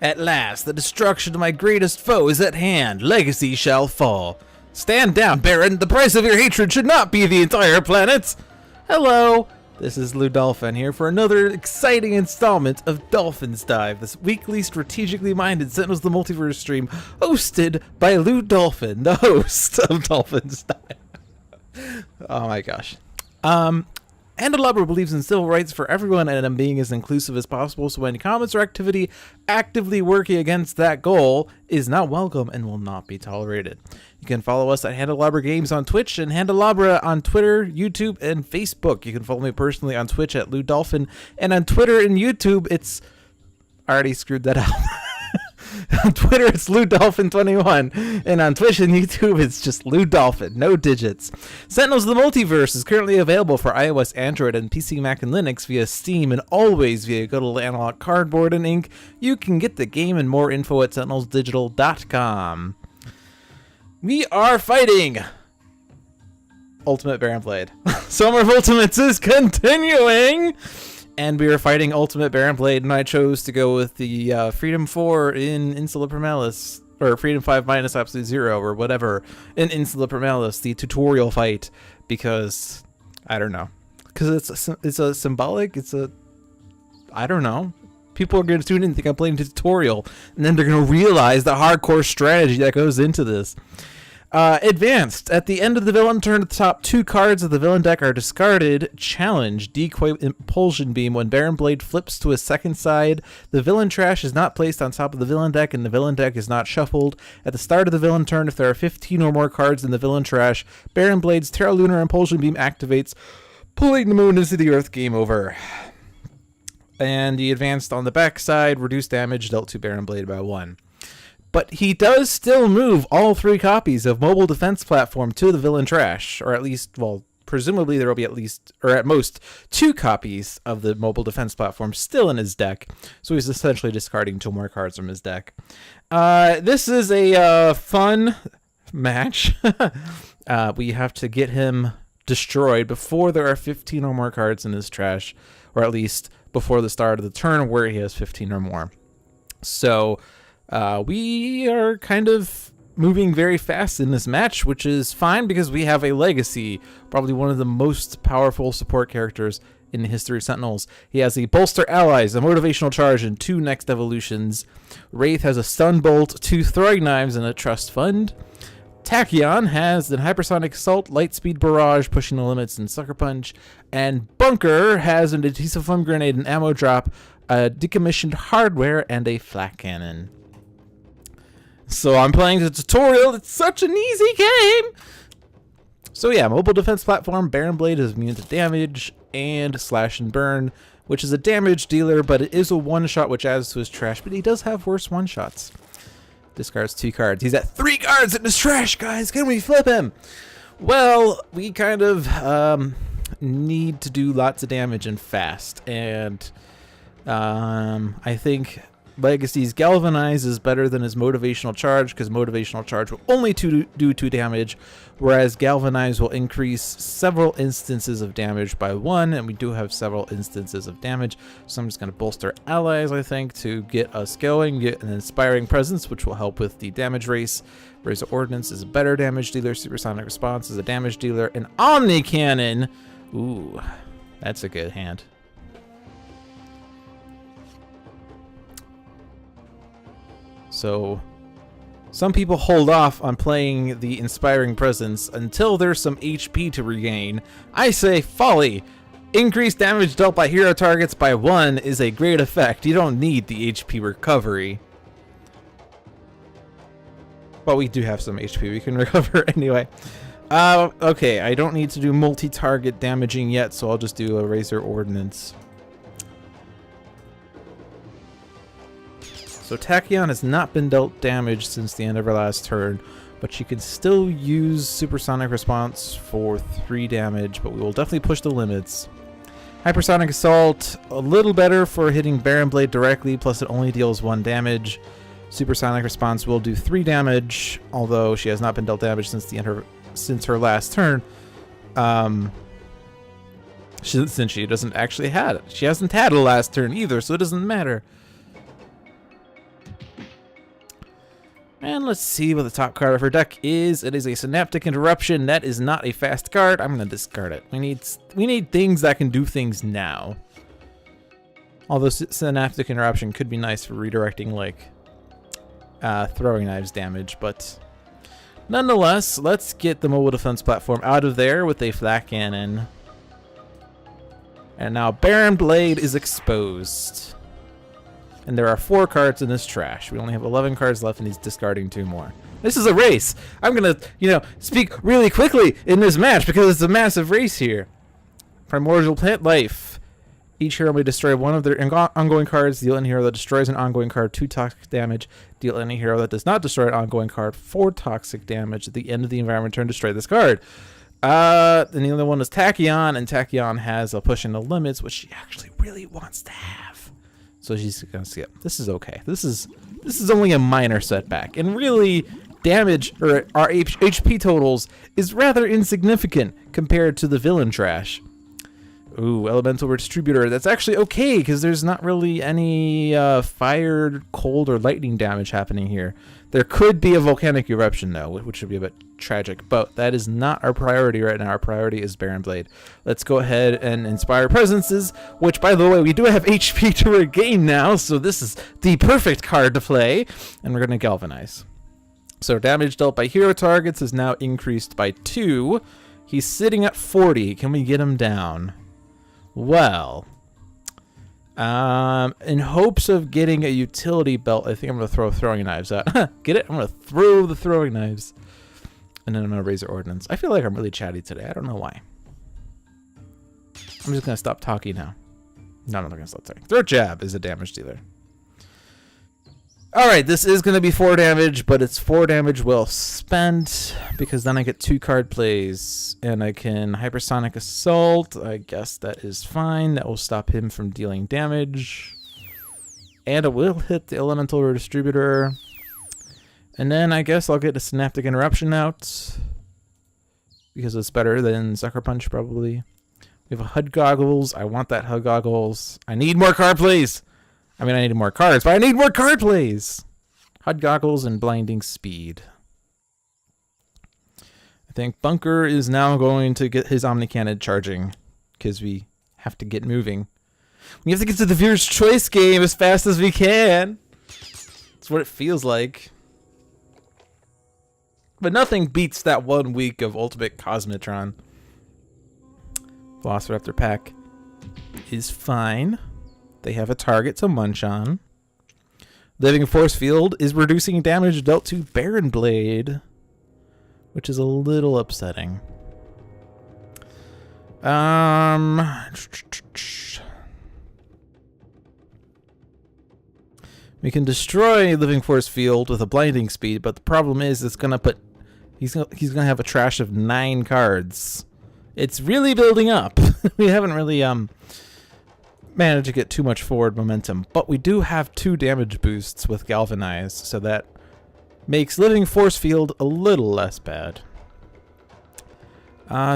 At last, the destruction of my greatest foe is at hand. Legacy shall fall. Stand down, Baron. The price of your hatred should not be the entire planet. Hello. This is Dolphin here for another exciting installment of Dolphin's Dive, this weekly strategically minded Sentinels of the Multiverse stream hosted by Dolphin, the host of Dolphin's Dive. Oh my gosh. Handelabra believes in civil rights for everyone and in being as inclusive as possible, so any comments or activity actively working against that goal is not welcome and will not be tolerated. You can follow us at Handelabra Games on Twitch and Handelabra on Twitter, YouTube, and Facebook. You can follow me personally on Twitch at Dolphin, and on Twitter and YouTube, it's... I already screwed that up. On Twitter, it's Dolphin21, and on Twitch and YouTube, it's just Dolphin, no digits. Sentinels of the Multiverse is currently available for iOS, Android, and PC, Mac, and Linux via Steam, and always via good old analog cardboard and ink. You can get the game and more info at sentinelsdigital.com. We are fighting Ultimate Baron Blade. Summer of Ultimates is continuing! And we were fighting Ultimate Baron Blade, and I chose to go with the Freedom 4 in Insula Primalis, or Freedom 5 minus Absolute Zero, or whatever, in Insula Primalis, the tutorial fight, because, I don't know. Because it's a symbolic, I don't know. People are going to tune in and think I'm playing a tutorial, and then they're going to realize the hardcore strategy that goes into this. Advanced. At the end of the villain turn, the top 2 cards of the villain deck are discarded. Challenge. Decoy Impulsion Beam. When Baron Blade flips to his second side, the villain trash is not placed on top of the villain deck, and the villain deck is not shuffled. At the start of the villain turn, if there are 15 or more cards in the villain trash, Baron Blade's Terra Lunar Impulsion Beam activates, pulling the moon into the earth. Game over. And the advanced on the back side, reduced damage dealt to Baron Blade by 1. But he does still move all 3 copies of Mobile Defense Platform to the villain trash, or at least, well, presumably there will be at least, or at most, 2 copies of the Mobile Defense Platform still in his deck. So he's essentially discarding 2 more cards from his deck. This is a fun match. We have to get him destroyed before there are 15 or more cards in his trash, or at least before the start of the turn where he has 15 or more. So... we are kind of moving very fast in this match, which is fine because we have a Legacy, probably one of the most powerful support characters in the history of Sentinels. He has a Bolster Allies, a Motivational Charge, and 2 Next Evolutions. Wraith has a Stun Bolt, 2 Throwing Knives, and a Trust Fund. Tachyon has the Hypersonic Assault, Lightspeed Barrage, Pushing the Limits, and Sucker Punch. And Bunker has an Adhesive Flame Grenade, an Ammo Drop, a Decommissioned Hardware, and a Flak Cannon. So I'm playing the tutorial. It's such an easy game. So yeah, Mobile Defense Platform. Baron Blade is immune to damage and Slash and Burn, which is a damage dealer, but it is a one-shot, which adds to his trash. But he does have worse one-shots. Discards 2 cards. He's at 3 cards in his trash, guys. Can we flip him? Well, we kind of need to do lots of damage and fast. And I think... Legacy's Galvanize is better than his Motivational Charge, because Motivational Charge will only do 2 damage, whereas Galvanize will increase several instances of damage by 1, and we do have several instances of damage, so I'm just going to bolster Allies, I think, to get us going, get an Inspiring Presence, which will help with the damage race. Razor Ordnance is a better damage dealer, Supersonic Response is a damage dealer, and Omni Cannon, ooh, that's a good hand. So, some people hold off on playing the Inspiring Presence until there's some HP to regain. I say folly! Increased damage dealt by hero targets by 1 is a great effect. You don't need the HP recovery. But we do have some HP we can recover anyway. Okay, I don't need to do multi-target damaging yet, so I'll just do a Razor Ordnance. So Tachyon has not been dealt damage since the end of her last turn, but she can still use Supersonic Response for 3 damage, but we will definitely push the limits. Hypersonic Assault, a little better for hitting Baron Blade directly, plus it only deals 1 damage. Supersonic Response will do 3 damage, although she has not been dealt damage since her last turn. Since she doesn't actually had it. She hasn't had a last turn either, so it doesn't matter. And let's see what the top card of her deck is. It is a Synaptic Interruption. That is not a fast card. I'm going to discard it. We need things that can do things now. Although Synaptic Interruption could be nice for redirecting, like, throwing knives damage. But nonetheless, let's get the mobile defense platform out of there with a Flak Cannon. And now Baron Blade is exposed. And there are 4 cards in this trash. We only have 11 cards left, and he's discarding 2 more. This is a race. I'm going to, speak really quickly in this match because it's a massive race here. Primordial Plant Life. Each hero may destroy one of their ongoing cards. Deal any hero that destroys an ongoing card 2 toxic damage. Deal any hero that does not destroy an ongoing card 4 toxic damage. At the end of the environment turn, destroy this card. Then the other one is Tachyon, and Tachyon has a push into limits, which she actually really wants to have. So she's gonna skip. This is okay. This is only a minor setback, and really, damage or our HP totals is rather insignificant compared to the villain trash. Ooh, Elemental Distributor. That's actually okay because there's not really any fire, cold, or lightning damage happening here. There could be a volcanic eruption though, which would be a bit tragic, but that is not our priority right now. Our priority is Baron Blade. Let's go ahead and Inspire Presences, which, by the way, we do have HP to regain now, so this is the perfect card to play, and we're going to Galvanize. So damage dealt by hero targets is now increased by 2. He's sitting at 40. Can we get him down? Well, in hopes of getting a utility belt, I think I'm going to throw throwing knives out. Get it? I'm going to throw the throwing knives. And then I'm going to Razor Ordnance. I feel like I'm really chatty today. I don't know why. I'm just going to stop talking now. No, I'm not going to stop talking. Throat Jab is a damage dealer. Alright, this is going to be 4 damage, but it's 4 damage well spent, because then I get 2 card plays, and I can Hypersonic Assault. I guess that is fine. That will stop him from dealing damage. And it will hit the Elemental Distributor. And then I guess I'll get a Synaptic Interruption out, because it's better than Sucker Punch, probably. We have a HUD Goggles. I want that HUD Goggles. I need more card plays! I mean, I need more cards, but I need more card plays! HUD Goggles and Blinding Speed. I think Bunker is now going to get his Omni Cannon charging, because we have to get moving. We have to get to the Viewer's Choice game as fast as we can. That's what it feels like. But nothing beats that 1 week of Ultimate Cosmotron. Velociraptor pack is fine. They have a target to munch on. Living Force Field is reducing damage dealt to Baron Blade, which is a little upsetting. We can destroy Living Force Field with a Blinding Speed, but the problem is it's gonna put he's gonna have a trash of 9 cards. It's really building up. We haven't really managed to get too much forward momentum, but we do have 2 damage boosts with Galvanize, so that makes Living Force Field a little less bad.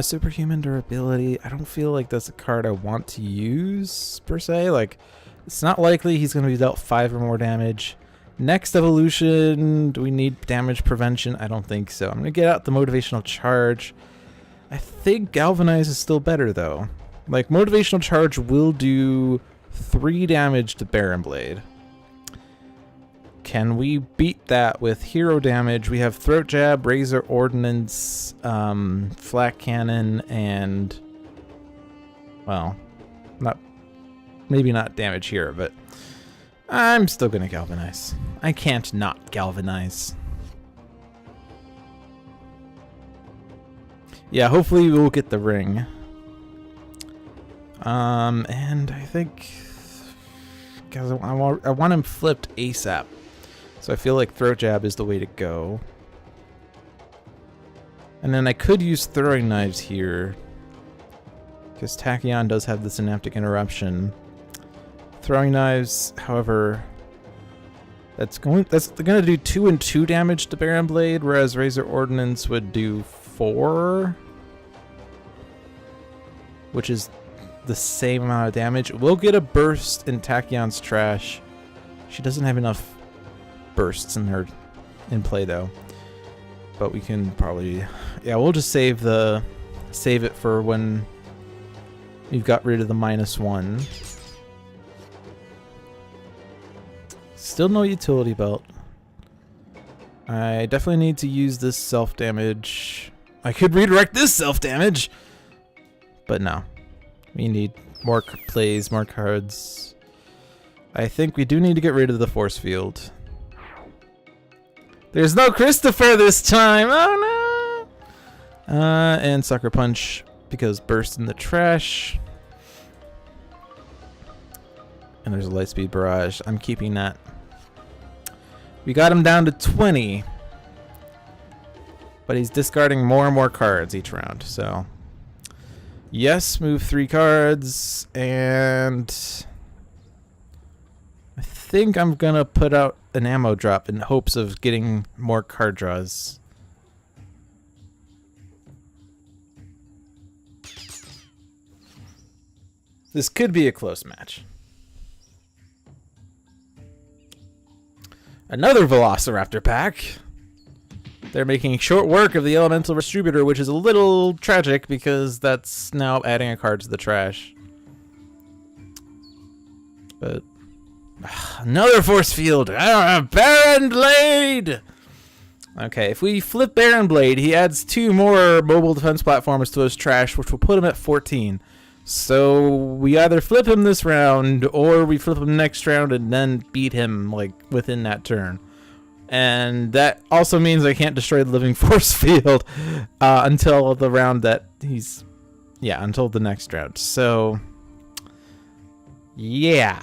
Superhuman Durability. I don't feel like that's a card I want to use, per se. Like, it's not likely he's going to be dealt 5 or more damage. Next evolution, do we need damage prevention? I don't think so. I'm going to get out the Motivational Charge. I think Galvanize is still better, though. Like, Motivational Charge will do 3 damage to Baron Blade. Can we beat that with hero damage? We have Throat Jab, Razor Ordnance, Flak Cannon, and... well, maybe not damage here, but I'm still going to Galvanize. I can't not Galvanize. Yeah, hopefully we'll get the ring. And I think, because I want him flipped ASAP. So I feel like Throat Jab is the way to go. And then I could use Throwing Knives here, because Tachyon does have the Synaptic Interruption. Throwing Knives, however, that's gonna do 2 and 2 damage to Baron Blade, whereas Razor Ordnance would do 4, which is the same amount of damage. We'll get a burst in Tachyon's trash. She doesn't have enough bursts in her in play though. But we can probably, yeah, we'll just save it for when we've got rid of the -1. Still no utility belt. I definitely need to use this self-damage. I could redirect this self-damage, but no. We need more plays, more cards. I think we do need to get rid of the force field. There's no Christopher this time! Oh no! And Sucker Punch, because burst in the trash. And there's a Lightspeed Barrage. I'm keeping that. We got him down to 20. But he's discarding more and more cards each round, so. Yes, move 3 cards, and I think I'm gonna put out an ammo drop in hopes of getting more card draws. This could be a close match. Another Velociraptor pack. They're making short work of the Elemental Distributor, which is a little tragic because that's now adding a card to the trash. But another force field. Baron Blade. Okay, if we flip Baron Blade, he adds 2 more mobile defense platforms to his trash, which will put him at 14. So we either flip him this round, or we flip him next round and then beat him like within that turn. And that also means I can't destroy the living force field until the round that he's... Yeah, until the next round. So... Yeah.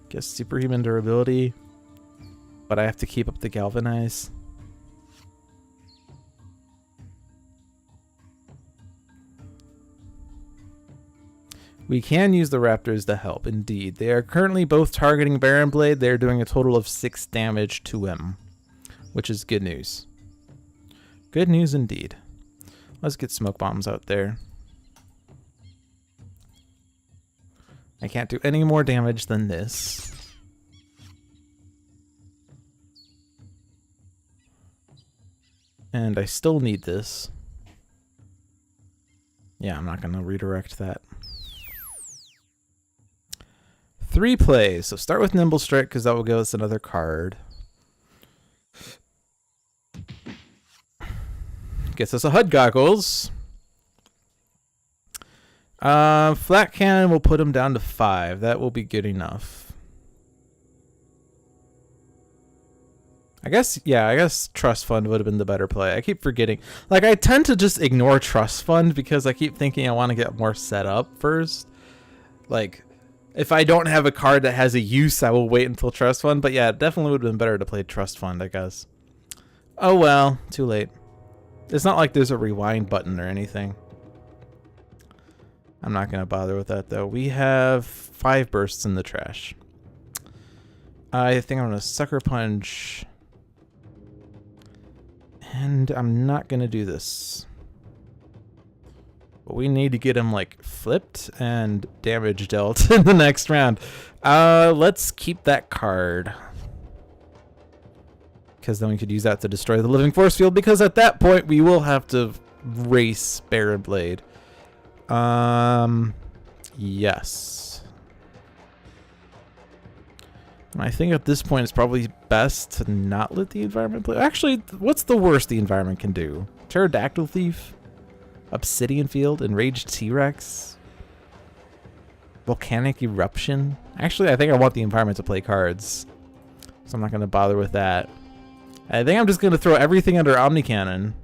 Guess superhuman durability. But I have to keep up the galvanize. We can use the Raptors to help, indeed. They are currently both targeting Baron Blade. They're doing a total of 6 damage to him, which is good news. Good news indeed. Let's get smoke bombs out there. I can't do any more damage than this. And I still need this. Yeah, I'm not going to redirect that. 3 plays. So start with Nimble Strike because that will give us another card. Gets us a HUD Goggles. Flat Cannon will put him down to 5. That will be good enough. I guess Trust Fund would have been the better play. I keep forgetting. Like, I tend to just ignore Trust Fund because I keep thinking I want to get more set up first. Like... If I don't have a card that has a use, I will wait until Trust Fund. But yeah, it definitely would have been better to play Trust Fund, I guess. Oh well, too late. It's not like there's a rewind button or anything. I'm not going to bother with that, though. We have 5 bursts in the trash. I think I'm going to Sucker Punch. And I'm not going to do this. But we need to get him, like, flipped and damage dealt in the next round. Let's keep that card. Because then we could use that to destroy the living force field. Because at that point, we will have to race Baron Blade. Yes. I think at this point, it's probably best to not let the environment play. Actually, what's the worst the environment can do? Pterodactyl Thief? Obsidian Field, Enraged T-Rex, Volcanic Eruption. Actually, I think I want the environment to play cards, so I'm not going to bother with that. I think I'm just going to throw everything under Omni Cannon.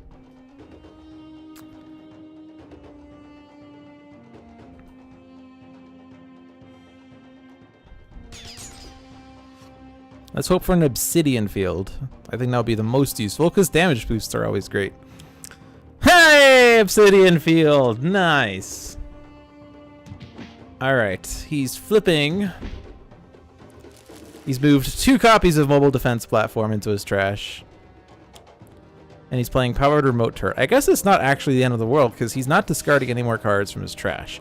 Let's hope for an Obsidian Field. I think that would be the most useful, because damage boosts are always great. Hey, Obsidian Field. Nice. Alright, he's flipping. He's moved 2 copies of Mobile Defense Platform into his trash. And he's playing Powered Remote Turret. I guess it's not actually the end of the world, because he's not discarding any more cards from his trash.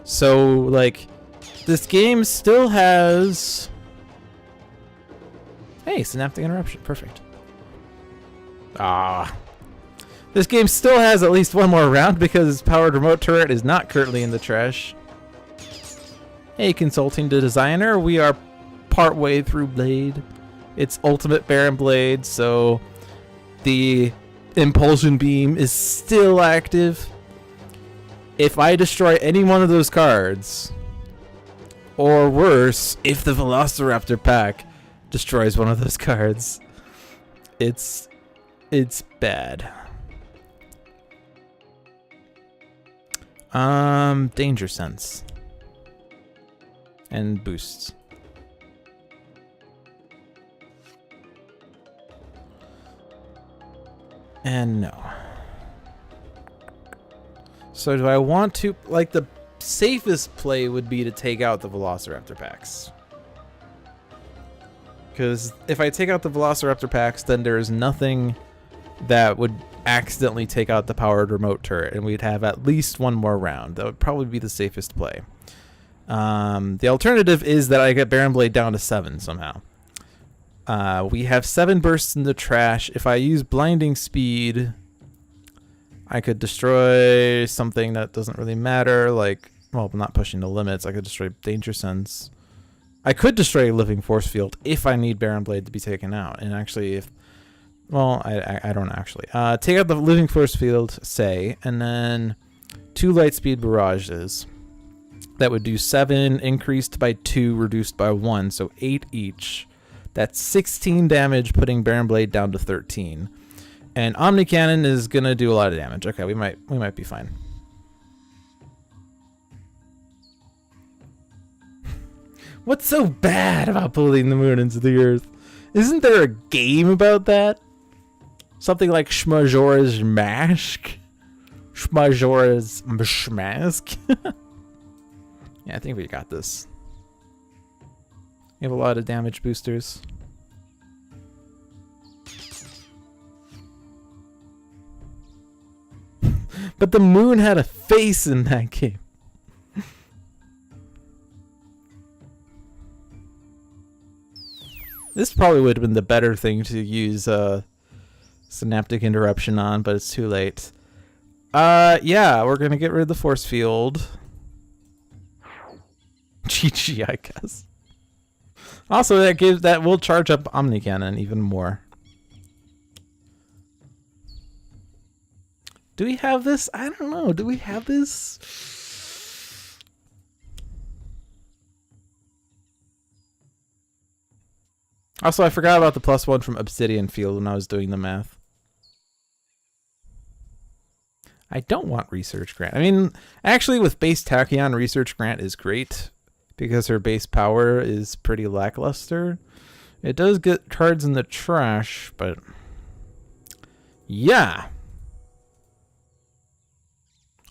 So, like, this game still has Hey, synaptic interruption. Perfect. Ah. This game still has at least one more round because powered remote turret is not currently in the trash. Hey, consulting the designer. We are partway through Blade. It's Ultimate Baron Blade, so the Impulsion Beam is still active. If I destroy any one of those cards, or worse, if the Velociraptor pack destroys one of those cards, it's bad. Danger Sense. And boosts. And no. So do I want to, like, the safest play would be to take out the Velociraptor packs. Because if I take out the Velociraptor packs, then there's nothing that would accidentally take out the powered remote turret, and we'd have at least one more round. That would probably be the safest play. The alternative is that I get Baron Blade down to 7 somehow. We have 7 bursts in the trash. If I use Blinding Speed, I could destroy something that doesn't really matter, like, well, I'm not pushing the limits. I could destroy Danger Sense. I could destroy Living Force Field if I need Baron Blade to be taken out. And actually, if... Well, I don't actually. Take out the Living Force Field, say, and then 2 Lightspeed Barrages. That would do 7 increased by 2, reduced by 1, so 8 each. That's 16 damage, putting Baron Blade down to 13. And Omni Cannon is gonna do a lot of damage. Okay, we might be fine. What's so bad about pulling the moon into the earth? Isn't there a game about that? Something like Shmajora's Mask? Shmajora's Mask? Yeah, I think we got this. We have a lot of damage boosters. But the moon had a face in that game. This probably would have been the better thing to use Synaptic Interruption on, but it's too late. Yeah, we're gonna get rid of the force field. GG, I guess. Also, that will charge up Omni Cannon even more. Do we have this? I don't know. Do we have this? Also, I forgot about the +1 from Obsidian Field when I was doing the math. I don't want Research Grant. I mean, actually, with base Tachyon, Research Grant is great because her base power is pretty lackluster. It does get cards in the trash, but yeah.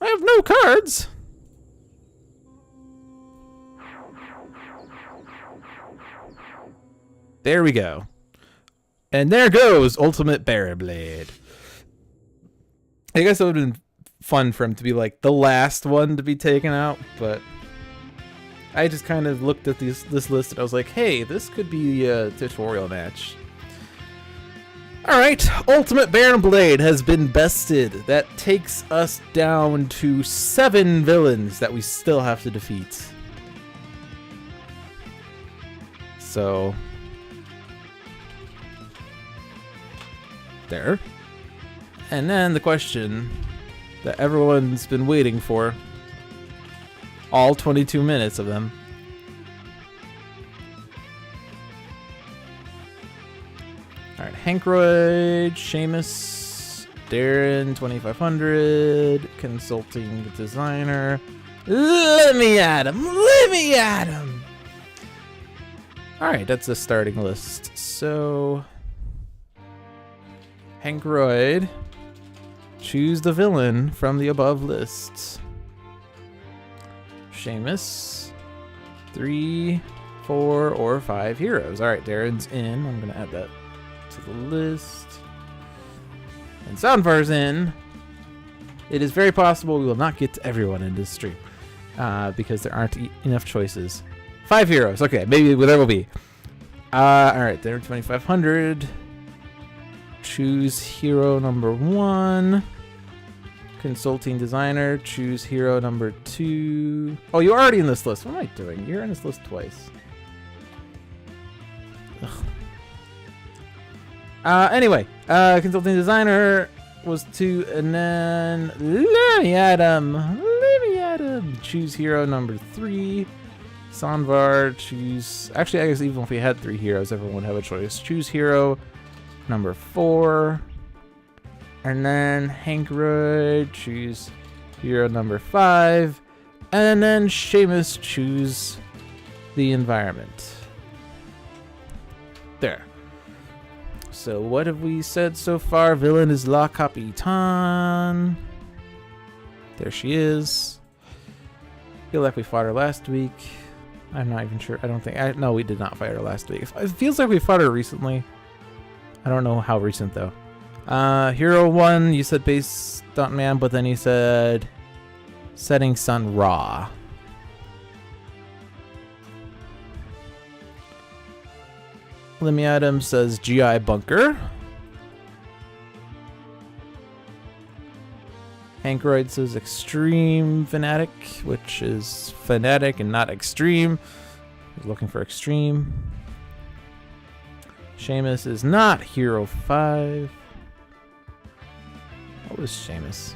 I have no cards. There we go. And there goes Ultimate Baron Blade. I guess it would have been fun for him to be like the last one to be taken out, but I just kind of looked at this list and I was like, hey, this could be a tutorial match. Alright, Ultimate Baron Blade has been bested. That takes us down to 7 villains that we still have to defeat. So... there. And then the question that everyone's been waiting for. All 22 minutes of them. Alright, Hankroyd, Seamus, Darren, 2500, Consulting Designer. Let me at him! Let me at him! Alright, that's a starting list. So... Hankroyd, choose the villain from the above lists. Seamus, 3, 4, or 5 heroes. Alright, Darren's in. I'm going to add that to the list. And Soundfar's in. It is very possible we will not get to everyone in this stream because there aren't enough choices. 5 heroes. Okay, maybe there will be. Alright, there, 2500. Choose hero number 1. Consulting designer, choose hero number 2. Oh, you're already in this list. What am I doing? You're in this list twice. Anyway, consulting designer was 2, and then let me at him. Choose hero number 3. Sanvar, choose. Actually, I guess even if we had 3 heroes, everyone would have a choice. Choose hero number 4. And then Hankroyd, choose hero number 5. And then Seamus, choose the environment. There. So what have we said so far? Villain is La Capitan. There she is. Feel like we fought her last week. I'm not even sure. I don't think. No, we did not fight her last week. It feels like we fought her recently. I don't know how recent though. Hero 1, you said base Stuntman, but then you said Setting Sun Raw. Lemmy Adams says GI Bunker. Hankroyd says Extreme Fanatic, which is Fanatic and not Extreme. He's looking for Extreme. Seamus is not Hero 5. What was Seamus?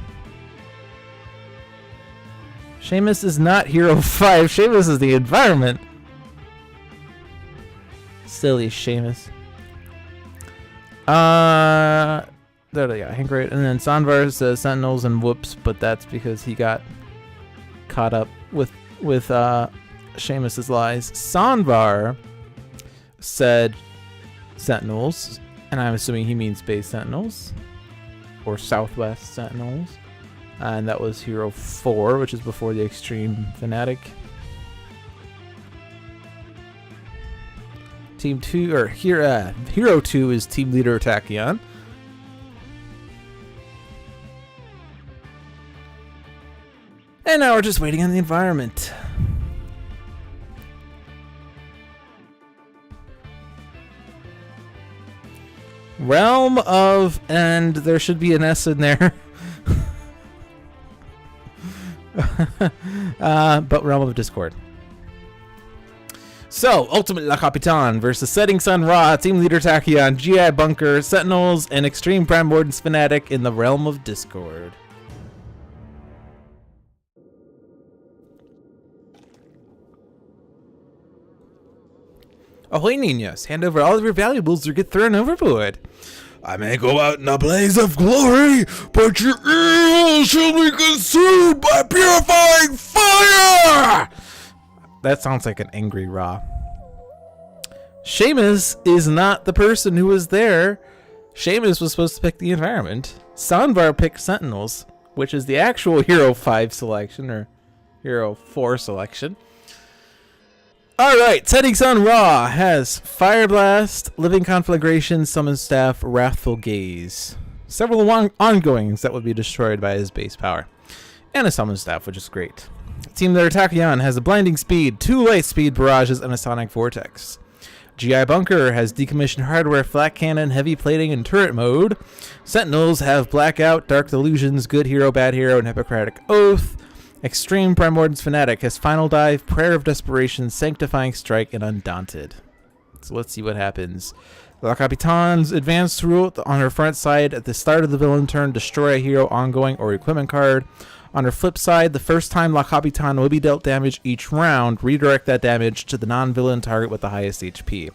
Seamus is not Hero 5. Seamus is the environment. Silly Seamus. There they go. Hankroyd. And then Sanvar says Sentinels and whoops, but that's because he got caught up with Seamus's lies. Sanvar said Sentinels, and I'm assuming he means Space Sentinels or Southwest Sentinels, and that was Hero 4, which is before the Extreme Fanatic. Team 2 or Hero 2 is Team Leader Tachyon. And now we're just waiting on the environment. Realm of, and there should be an S in there. But Realm of Discord. So, Ultimate La Capitan versus Setting Sun Ra, Team Leader Tachyon, GI Bunker, Sentinels, and Extreme Primord's Fanatic in the Realm of Discord. Ahoy, niños. Hand over all of your valuables or get thrown overboard. I may go out in a blaze of glory, but your evil shall be consumed by purifying fire! That sounds like an angry Ra. Seamus is not the person who was there. Seamus was supposed to pick the environment. Sanvar picked Sentinels, which is the actual Hero 5 selection, or Hero 4 selection. Alright, Setting Sun Ra has Fire Blast, Living Conflagration, Summon Staff, Wrathful Gaze. Several ongoings that would be destroyed by his base power. And a Summon Staff, which is great. Team Leader Tachyon has a Blinding Speed, 2 Light Speed Barrages, and a Sonic Vortex. GI Bunker has Decommissioned Hardware, Flat Cannon, Heavy Plating, and Turret Mode. Sentinels have Blackout, Dark Delusions, Good Hero, Bad Hero, and Hippocratic Oath. Extreme Primord's Fanatic has Final Dive, Prayer of Desperation, Sanctifying Strike, and Undaunted. So let's see what happens. La Capitan's advanced rule on her front side at the start of the villain turn, destroy a hero, ongoing, or equipment card. On her flip side, the first time La Capitan will be dealt damage each round, redirect that damage to the non-villain target with the highest HP.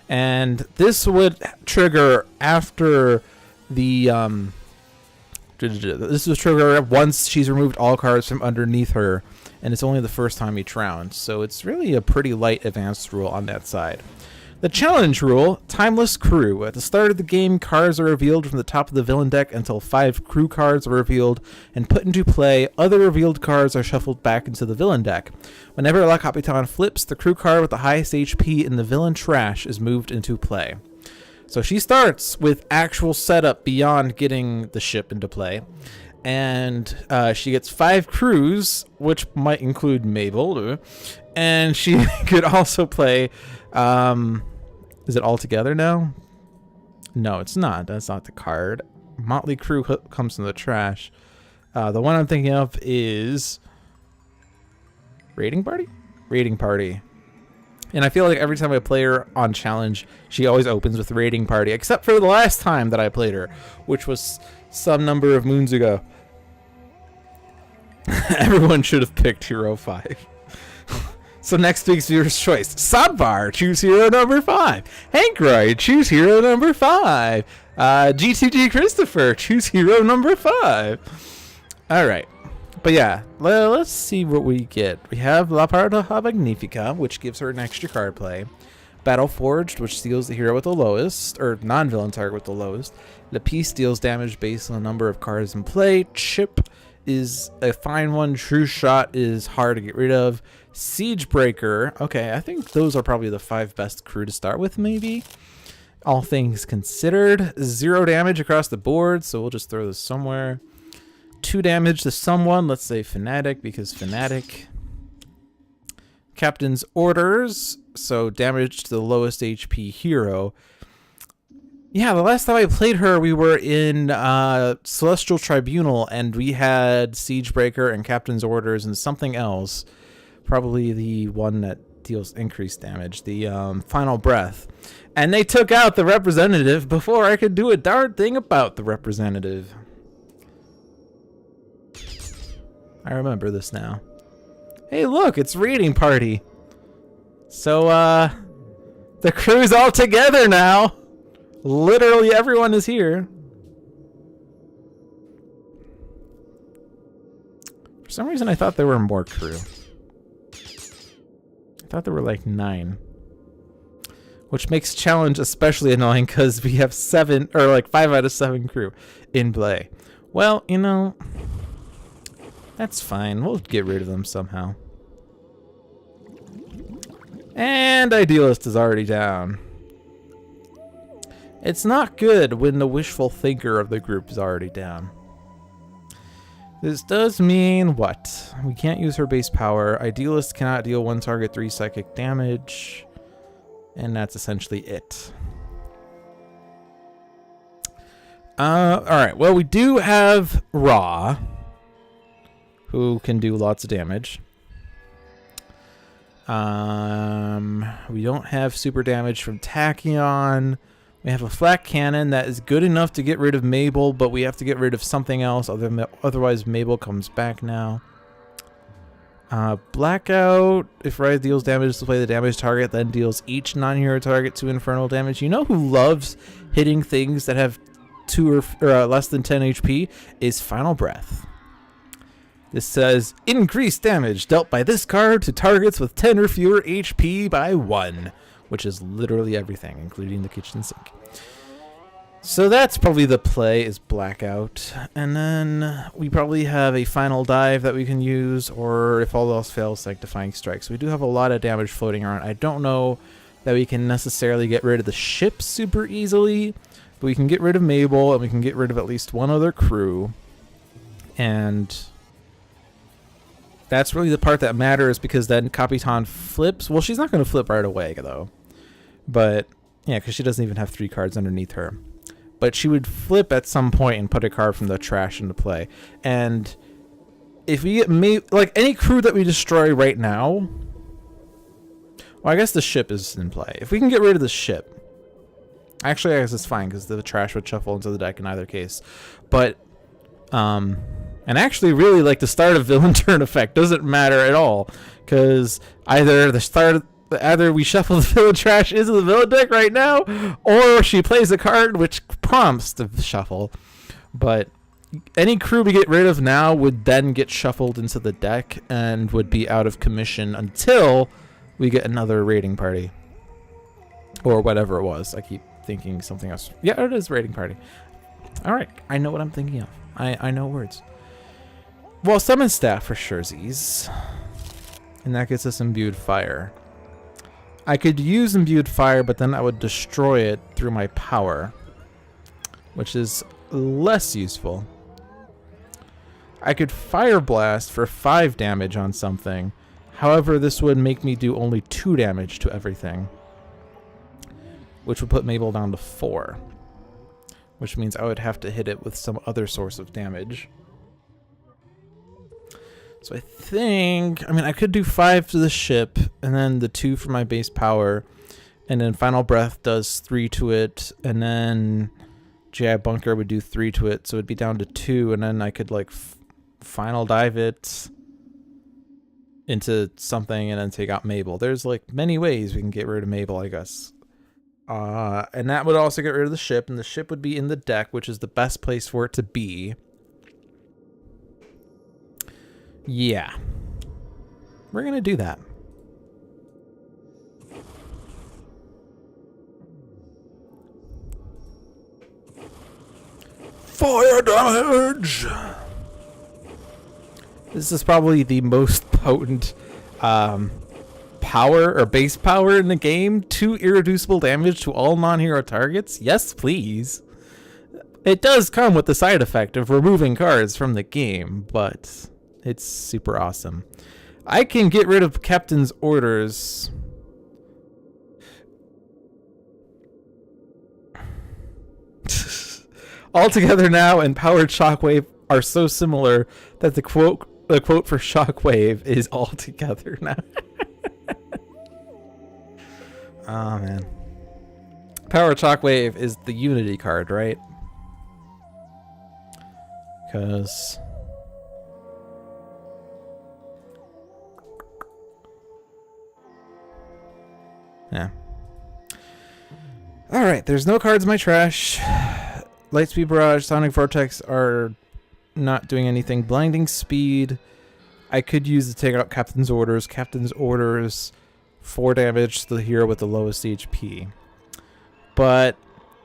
And this would trigger after the... This was triggered once she's removed all cards from underneath her, and it's only the first time each round, so it's really a pretty light advanced rule on that side. The challenge rule, Timeless Crew. At the start of the game, cards are revealed from the top of the villain deck until 5 crew cards are revealed and put into play. Other revealed cards are shuffled back into the villain deck. Whenever La Capitan flips, the crew card with the highest HP in the villain trash is moved into play. So she starts with actual setup beyond getting the ship into play. And she gets 5 crews, which might include Mabel. And she could also play Is it all together now? No, it's not. That's not the card. Motley Crew comes from the trash. The one I'm thinking of is Raiding Party? Raiding Party. And I feel like every time I play her on Challenge, she always opens with Raiding Party, except for the last time that I played her, which was some number of moons ago. Everyone should have picked Hero 5. So next week's viewer's choice. Sodbar, choose hero number 5. Hankroyd, choose hero number 5. GTG Christopher, choose hero number 5. Alright. But yeah, let's see what we get. We have La Parda Magnifica, which gives her an extra card play. Battle Forged, which steals the hero with the lowest, or non-villain target with the lowest. The piece deals damage based on the number of cards in play. Chip is a fine one. True Shot is hard to get rid of. Siegebreaker, okay, I think those are probably the 5 best crew to start with, maybe. All things considered. 0 damage across the board, so we'll just throw this somewhere. 2 damage to someone, let's say Fanatic, because Fanatic. Captain's Orders, so damage to the lowest HP hero. Yeah, the last time I played her, we were in Celestial Tribunal, and we had Siegebreaker and Captain's Orders and something else. Probably the one that deals increased damage, the Final Breath. And they took out the representative before I could do a darn thing about the representative. I remember this now. Hey, look, it's Raiding Party. So, the crew's all together now. Literally everyone is here. For some reason, I thought there were more crew. I thought there were like 9. Which makes challenge especially annoying because we have 7, or like 5 out of 7 crew in play. Well, you know, that's fine. We'll get rid of them somehow. And Idealist is already down. It's not good when the wishful thinker of the group is already down. This does mean what? We can't use her base power. Idealist cannot deal 1 target 3 psychic damage. And that's essentially it. Alright, well, we do have Ra, who can do lots of damage. We don't have super damage from Tachyon. We have a flat cannon that is good enough to get rid of Mabel, but we have to get rid of something else. Otherwise, Mabel comes back now. Blackout. If Wraith deals damage, display the damage target, then deals each non-hero target 2 infernal damage. You know who loves hitting things that have 2 or less than 10 HP? Is Final Breath. This says, increased damage dealt by this card to targets with 10 or fewer HP by 1. Which is literally everything, including the kitchen sink. So that's probably the play, is Blackout. And then we probably have a final dive that we can use, or if all else fails, Sanctifying Strike. So we do have a lot of damage floating around. I don't know that we can necessarily get rid of the ship super easily, but we can get rid of Mabel, and we can get rid of at least 1 other crew. And that's really the part that matters, because then Capitan flips. Well, she's not going to flip right away, though. But, yeah, because she doesn't even have 3 cards underneath her. But she would flip at some point and put a card from the trash into play. And if we get, like, any crew that we destroy right now... Well, I guess the ship is in play. If we can get rid of the ship... Actually, I guess it's fine, because the trash would shuffle into the deck in either case. But, and actually, really, like, the start of villain turn effect doesn't matter at all. Because either we shuffle the villain trash into the villain deck right now, or she plays a card which prompts the shuffle. But any crew we get rid of now would then get shuffled into the deck and would be out of commission until we get another raiding party. Or whatever it was. I keep thinking something else. Yeah, it is raiding party. Alright, I know what I'm thinking of. I know words. Well, summon staff for surezies. And that gets us imbued fire. I could use imbued fire, but then I would destroy it through my power, which is less useful. I could fire blast for 5 damage on something. However, this would make me do only 2 damage to everything. which would put Mabel down to 4. Which means I would have to hit it with some other source of damage. So I think, I mean, I could do 5 to the ship, and then the 2 for my base power, and then Final Breath does 3 to it, and then GI Bunker would do 3 to it, so it'd be down to 2, and then I could like Final Dive it into something and then take out Mabel. There's like many ways we can get rid of Mabel, I guess. And that would also get rid of the ship, and the ship would be in the deck, which is the best place for it to be. Yeah. We're gonna do that. Fire damage! This is probably the most potent power or base power in the game. 2 irreducible damage to all non-hero targets. Yes, please. It does come with the side effect of removing cards from the game, but it's super awesome. I can get rid of Captain's orders. Altogether now and Powered Shockwave are so similar that the quote for Shockwave is altogether now. Oh man. Powered Shockwave is the Unity card, right? Because yeah. Alright, there's no cards in my trash. Lightspeed Barrage, Sonic Vortex are not doing anything. Blinding Speed, I could use to take out Captain's Orders. Captain's Orders, 4 damage to the hero with the lowest HP. But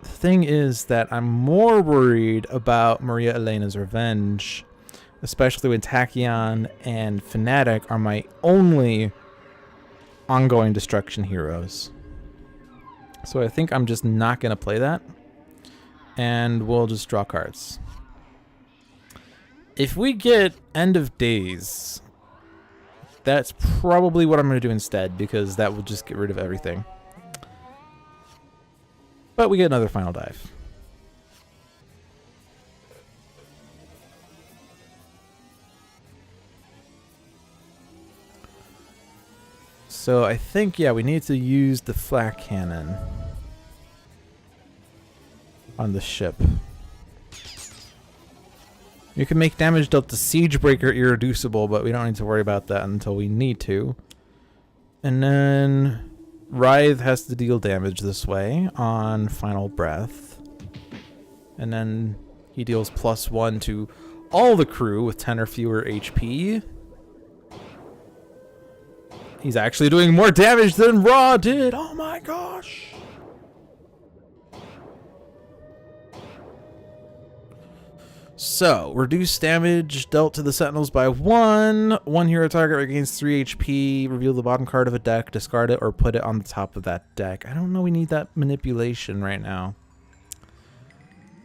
the thing is that I'm more worried about Maria Elena's Revenge, especially when Tachyon and Fanatic are my only ongoing destruction heroes. So I think I'm just not going to play that, and we'll just draw cards. If we get End of Days, that's probably what I'm going to do instead, because that will just get rid of everything. But we get another Final Dive. So I think, yeah, we need to use the flak cannon on the ship. You can make damage dealt to Siegebreaker irreducible, but we don't need to worry about that until we need to. And then Wraith has to deal damage this way on Final Breath. And then he deals +1 to all the crew with 10 or fewer HP. He's actually doing more damage than Raw did. Oh my gosh. So, reduce damage dealt to the Sentinels by 1. 1 hero target regains 3 HP. Reveal the bottom card of a deck, discard it, or put it on the top of that deck. I don't know we need that manipulation right now.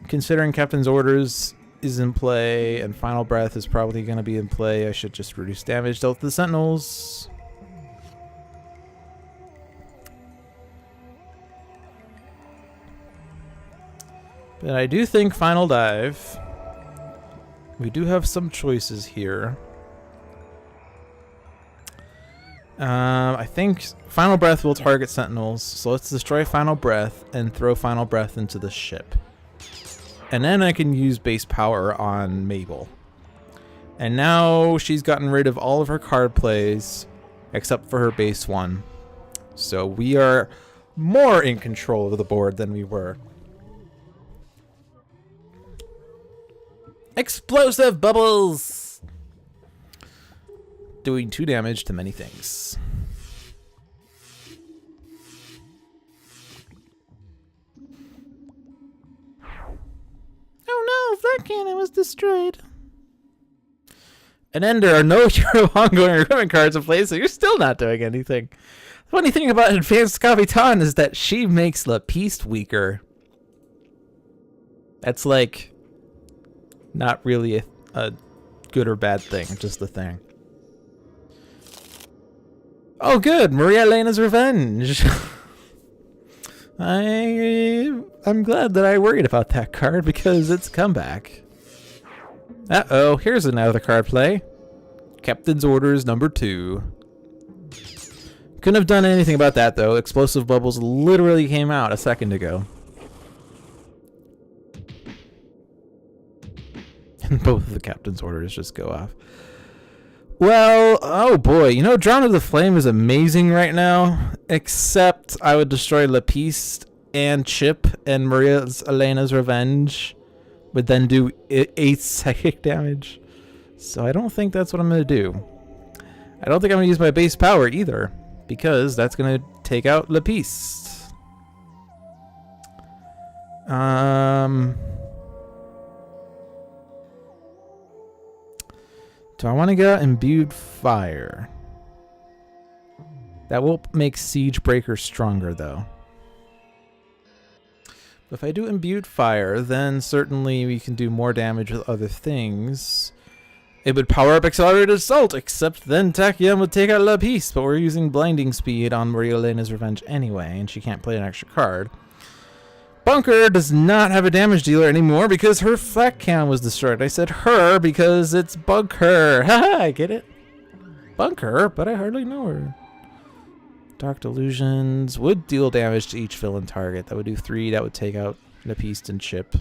Considering Captain's Orders is in play and Final Breath is probably going to be in play, I should just reduce damage dealt to the Sentinels. But I do think Final Dive. We do have some choices here. I think Final Breath will target Sentinels, so let's destroy Final Breath and throw Final Breath into the ship. And then I can use base power on Mabel. And now she's gotten rid of all of her card plays, except for her base 1. So we are more in control of the board than we were. Explosive bubbles! Doing 2 damage to many things. Oh no, that cannon was destroyed. And then there are no hero ongoing equipment cards in play, so you're still not doing anything. The funny thing about Advanced Capitan is that she makes the Peace weaker. That's like not really a good or bad thing, just a thing. Oh good, Maria Elena's Revenge. I'm glad that I worried about that card because it's a comeback. Uh-oh, here's another card play. Captain's Orders number 2. Couldn't have done anything about that though. Explosive Bubbles literally came out a second ago. And both of the Captain's Orders just go off. Well, oh boy, you know, Drawn to the Flame is amazing right now, except I would destroy Lapiste and Chip, and Maria's Elena's Revenge would then do 8 psychic damage. So I don't think that's what I'm going to do. I don't think I'm going to use my base power either, because that's going to take out Lapiste. Do I want to get out Imbued Fire? That will make Siegebreaker stronger, though. If I do Imbued Fire, then certainly we can do more damage with other things. It would power up Accelerated Assault, except then Tachyon would take out Lapiste, but we're using Blinding Speed on Maria Elena's Revenge anyway, and she can't play an extra card. Bunker does not have a damage dealer anymore because her flak cannon was destroyed. I said her because it's Bunker. Haha, I get it. Bunker, but I hardly know her. Dark Delusions would deal damage to each villain target. That would do 3. That would take out Lapiste and Chip.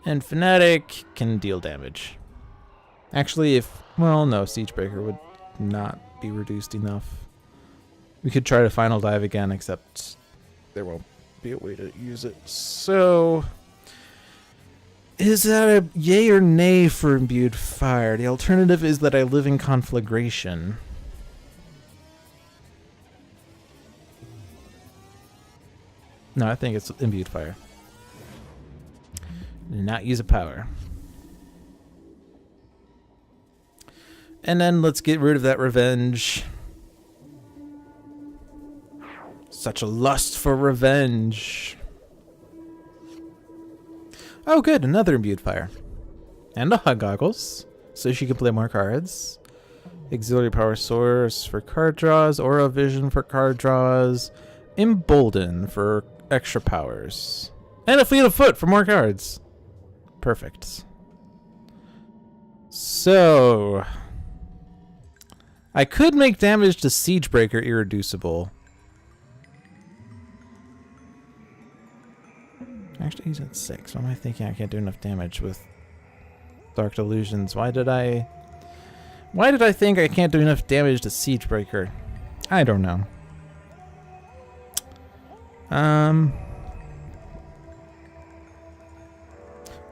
And Fanatic can deal damage. Actually, well, no, Siegebreaker would not be reduced enough. We could try to Final Dive again, except there won't be a way to use it. So, is that a yay or nay for Imbued Fire? The alternative is that I live in Conflagration. No, I think it's Imbued Fire. Do not use a power. And then let's get rid of that Revenge. Such a lust for revenge. Oh good, another Imbued Fire. And a Hug Goggles, so she can play more cards. Auxiliary Power Source for card draws, Aura Vision for card draws, Embolden for extra powers. And a Fleet of Foot for more cards. Perfect. So I could make damage to Siegebreaker irreducible. Actually, he's at 6. Why am I thinking I can't do enough damage with Dark Delusions? Why did I think I can't do enough damage to Siegebreaker? I don't know.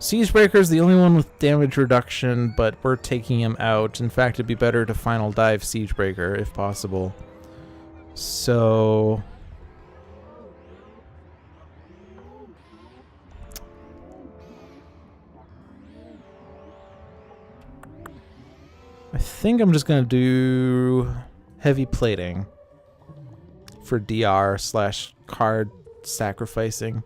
Siegebreaker is the only one with damage reduction, but we're taking him out. In fact, it'd be better to Final Dive Siegebreaker if possible. So I think I'm just gonna do Heavy Plating for DR/card sacrificing.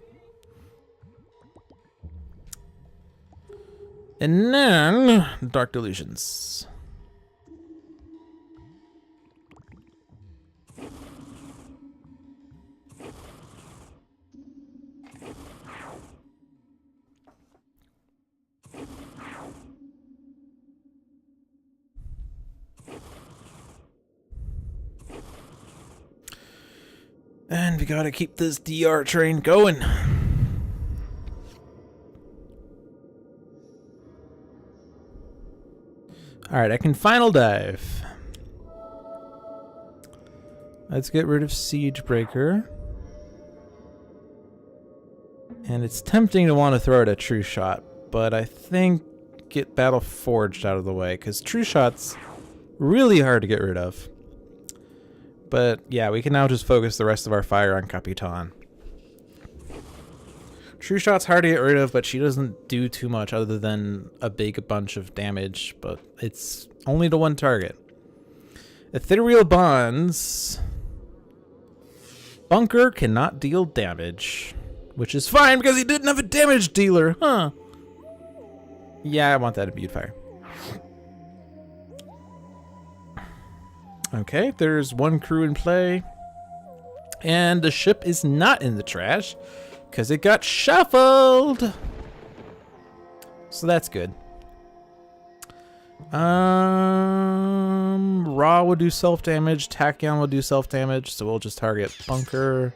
And then Dark Delusions. And we gotta keep this DR train going. Alright, I can Final Dive. Let's get rid of Siegebreaker. And it's tempting to want to throw it at True Shot, but I think get Battle Forged out of the way, because True Shot's really hard to get rid of. But yeah, we can now just focus the rest of our fire on Capitan. True Shot's hard to get rid of, but she doesn't do too much other than a big bunch of damage, but it's only to one target. Ethereal Bonds. Bunker cannot deal damage, which is fine because he didn't have a damage dealer, huh? Yeah, I want that Imbued Fire. Okay, there's one crew in play. And the ship is not in the trash because it got shuffled. So that's good. Raw will do self-damage. Tachyon will do self-damage, so we'll just target Bunker.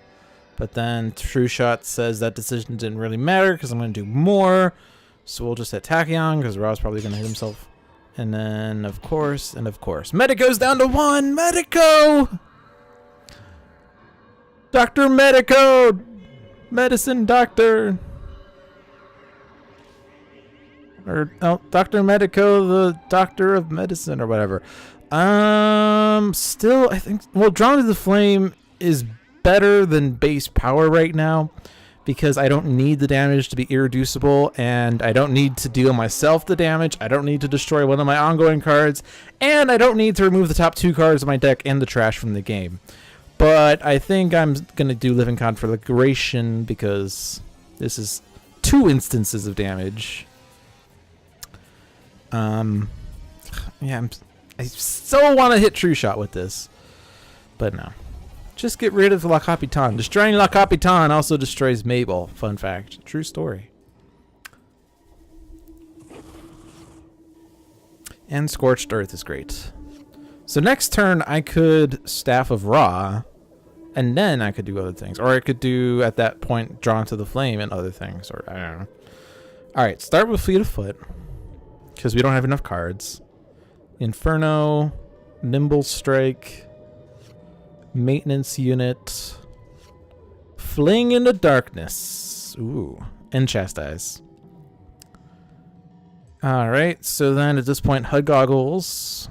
But then True Shot says that decision didn't really matter because I'm going to do more. So we'll just hit Tachyon because Raw's probably going to hit himself. And then, of course, Medico's down to 1! Medico! Dr. Medico! Medicine Doctor! Or, no, Dr. Medico, the Doctor of Medicine, or whatever. Still, I think, well, Drawn to the Flame is better than base power right now, because I don't need the damage to be irreducible, and I don't need to deal myself the damage. I don't need to destroy one of my ongoing cards, and I don't need to remove the top 2 cards of my deck and the trash from the game. But I think I'm going to do Living Conflagration, because this is 2 instances of damage. Yeah, I so want to hit True Shot with this, but no. Just get rid of La Capitan. Destroying La Capitan also destroys Mabel. Fun fact. True story. And Scorched Earth is great. So next turn I could Staff of Ra, and then I could do other things. Or I could do, at that point, Drawn to the Flame and other things. Or I don't know. Alright, start with Fleet of Foot, because we don't have enough cards. Inferno, Nimble Strike, Maintenance Unit, Fling into Darkness, ooh, and Chastise. Alright, so then at this point, HUD Goggles.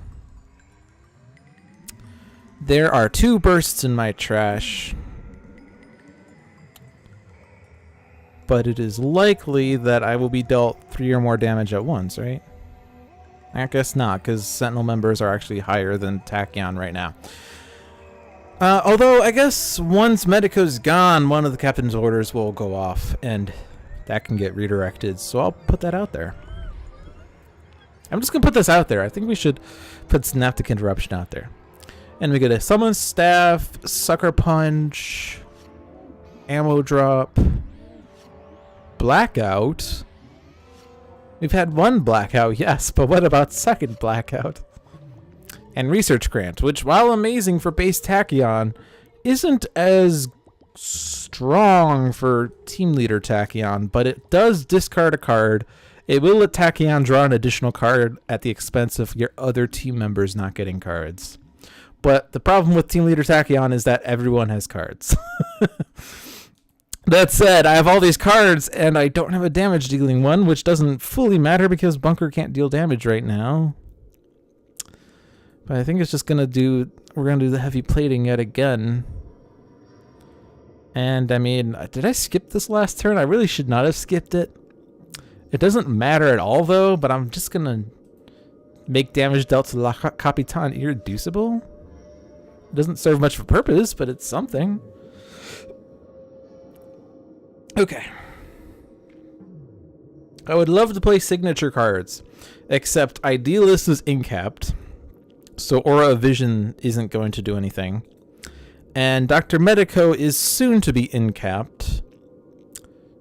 There are 2 bursts in my trash, but it is likely that I will be dealt 3 or more damage at once, right? I guess not, because Sentinel members are actually higher than Tachyon right now. Although, I guess once Medico's gone, one of the Captain's orders will go off, and that can get redirected, so I'll put that out there. I'm just going to put this out there. I think we should put Synaptic Interruption out there. And we get a Summon Staff, Sucker Punch, Ammo Drop, Blackout. We've had 1 Blackout, yes, but what about second Blackout? And Research Grant, which, while amazing for base Tachyon, isn't as strong for Team Leader Tachyon, but it does discard a card. It will let Tachyon draw an additional card at the expense of your other team members not getting cards. But the problem with Team Leader Tachyon is that everyone has cards. That said, I have all these cards, and I don't have a damage dealing one, which doesn't fully matter because Bunker can't deal damage right now. But I think it's just gonna do, we're gonna do the heavy plating yet again. And I mean, did I skip this last turn? I really should not have skipped it. It doesn't matter at all though, but I'm just gonna make damage dealt to La Capitan irreducible. It doesn't serve much of a purpose, but it's something. Okay. I would love to play signature cards, except Idealist is incapped, so Aura of Vision isn't going to do anything. And Dr. Medico is soon to be incapped,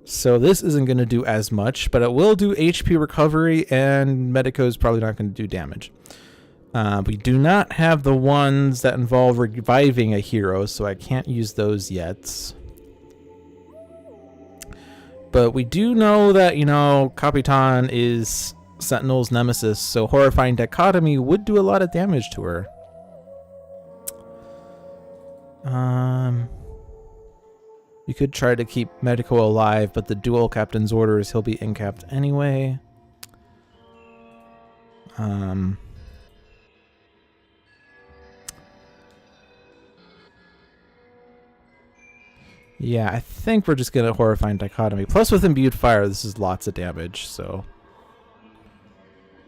so this isn't going to do as much, but it will do HP recovery, and Medico is probably not going to do damage. We do not have the ones that involve reviving a hero, so I can't use those yet. But we do know that, you know, Capitan is Sentinel's nemesis, so Horrifying Dichotomy would do a lot of damage to her. You could try to keep Medico alive, but the dual Captain's orders, he'll be incapped anyway. Yeah, I think we're just going to Horrifying Dichotomy. Plus with Imbued Fire, this is lots of damage, so...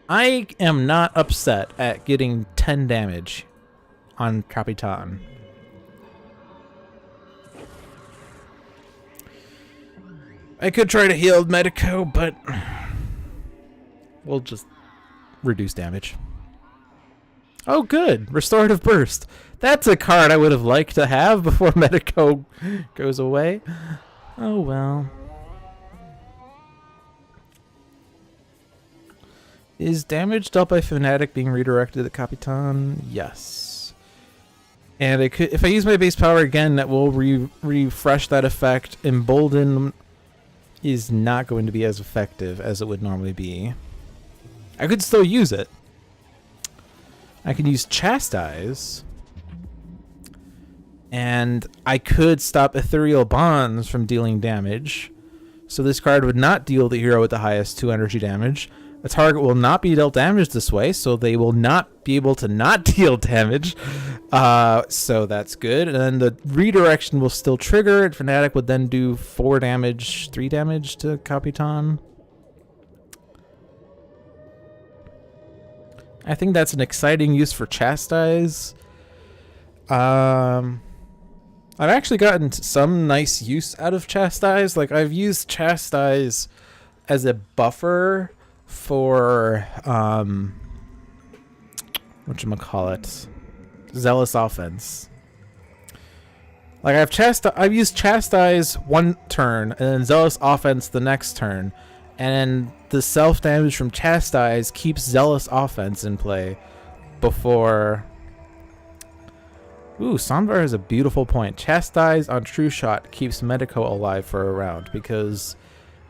I am not upset at getting 10 damage on Capitan. I could try to heal Medico, but... we'll just reduce damage. Oh, good. Restorative Burst. That's a card I would have liked to have before Medico goes away. Oh, well. Is damage dealt by Fanatic being redirected to the Capitan? Yes. And it could, if I use my base power again, that will refresh that effect. Embolden is not going to be as effective as it would normally be. I could still use it. I can use Chastise. And I could stop Ethereal Bonds from dealing damage. So this card would not deal the hero with the highest 2 energy damage. The target will not be dealt damage this way, so they will not be able to not deal damage. So that's good. And then the redirection will still trigger it. Fanatic would then do 4 damage, 3 damage to Capitan. I think that's an exciting use for Chastise. I've actually gotten some nice use out of Chastise. Like, I've used Chastise as a buffer for whatchamacallit, Zealous Offense. Like, I've used Chastise one turn and then Zealous Offense the next turn, and the self damage from Chastise keeps Zealous Offense in play before. Ooh, Sonvar has a beautiful point. Chastise on True Shot keeps Medico alive for a round, because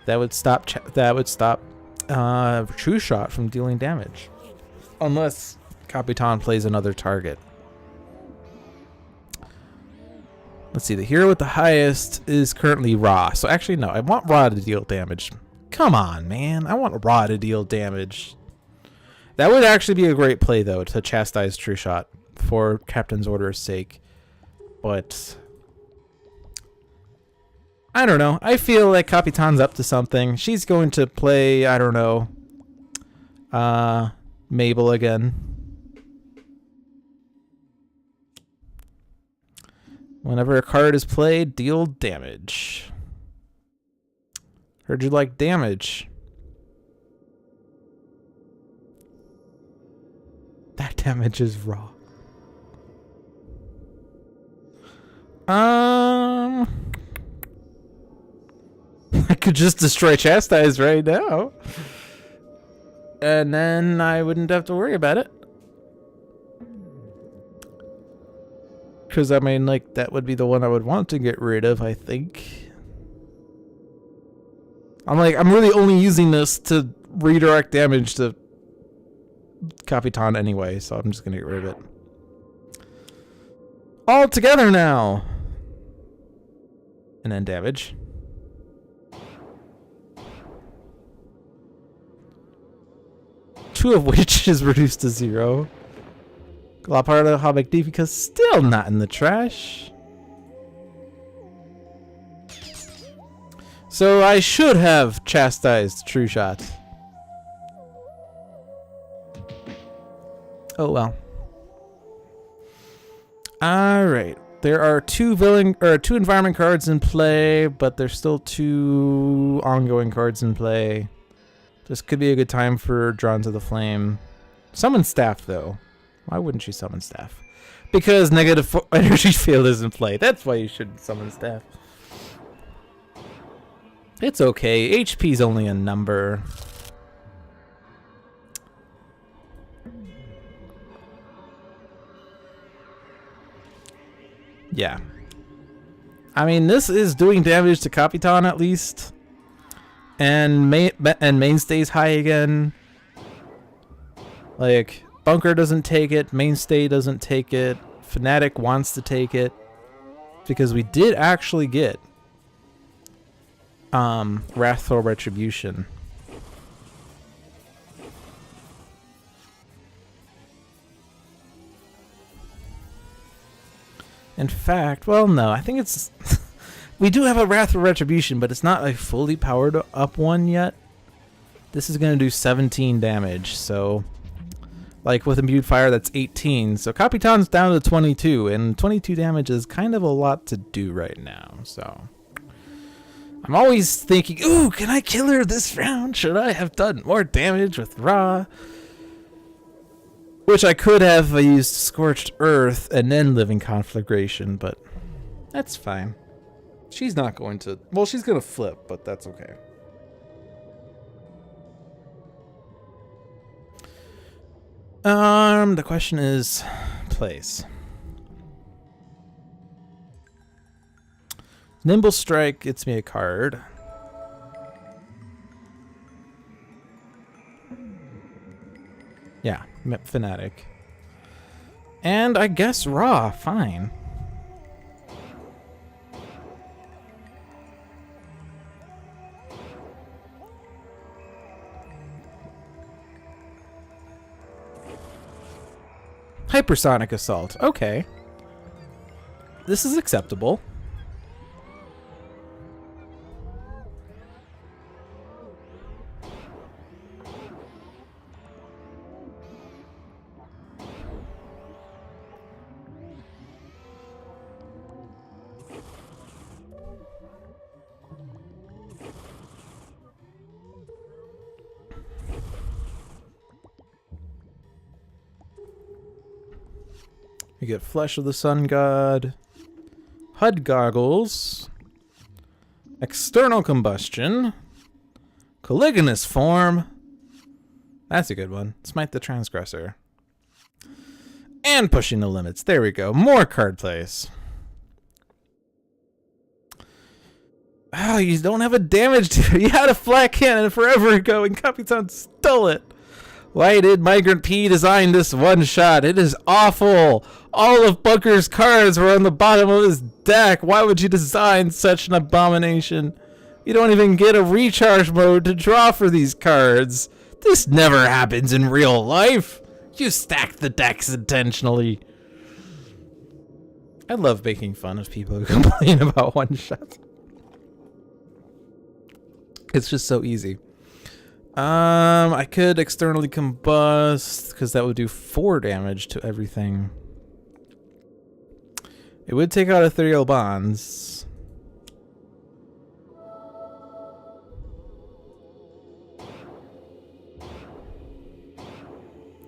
that would stop True Shot from dealing damage, unless Capitan plays another target. Let's see, the hero with the highest is currently Ra. So actually, no, I want Ra to deal damage. Come on, man. I want Ra to deal damage. That would actually be a great play, though, to Chastise True Shot for Captain's Order's sake. But I don't know. I feel like Capitan's up to something. She's going to play, I don't know, Mabel again. Whenever a card is played, deal damage. Heard you like damage. That damage is raw. I could just destroy Chastise right now. And then I wouldn't have to worry about it. Because, I mean, like, that would be the one I would want to get rid of, I think. I'm really only using this to redirect damage to Capitan anyway, so I'm just going to get rid of it. All together now! And then damage. Two of which is reduced to 0. La Parda Magnifica still not in the trash. So I should have chastised True Shot. Oh well. Alright. There are two environment cards in play, but there's still 2 ongoing cards in play. This could be a good time for Drawn to the Flame. Summon Staff, though. Why wouldn't you summon Staff? Because negative energy field is in play. That's why you shouldn't summon Staff. It's okay. HP's only a number. Yeah. I mean, this is doing damage to Capitan at least. And Mainstay's high again. Like, Bunker doesn't take it. Mainstay doesn't take it. Fanatic wants to take it. Because we did actually get Wrathful Retribution. In fact, well, no, I think it's... we do have a Wrathful Retribution, but it's not a fully powered up one yet. This is going to do 17 damage, so... like, with Imbued Fire, that's 18. So Capitan's down to 22, and 22 damage is kind of a lot to do right now, so... I'm always thinking, ooh, can I kill her this round? Should I have done more damage with Ra? Which I could have used Scorched Earth and then Living Conflagration, but that's fine. She's not going to... Well, she's going to flip, but that's okay. The question is place. Nimble Strike gets me a card. Yeah, Fanatic. And I guess Raw, fine. Hypersonic Assault, okay. This is acceptable. We get Flesh of the Sun God, HUD Goggles, External Combustion, Caligonous Form, that's a good one, Smite the Transgressor, and Pushing the Limits. There we go, more card plays. Oh, you don't have a damage to it. You had a flat cannon forever ago and Capitan stole it. Why did Migrant P design this one shot? It is awful. All of Bunker's cards were on the bottom of his deck. Why would you design such an abomination? You don't even get a recharge mode to draw for these cards. This never happens in real life. You stack the decks intentionally. I love making fun of people who complain about one shots. It's just so easy. I could externally combust, because that would do 4 damage to everything. It would take out Ethereal Bonds.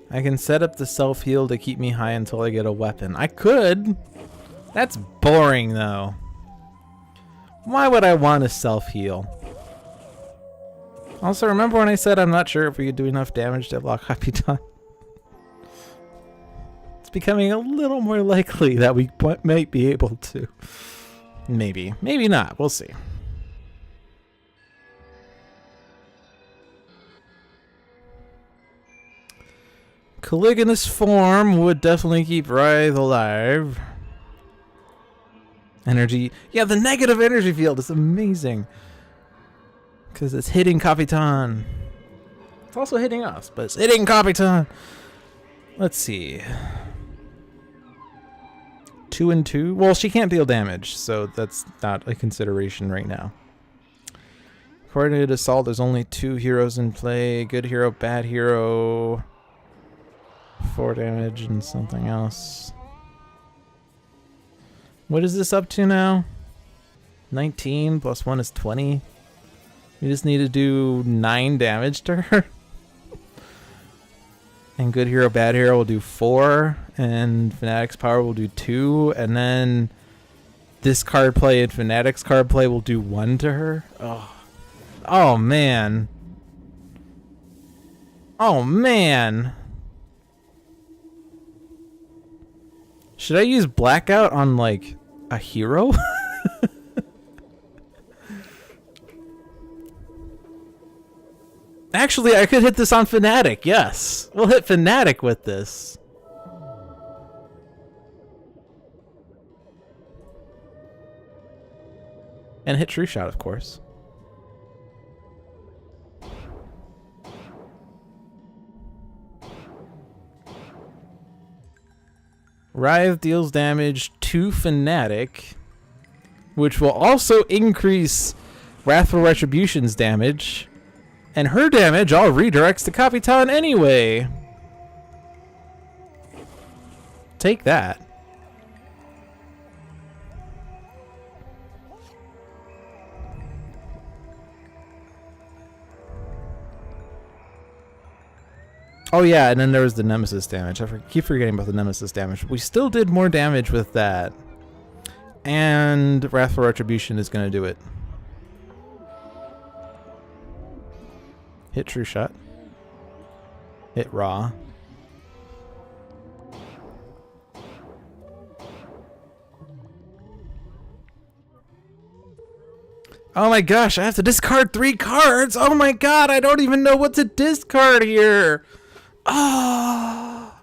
I can set up the self-heal to keep me high until I get a weapon. I could. That's boring, though. Why would I want to self-heal? Also, remember when I said I'm not sure if we could do enough damage to block Capitan? It's becoming a little more likely that we might be able to. Maybe. Maybe not. We'll see. Caligonous Form would definitely keep Wraith alive. Energy. Yeah, the negative energy field is amazing. Because it's hitting Capitan. It's also hitting us, but it's hitting Capitan. Let's see. 2 and 2. Well, she can't deal damage, so that's not a consideration right now. Coordinated Assault, there's only 2 heroes in play. Good hero, bad hero. 4 damage and something else. What is this up to now? 19 plus 1 is 20. We just need to do 9 damage to her. And good hero, bad hero will do 4. And Fanatic's power will do 2. And then this card play and Fanatic's card play will do 1 to her. Oh, oh man. Oh man. Should I use Blackout on like a hero? Actually, I could hit this on Fanatic, yes. We'll hit Fanatic with this. And hit True Shot, of course. Wraith deals damage to Fanatic, which will also increase Wrathful Retribution's damage. And her damage all redirects to Capitan anyway. Take that. Oh yeah, and then there was the Nemesis damage. I keep forgetting about the Nemesis damage. We still did more damage with that. And Wrathful Retribution is going to do it. Hit True Shot. Hit Raw. Oh my gosh, I have to discard 3 cards! Oh my god, I don't even know what to discard here! Oh.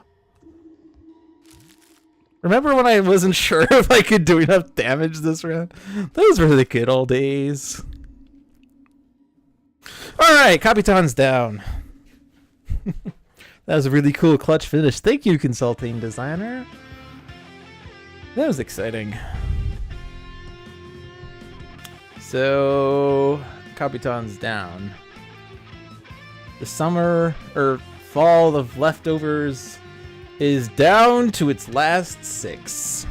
Remember when I wasn't sure if I could do enough damage this round? Those were the good old days. Alright, Capitan's down. That was a really cool clutch finish. Thank you, consulting designer. That was exciting. So, Capitan's down. The summer, or fall of leftovers is down to its last 6.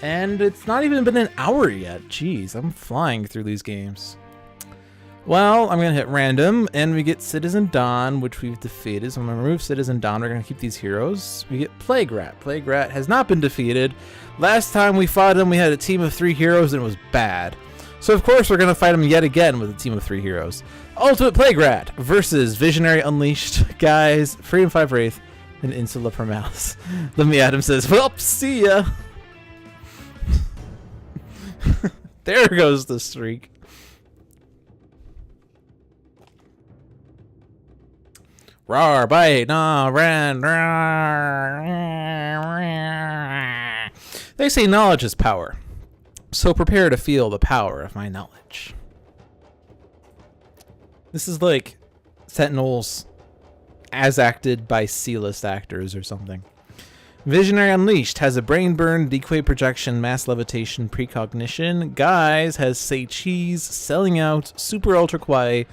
And it's not even been an hour yet. Jeez, I'm flying through these games. Well, I'm going to hit random, and we get Citizen Dawn, which we've defeated. So I'm going to remove Citizen Dawn. We're going to keep these heroes. We get Plague Rat. Plague Rat has not been defeated. Last time we fought him, we had a team of 3 heroes, and it was bad. So of course we're going to fight him yet again with a team of 3 heroes. Ultimate Plague Rat versus Visionary Unleashed, Guise, Freedom 5 Wraith, and Insula Primalis. Lemmy Adams says, well, see ya. There goes the streak. Roar, bite, nah, ran. They say knowledge is power. So prepare to feel the power of my knowledge. This is like Sentinels as acted by C-list actors or something. Visionary Unleashed has a brain burn, decoy projection, mass levitation, precognition. Guise has say cheese, selling out, super ultra quiet,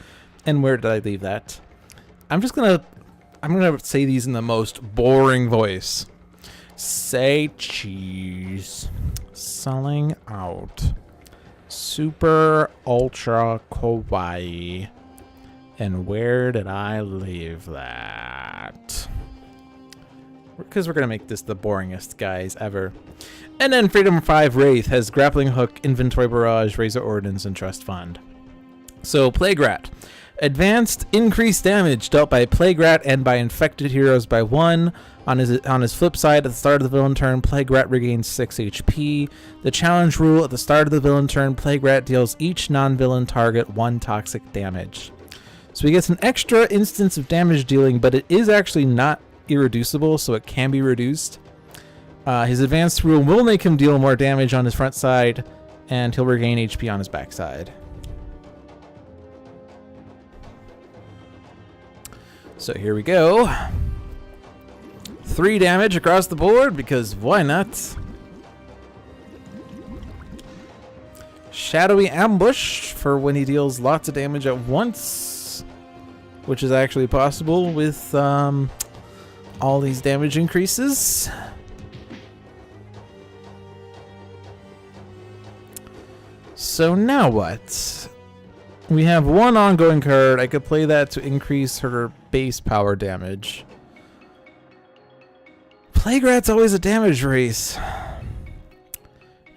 and where did I leave that? I'm gonna say these in the most boring voice. Say cheese. Selling out. Super ultra kawaii. And where did I leave that? Because we're going to make this the boringest guys ever. And then Freedom 5 Wraith has Grappling Hook, Inventory Barrage, Razor Ordnance, and Trust Fund. So Plague Rat. Advanced increased damage dealt by Plague Rat and by infected heroes by 1. On his flip side, at the start of the villain turn, Plague Rat regains 6 HP. The challenge rule, at the start of the villain turn, Plague Rat deals each non-villain target 1 toxic damage. So he gets an extra instance of damage dealing, but it is actually not irreducible, so it can be reduced. His advanced rule will make him deal more damage on his front side, and he'll regain HP on his back side. So here we go. 3 damage across the board, because why not? Shadowy Ambush for when he deals lots of damage at once, which is actually possible with all these damage increases. So now what? We have 1 ongoing card. I could play that to increase her base power damage. Plague Rat's always a damage race.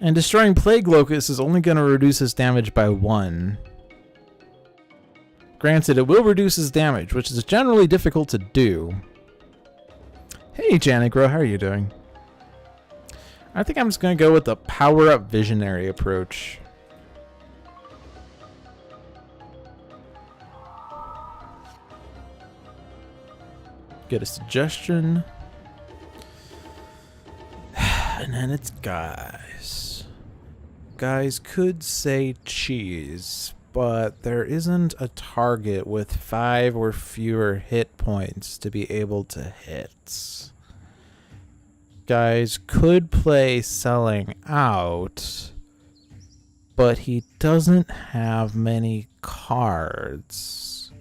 And destroying Plague Locust is only going to reduce his damage by 1. Granted, it will reduce his damage, which is generally difficult to do. Hey, Janigro, how are you doing? I think I'm just going to go with the power-up Visionary approach. Get a suggestion. And then it's Guise. Guise could say cheese, but there isn't a target with 5 or fewer hit points to be able to hit. Guise could play selling out, but he doesn't have many cards.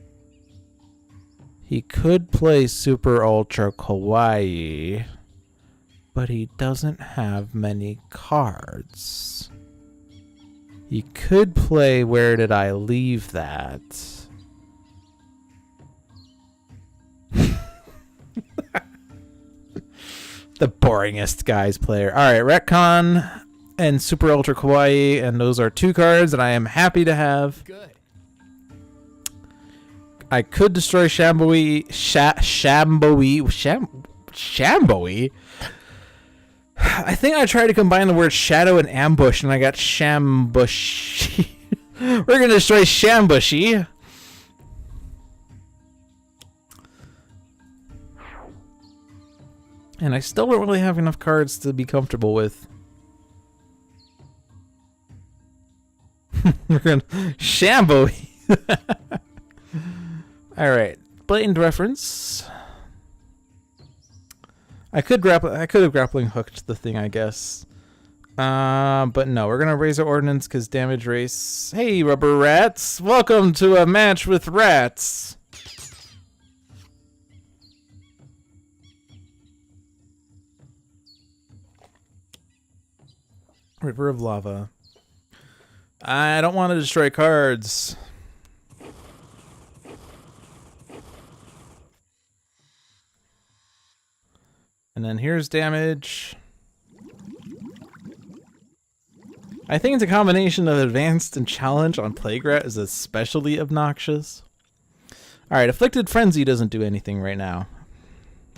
He could play Super Ultra Kawaii, but he doesn't have many cards. He could play Where Did I Leave That? The boringest Guise player. Alright, Retcon and Super Ultra Kawaii, and those are 2 cards that I am happy to have. Good. I could destroy Shambowi. Shambowi? I think I tried to combine the word shadow and ambush, and I got Shambushi. We're going to destroy Shambushi. And I still don't really have enough cards to be comfortable with. We're going to Shambowi. Alright. Blatant reference. I could have grappling hooked the thing, I guess. But no, we're gonna raise our ordnance because damage race. Hey, rubber rats! Welcome to a match with rats. River of lava. I don't want to destroy cards. And then here's damage. I think it's a combination of advanced and challenge on Plague-Rat is especially obnoxious. Alright, Afflicted Frenzy doesn't do anything right now,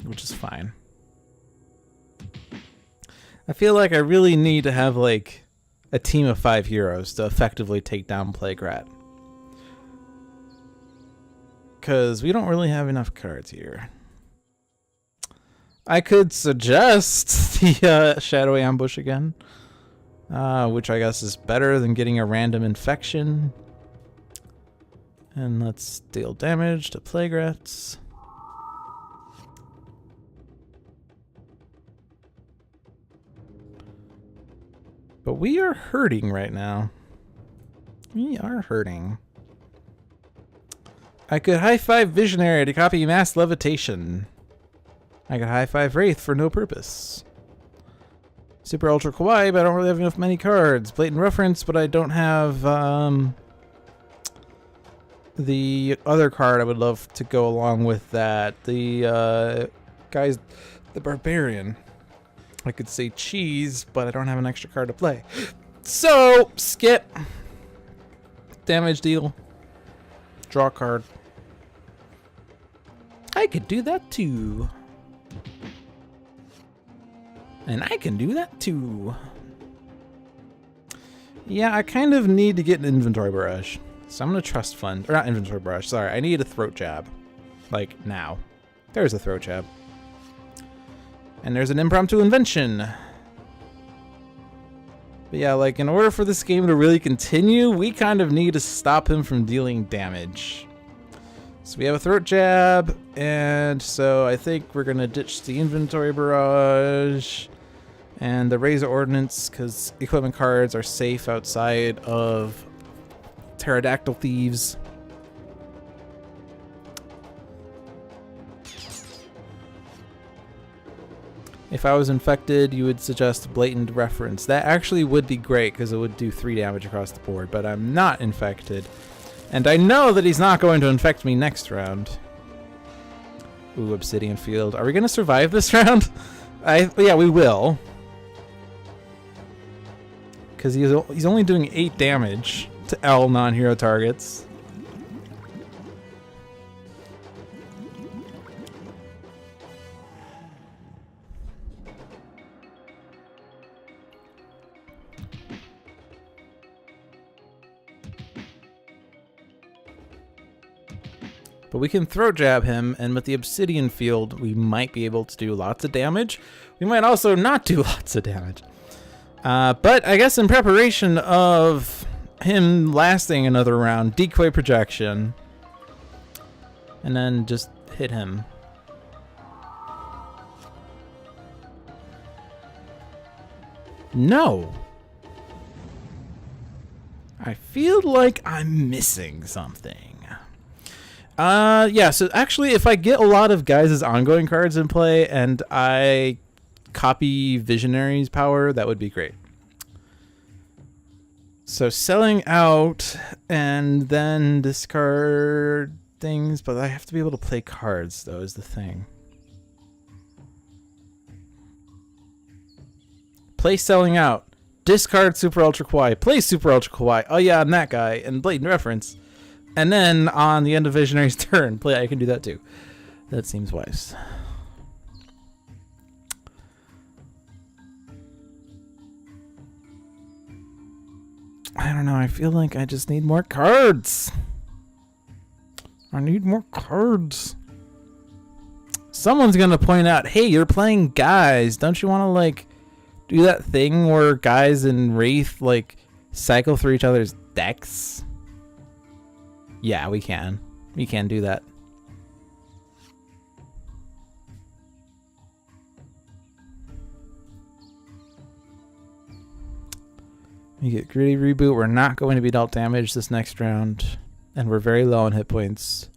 which is fine. I feel like I really need to have like a team of 5 heroes to effectively take down Plague-Rat. Because we don't really have enough cards here. I could suggest the Shadowy Ambush again, which I guess is better than getting a random infection. And let's deal damage to Plague Rats. But we are hurting right now. We are hurting. I could high-five Visionary to copy Mass Levitation. I could high-five Wraith for no purpose. Super Ultra Kawaii, but I don't really have many cards. Blatant Reference, but I don't have the other card I would love to go along with that. The Guise, the Barbarian. I could say Cheese, but I don't have an extra card to play. So, skip. Damage deal. Draw card. I could do that too. And I can do that too. Yeah, I kind of need to get an inventory barrage. So I'm going to trust fund. Or not inventory barrage, sorry. I need a throat jab. Like, now. There's a throat jab. And there's an impromptu invention. But yeah, like, in order for this game to really continue, we kind of need to stop him from dealing damage. So we have a throat jab, and so I think we're going to ditch the inventory barrage and the Razor Ordnance, because equipment cards are safe outside of Pterodactyl Thieves. If I was infected, you would suggest Blatant Reference. That actually would be great, because it would do 3 damage across the board, but I'm not infected. And I know that he's not going to infect me next round. Ooh, Obsidian Field. Are we going to survive this round? Yeah, we will. Because he's only doing 8 damage to L non-hero targets. But we can throat jab him, and with the Obsidian Field, we might be able to do lots of damage. We might also not do lots of damage. But I guess in preparation of him lasting another round, decoy projection, and then just hit him. No. I feel like I'm missing something. Yeah, so actually if I get a lot of Guise's ongoing cards in play and I copy Visionary's power, that would be great. So selling out and then discard things, but I have to be able to play cards though is the thing. Play Selling Out. Discard Super Ultra Kawaii. Play Super Ultra Kawaii. Oh yeah, I'm that guy. And Blatant Reference. And then on the end of Visionary's turn, play. I can do that too. That seems wise. I don't know. I feel like I just need more cards. I need more cards. Someone's gonna point out, hey, you're playing Guise. Don't you want to like do that thing where Guise and Wraith like cycle through each other's decks? Yeah, we can. We can do that. We get Gritty Reboot. We're not going to be dealt damage this next round. And we're very low on hit points.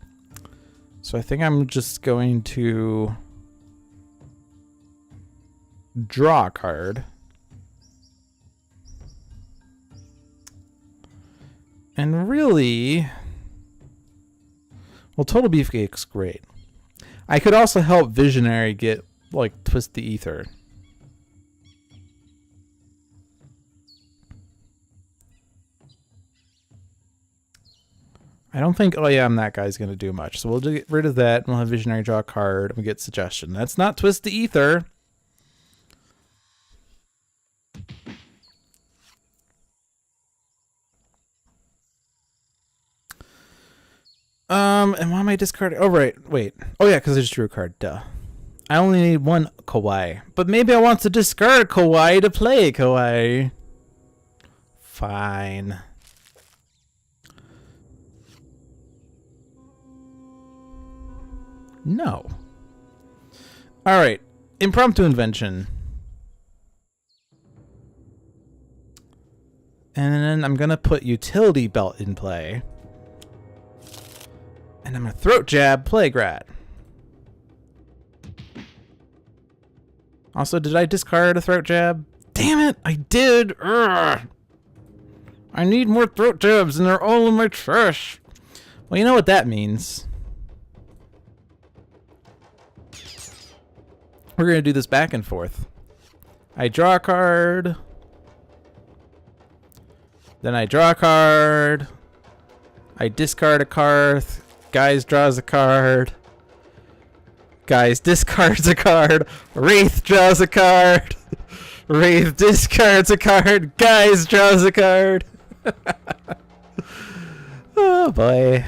So I think I'm just going to draw a card. And really, well, Total Beefcake's great. I could also help Visionary get, like, Twist the Ether. I don't think, oh yeah, I'm that guy's going to do much. So we'll get rid of that, and we'll have Visionary draw a card, and we get Suggestion. That's not Twist the Ether. And why am I discarding? Oh, right. Wait. Oh, yeah, because I just drew a card. Duh. I only need one Kawaii. But maybe I want to discard a Kawaii to play a Kawaii. Fine. No. All right. Impromptu Invention. And then I'm going to put Utility Belt in play. And I'm going to Throat Jab Plague Rat. Also, did I discard a Throat Jab? Damn it, I did! Urgh. I need more Throat Jabs and they're all in my trash. Well, you know what that means. We're going to do this back and forth. I draw a card. Then I draw a card. I discard a card. Guise draws a card. Guise discards a card. Wraith draws a card. Wraith discards a card. Guise draws a card. Oh boy.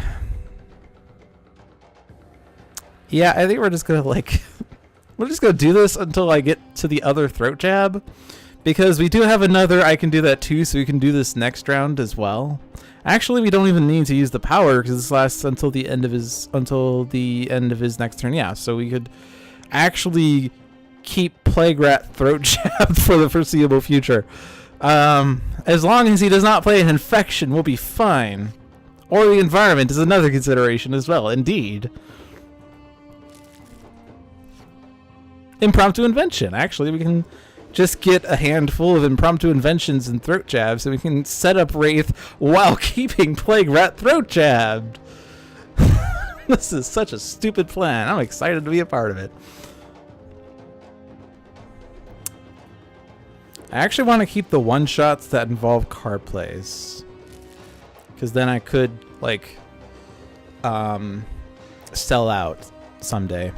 Yeah, I think we're just gonna like we're just gonna do this until I get to the other Throat Jab. Because we do have another I can do that too, so we can do this next round as well. Actually, we don't even need to use the power because this lasts until the end of his next turn. Yeah, so we could actually keep Plague Rat Throat Jab for the foreseeable future. As long as he does not play an Infection, we'll be fine. Or the environment is another consideration as well. Indeed. Impromptu Invention. Actually, we can just get a handful of Impromptu Inventions and Throat Jabs so we can set up Wraith while keeping Plague Rat Throat Jabbed. This is such a stupid plan. I'm excited to be a part of it. I actually want to keep the one-shots that involve card plays. Because then I could, like, sell out someday.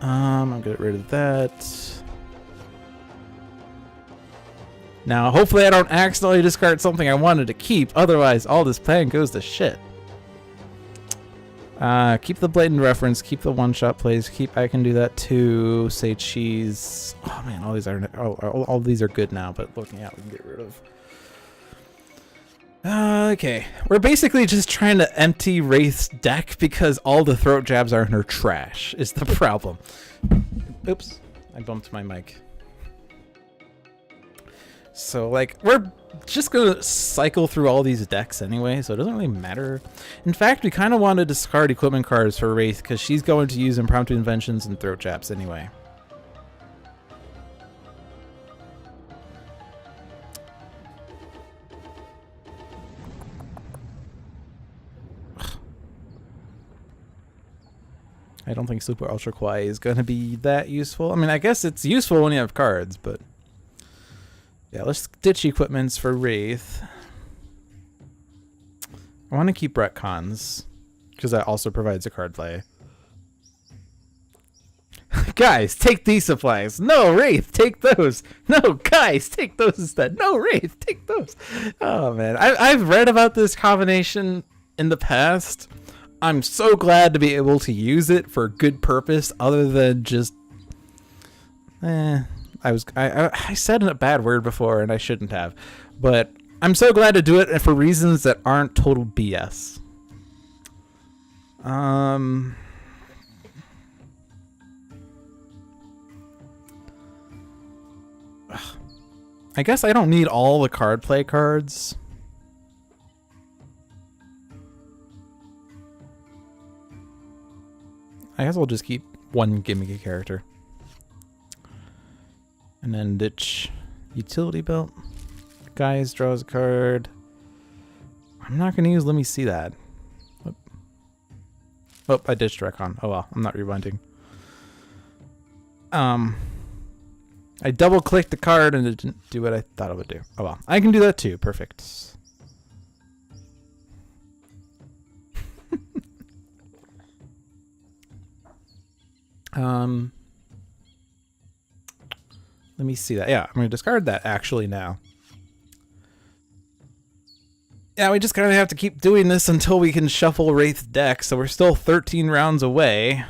I'll get rid of that. Now, hopefully I don't accidentally discard something I wanted to keep. Otherwise, all this plan goes to shit. Keep the Blatant Reference. Keep the one-shot plays. I can do that too. Say Cheese. Oh man, all these are good now. But looking out, we can get rid of. Okay, we're basically just trying to empty Wraith's deck because all the Throat Jabs are in her trash. Is the problem? Oops, I bumped my mic. So, like, we're just going to cycle through all these decks anyway, so it doesn't really matter. In fact, we kind of want to discard equipment cards for Wraith, because she's going to use Impromptu Inventions and Throat Jabs anyway. I don't think Super Ultra Kwai is going to be that useful. I mean, I guess it's useful when you have cards, but... Yeah, let's ditch equipments for Wraith. I want to keep retcons, because that also provides a card play. Guys, take these supplies. No, Wraith, take those. No, guys, take those instead. No, Wraith, take those. Oh, man. I've read about this combination in the past. I'm so glad to be able to use it for a good purpose other than just... I said a bad word before and I shouldn't have. But I'm so glad to do it for reasons that aren't total BS. I guess I don't need all the card play cards. I guess I'll just keep one gimmicky character. And then ditch utility belt. Guise draws a card. I'm not going to use Let Me See That. Oh, I ditched Recon. Oh well, I'm not rewinding. I double clicked the card and it didn't do what I thought it would do. Oh well, I can do that too. Perfect. Let me see that. Yeah, I'm going to discard that actually now. Yeah, we just kind of have to keep doing this until we can shuffle Wraith's deck, so we're still 13 rounds away.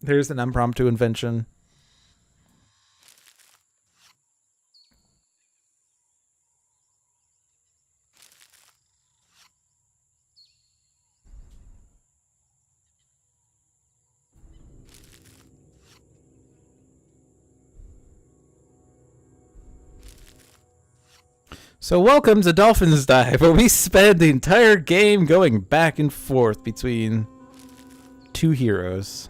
There's an impromptu invention. So welcome to Dolphin's Dive, where we spend the entire game going back and forth between two heroes.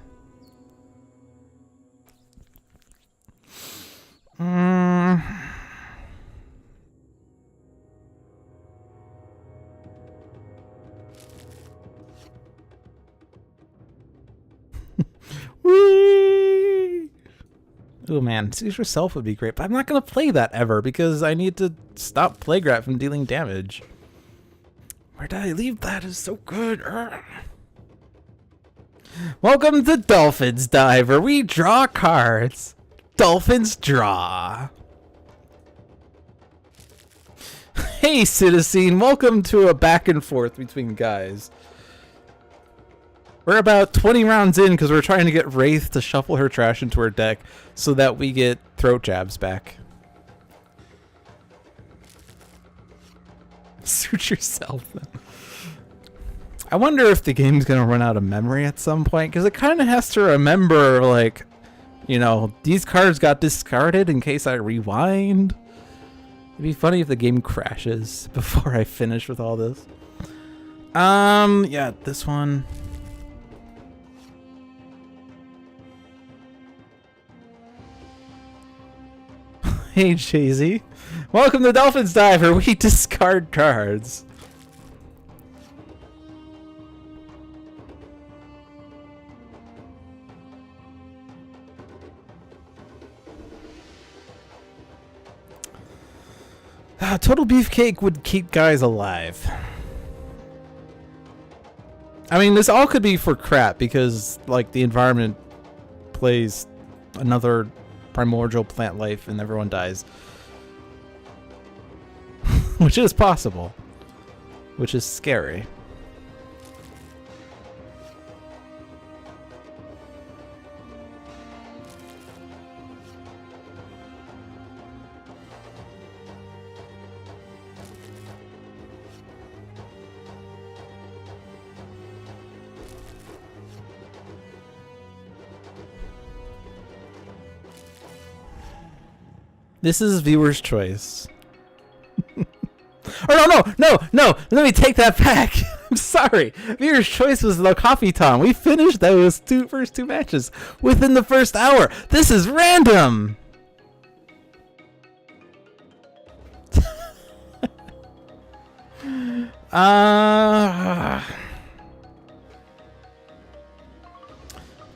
Whee! Oh man, Seize Yourself would be great, but I'm not going to play that ever because I need to stop Playgrat from dealing damage. Where did I leave that? It's so good. Urgh. Welcome to Dolphin's Dive, where we draw cards. Dolphins draw. Hey, Citizen, welcome to a back and forth between guys. We're about 20 rounds in because we're trying to get Wraith to shuffle her trash into her deck so that we get throat jabs back. Suit yourself. I wonder if the game's going to run out of memory at some point because it kind of has to remember, like, you know, these cards got discarded in case I rewind. It'd be funny if the game crashes before I finish with all this. Yeah, this one. Hey, Chazy. Welcome to Dolphin's Dive, where we discard cards. Total Beefcake would keep guys alive. I mean, this all could be for crap because, like, the environment plays another primordial plant life and everyone dies. Which is possible. Which is scary. This is viewer's choice. Oh, no! Let me take that back. I'm sorry. Viewer's choice was the Coffee Tom. We finished those first two matches within the first hour. This is random.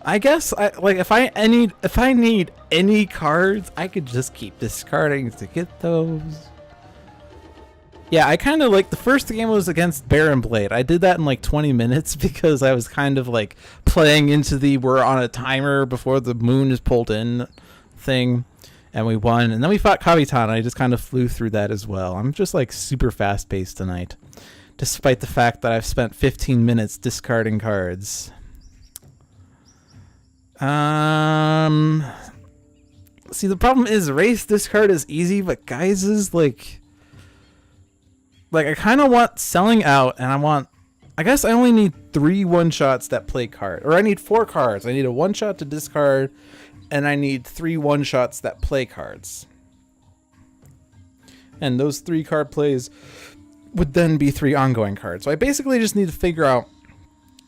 I guess if I need any cards, I could just keep discarding to get those. Yeah, I kind of like the first game was against Baron Blade. I did that in like 20 minutes because I was kind of like playing into the we're on a timer before the moon is pulled in thing, and we won. And then we fought Capitan, and I just kind of flew through that as well. I'm just like super fast paced tonight, despite the fact that I've spent 15 minutes discarding cards. See, the problem is Wraith discard is easy, but Guise's like I kind of want selling out, and I guess I only need 3 one-shots that play card, or I need 4 cards. I need a one-shot to discard, and I need 3 one-shots that play cards. And those 3 card plays would then be 3 ongoing cards. So I basically just need to figure out,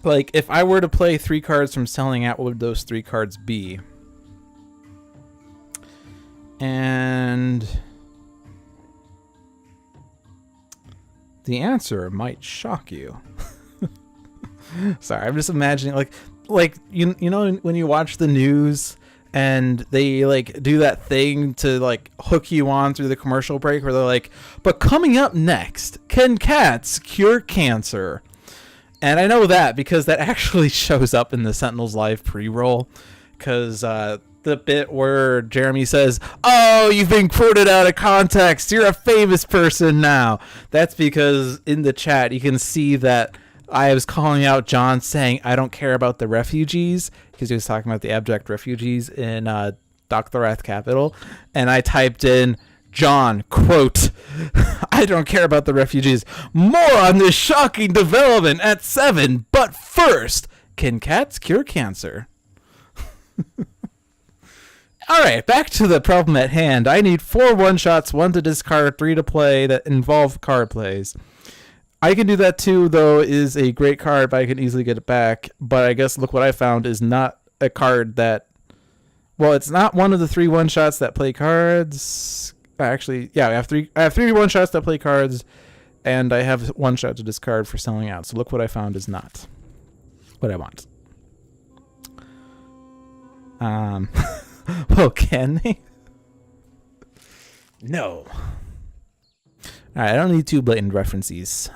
like, if I were to play 3 cards from selling out, what would those 3 cards be? And the answer might shock you. Sorry, I'm just imagining like you know when you watch the news and they like do that thing to like hook you on through the commercial break where they're like, but coming up next, can cats cure cancer? And I know that because that actually shows up in the Sentinels live pre-roll, because the bit where Jeremy says, "Oh, you've been quoted out of context. You're a famous person now." That's because in the chat you can see that I was calling out John saying, "I don't care about the refugees," because he was talking about the abject refugees in Dr. Wrath Capital. And I typed in, John, quote, "I don't care about the refugees. More on this shocking development at 7. But first, can cats cure cancer?" All right, back to the problem at hand. I need 4 one-shots, 1 to discard, 3 to play that involve card plays. I can do that too, though. Is a great card, but I can easily get it back. But I guess look what I found is not a card that... Well, it's not one of the 3 one-shots that play cards. Actually, yeah, I have 3 one-shots that play cards, and I have 1 shot to discard for selling out. So look what I found is not what I want. Well, can they? No. Alright, I don't need 2 blatant references.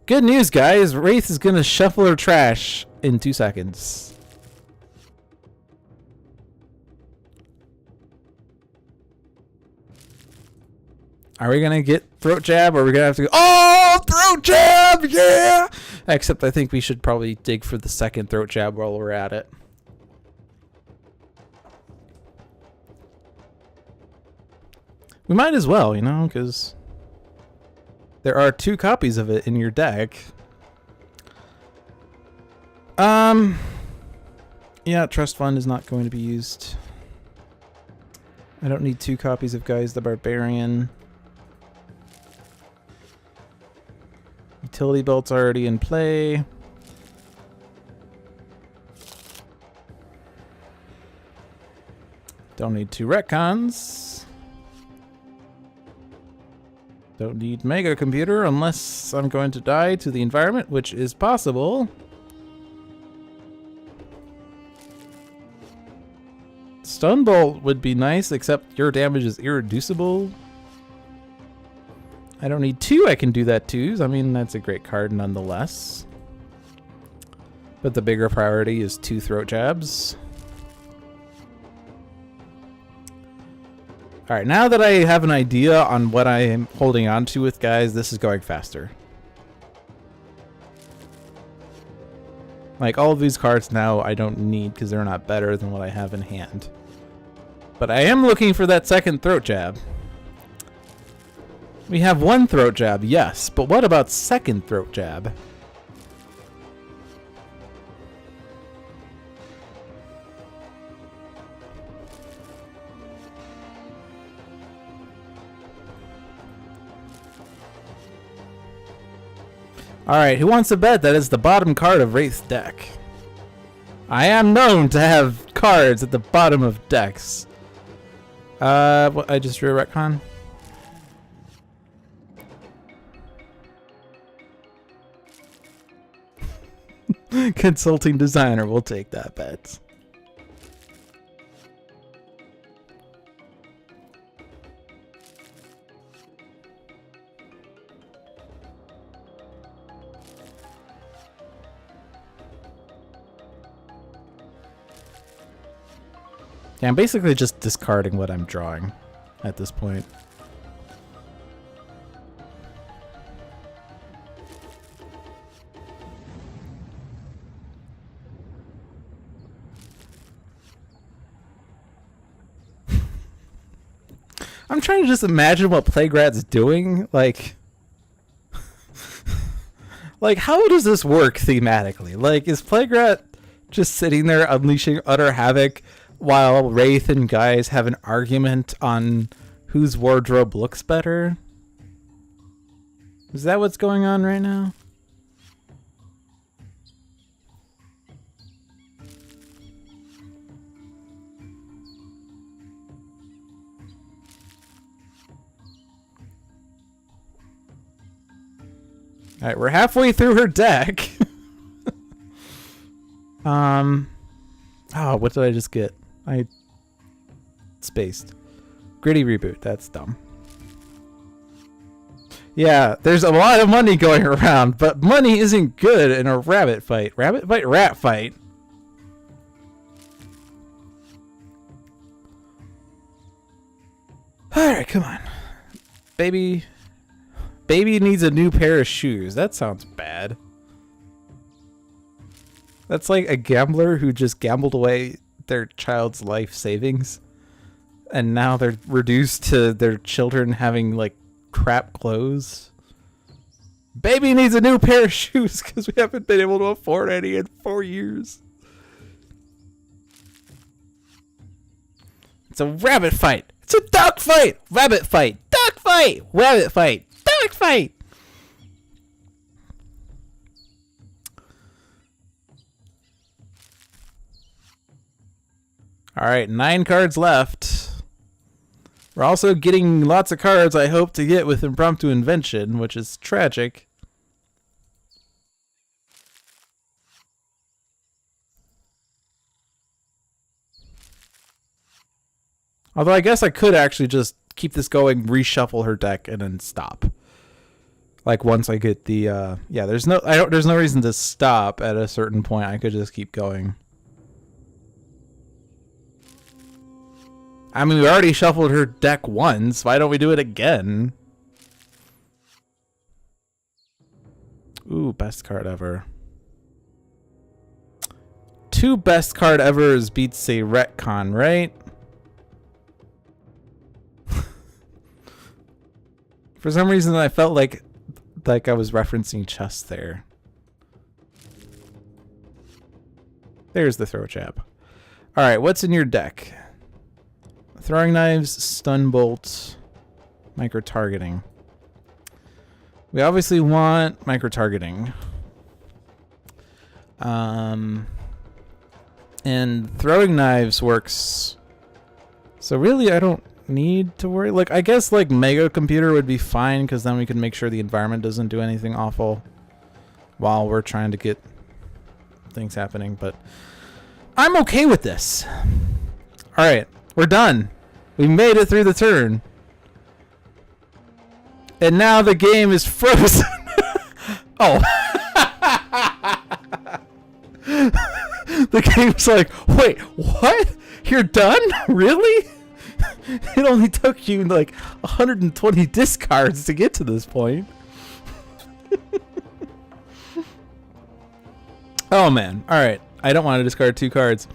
Good news, guys. Wraith is going to shuffle her trash in 2 seconds. Are we going to get throat jab, or are we going to have to go... Oh, throat jab! Yeah! Except I think we should probably dig for the second throat jab while we're at it. We might as well, you know, because there are 2 copies of it in your deck. Yeah, Trust Fund is not going to be used. I don't need 2 copies of Guise the Barbarian. Utility Belt's already in play. Don't need 2 retcons. Don't need Mega Computer unless I'm going to die to the environment, which is possible. Stun Bolt would be nice, except your damage is irreducible. I don't need 2, I can do that too. I mean, that's a great card nonetheless. But the bigger priority is 2 throat jabs. Alright, now that I have an idea on what I am holding on to with Guise, this is going faster. Like, all of these cards now I don't need because they're not better than what I have in hand. But I am looking for that second throat jab. We have 1 throat jab, yes, but what about second throat jab? Alright, who wants to bet that is the bottom card of Wraith's deck? I am known to have cards at the bottom of decks. What, I just drew a retcon? consulting designer will take that bet. Yeah, I'm basically just discarding what I'm drawing at this point. I'm trying to just imagine what Plague-Rat's doing. Like how does this work thematically? Like, is Plague-Rat just sitting there unleashing utter havoc while Wraith and Guise have an argument on whose wardrobe looks better? Is that what's going on right now? Alright, we're halfway through her deck. Oh, what did I just get? I spaced. Gritty reboot, that's dumb. Yeah, there's a lot of money going around, but money isn't good in a rabbit fight. Rabbit fight, rat fight. Alright, come on. Baby needs a new pair of shoes. That sounds bad. That's like a gambler who just gambled away their child's life savings, and now they're reduced to their children having like crap clothes. Baby needs a new pair of shoes because we haven't been able to afford any in 4 years. It's a rabbit fight. It's a duck fight. Rabbit fight. Duck fight. Rabbit fight. Duck fight. All right, 9 cards left. We're also getting lots of cards I hope to get with Impromptu Invention, which is tragic. Although I guess I could actually just keep this going, reshuffle her deck, and then stop. Like once I get the yeah, there's no reason to stop at a certain point. I could just keep going. I mean, we already shuffled her deck once. Why don't we do it again? Ooh, best card ever. 2 best card evers beats a retcon, right? For some reason, I felt like I was referencing chess there. There's the throw jab. All right, what's in your deck? Throwing knives, stun bolt, micro targeting. We obviously want micro targeting. And throwing knives works. So really, I don't need to worry. Like, I guess like Mega Computer would be fine because then we can make sure the environment doesn't do anything awful while we're trying to get things happening. But I'm okay with this. All right, we're done. We made it through the turn. And now the game is frozen. Oh. The game's like, wait, what? You're done? Really? It only took you like 120 discards to get to this point. Oh man. Alright. I don't want to discard 2 cards.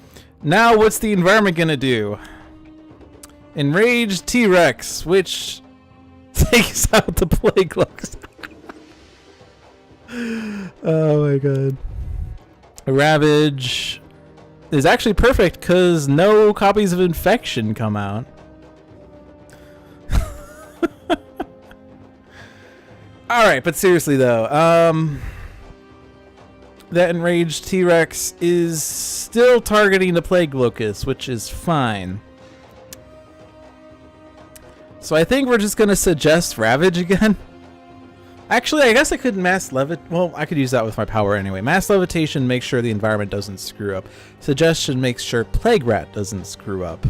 Now what's the environment gonna do? Enraged T-Rex, which takes out the plague looks. Oh my god. Ravage is actually perfect because no copies of Infection come out. Alright, but seriously though, that Enraged T-Rex is still targeting the Plague Locust, which is fine. So I think we're just going to suggest Ravage again. Actually, I guess I could mass levitate. Well, I could use that with my power anyway. Mass levitation makes sure the environment doesn't screw up. Suggestion makes sure Plague Rat doesn't screw up.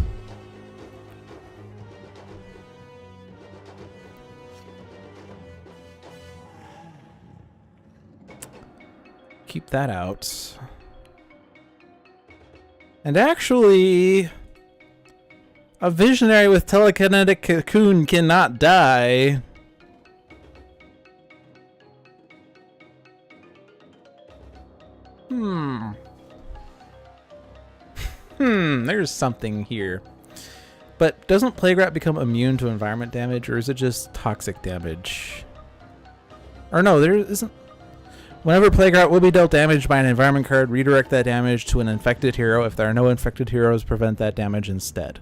Keep that out. And actually, a visionary with telekinetic cocoon cannot die. There's something here. But doesn't Plague Rat become immune to environment damage, or is it just toxic damage? Or no, there isn't. Whenever Plague Rat will be dealt damage by an environment card, redirect that damage to an infected hero. If there are no infected heroes, prevent that damage instead.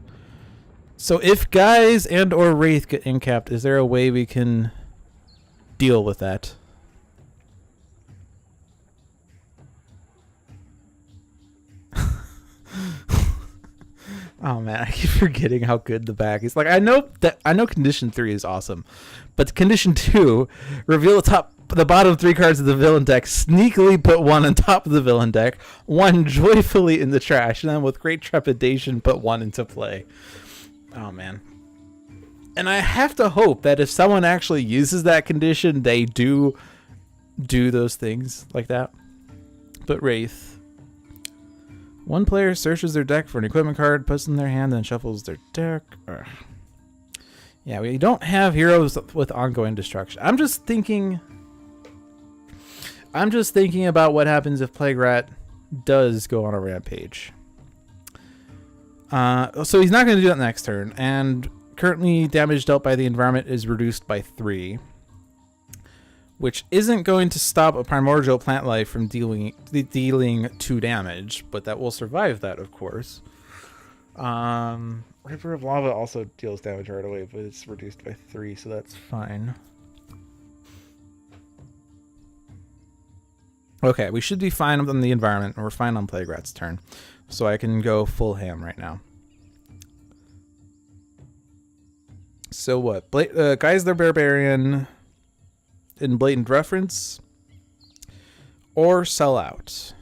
So if Guise and or Wraith get incapped, is there a way we can deal with that? Oh man, I keep forgetting how good the back is. Like I know condition 3 is awesome, but condition 2, reveal the bottom 3 cards of the villain deck, sneakily put one on top of the villain deck, one joyfully in the trash, and then with great trepidation put one into play. Oh man. And I have to hope that if someone actually uses that condition, they do those things like that. But Wraith. One player searches their deck for an equipment card, puts it in their hand, then shuffles their deck. Ugh. Yeah, we don't have heroes with ongoing destruction. I'm just thinking about what happens if Plague Rat does go on a rampage. So he's not going to do that next turn, and currently damage dealt by the environment is reduced by 3. Which isn't going to stop a primordial plant life from dealing 2 damage, but that will survive that, of course. River of Lava also deals damage right away, but it's reduced by 3, so that's fine. Okay, we should be fine on the environment, and we're fine on Plague Rat's turn. So I can go full ham right now. So what? Guise the Barbarian in Blatant Reference, or sell out.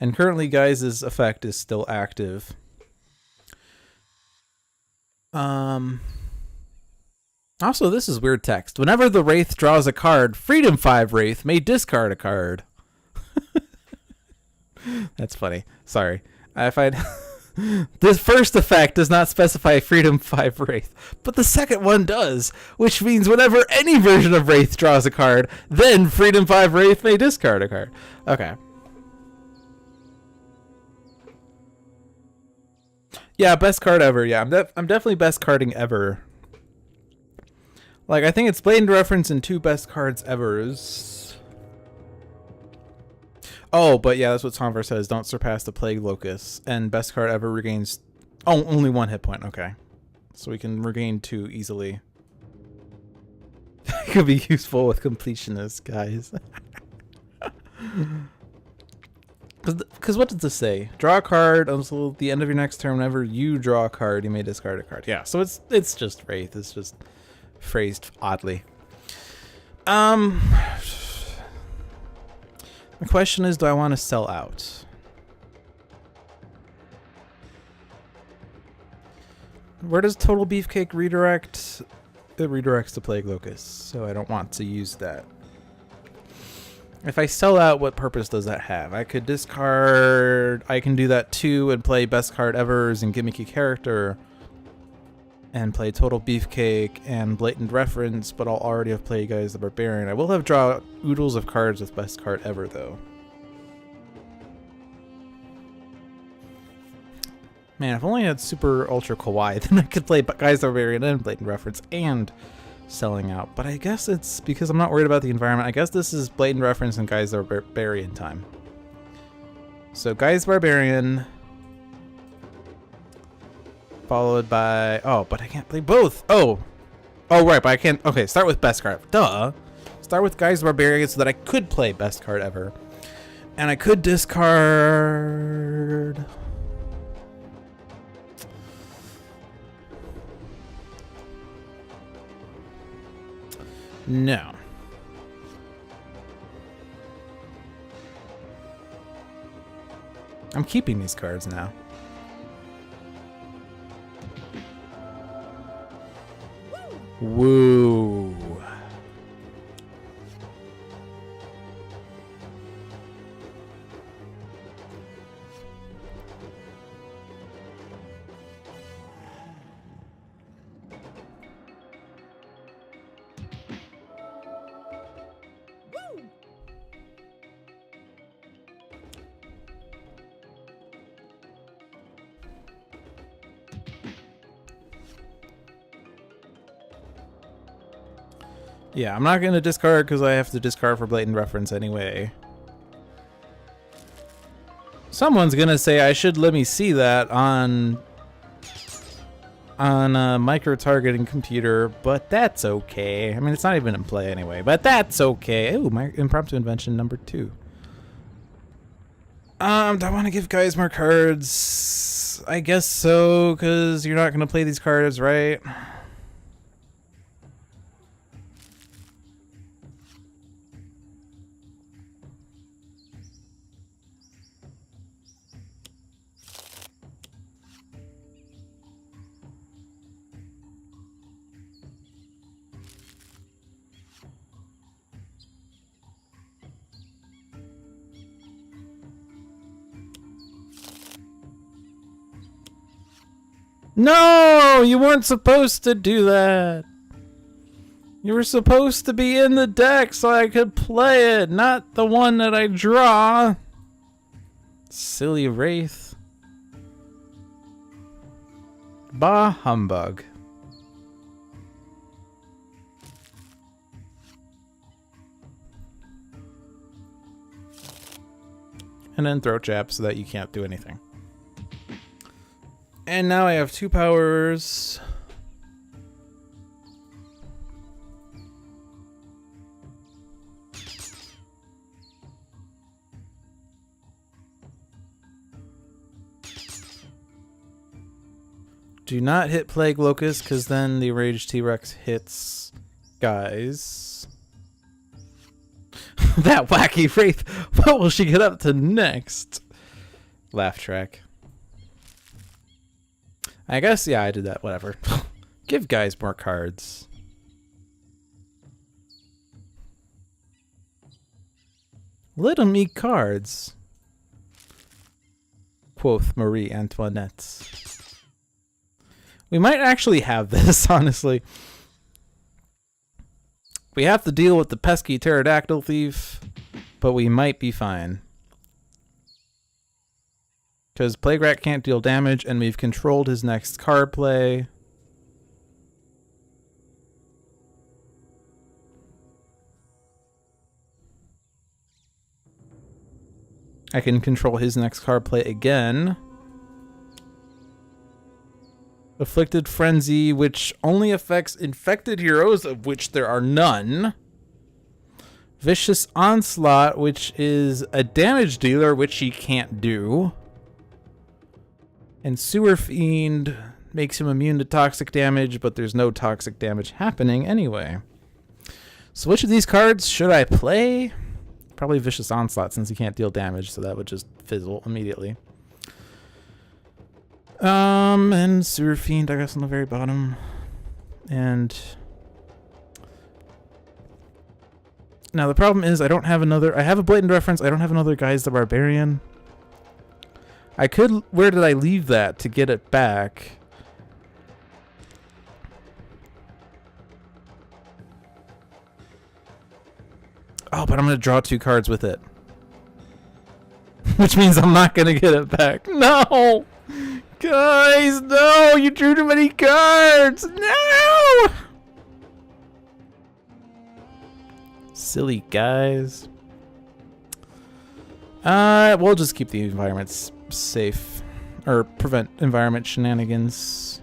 And currently Guise's effect is still active. Also, this is weird text. Whenever the Wraith draws a card, Freedom 5 Wraith may discard a card. That's funny. Sorry. I find this first effect does not specify Freedom 5 Wraith, but the second one does, which means whenever any version of Wraith draws a card, then Freedom 5 Wraith may discard a card. Okay. Yeah, best card ever. Yeah, I'm definitely best carding ever. Like, I think it's Blatant Reference and 2 best cards evers. Oh, but yeah, that's what Somver says. Don't surpass the Plague Locust. And best card ever regains... Oh, only 1 hit point. Okay. So we can regain 2 easily. It could be useful with completionists, guys. Because what does this say? Draw a card until the end of your next turn. Whenever you draw a card, you may discard a card. Yeah, so it's just Wraith. It's just phrased oddly. The question is, do I want to sell out? Where does Total Beefcake redirect? It redirects to Plague Locust, so I don't want to use that. If I sell out, what purpose does that have? I could discard... I can do that too and play Best Card Evers and Gimmicky Character and play Total Beefcake and Blatant Reference, but I'll already have played Guise the Barbarian. I will have drawn oodles of cards with Best Card Ever, though. Man, if I only had Super Ultra Kawaii, then I could play Guise the Barbarian and Blatant Reference and selling out. But I guess it's because I'm not worried about the environment. I guess this is Blatant Reference and Guise the Barbarian time. So Guise the Barbarian... followed by... Oh, but I can't play both. Oh, right, but I can't... Okay, start with Best Card. Duh. Start with Guise the Barbarian so that I could play Best Card Ever. And I could discard... No. I'm keeping these cards now. Woo. Yeah, I'm not going to discard because I have to discard for blatant reference anyway. Someone's going to say I should let me see that on a micro-targeting computer, but that's okay. I mean, it's not even in play anyway, but that's okay. Ooh, my impromptu invention number 2. Do I want to give guys more cards? I guess so, because you're not going to play these cards, right? No, you weren't supposed to do that. You were supposed to be in the deck so I could play it, not the one that I draw. Silly Wraith. Bah humbug. And then throat jab so that you can't do anything. And now I have 2 powers. Do not hit Plague Locust, because then the Rage T-Rex hits Guise. That wacky Wraith. What will she get up to next? Laugh track. I guess, yeah, I did that. Whatever. Give guys more cards. Let them eat cards. Quoth Marie Antoinette. We might actually have this, honestly. We have to deal with the pesky pterodactyl thief, but we might be fine. Because Plague Rat can't deal damage, and we've controlled his next card play. I can control his next card play again. Afflicted Frenzy, which only affects infected heroes, of which there are none. Vicious Onslaught, which is a damage dealer, which he can't do. And Sewer Fiend makes him immune to toxic damage, but there's no toxic damage happening anyway. So which of these cards should I play? Probably Vicious Onslaught, since he can't deal damage, so that would just fizzle immediately. And Sewer Fiend, I guess, on the very bottom. And now the problem is I don't have another... I have a Blatant Reference, I don't have another Guise the Barbarian. I could... Where did I leave that to get it back? Oh, but I'm going to draw 2 cards with it. Which means I'm not going to get it back. No! Guys, no! You drew too many cards! No! Silly guys. We'll just keep the environments safe. Or prevent environment shenanigans.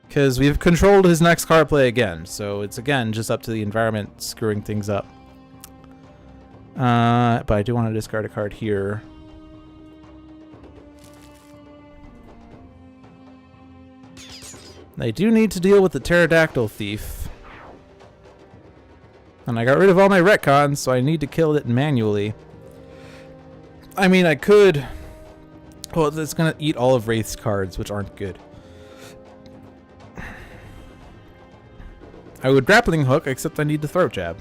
Because we've controlled his next card play again. So it's again just up to the environment screwing things up. But I do want to discard a card here. I do need to deal with the Pterodactyl Thief. And I got rid of all my retcons, so I need to kill it manually. I mean, I could... Well, it's going to eat all of Wraith's cards, which aren't good. I would Grappling Hook, except I need to Throat Jab.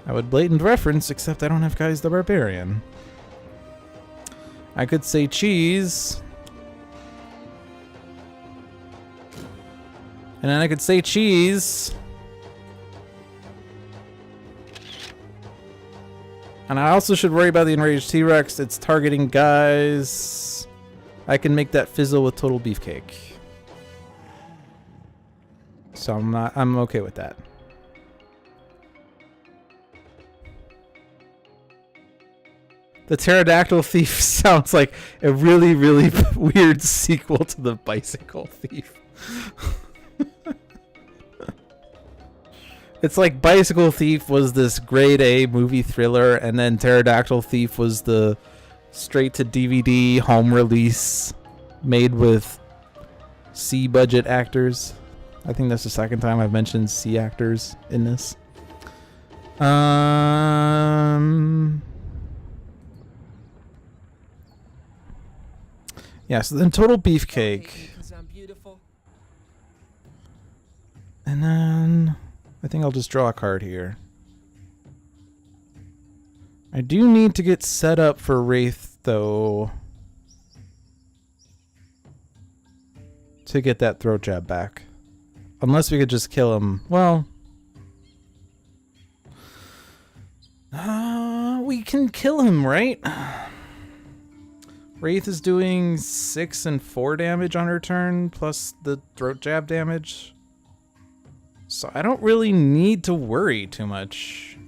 I would Blatant Reference, except I don't have Guise the Barbarian. I could say Cheese... And then I could say Cheese. And I also should worry about the Enraged T-Rex. It's targeting Guise. I can make that fizzle with Total Beefcake. So I'm okay with that. The Pterodactyl Thief sounds like a really, really weird sequel to the Bicycle Thief. It's like Bicycle Thief was this grade A movie thriller, and then Pterodactyl Thief was the straight to DVD home release made with C budget actors. I think that's the second time I've mentioned C actors in this. Yeah, so then Total Beefcake. And then I think I'll just draw a card here. I do need to get set up for Wraith, though, to get that Throat Jab back. Unless we could just kill him. Well, we can kill him, right? Wraith is doing 6 and 4 damage on her turn, plus the Throat Jab damage. So I don't really need to worry too much.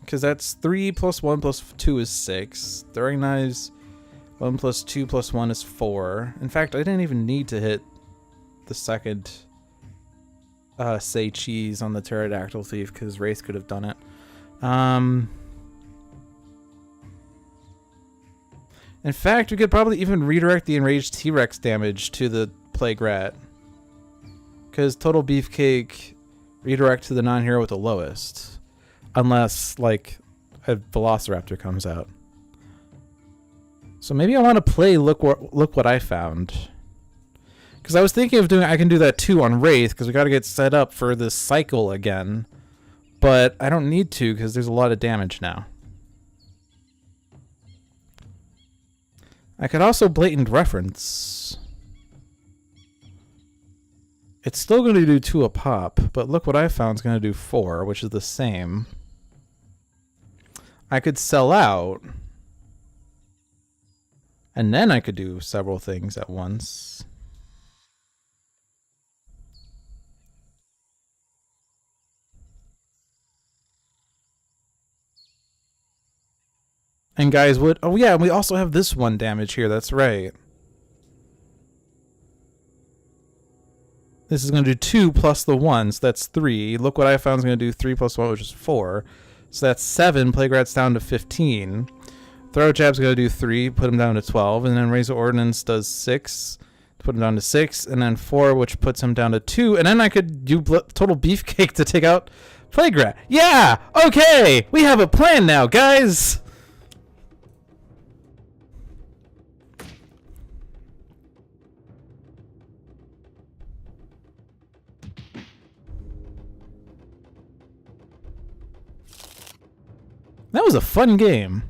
Because that's 3 plus 1 plus 2 is 6. Throwing Knives, 1 plus 2 plus 1 is 4. In fact, I didn't even need to hit the second say Cheese on the Pterodactyl Thief, because Wraith could have done it. In fact, we could probably even redirect the Enraged T-Rex damage to the Plague Rat. Because Total Beefcake redirect to the non-hero with the lowest. Unless, like, a Velociraptor comes out. So maybe I want to play Look What I Found. Because I was thinking of doing... I can do that too on Wraith, because we got to get set up for this cycle again. But I don't need to, because there's a lot of damage now. I could also Blatant Reference. It's still going to do 2 a pop, but Look What I Found is going to do 4, which is the same. I could sell out. And then I could do several things at once. And guys would... Oh yeah, we also have this 1 damage here, that's right. This is going to do 2 plus the 1, so that's 3. Look What I Found is going to do 3 plus 1, which is 4. So that's 7, Plague Rat's down to 15. Throat Jab's going to do 3, put him down to 12. And then Razor Ordnance does 6, put him down to 6. And then 4, which puts him down to 2. And then I could do Total Beefcake to take out Plague Rat. Yeah! Okay! We have a plan now, guys! That was a fun game.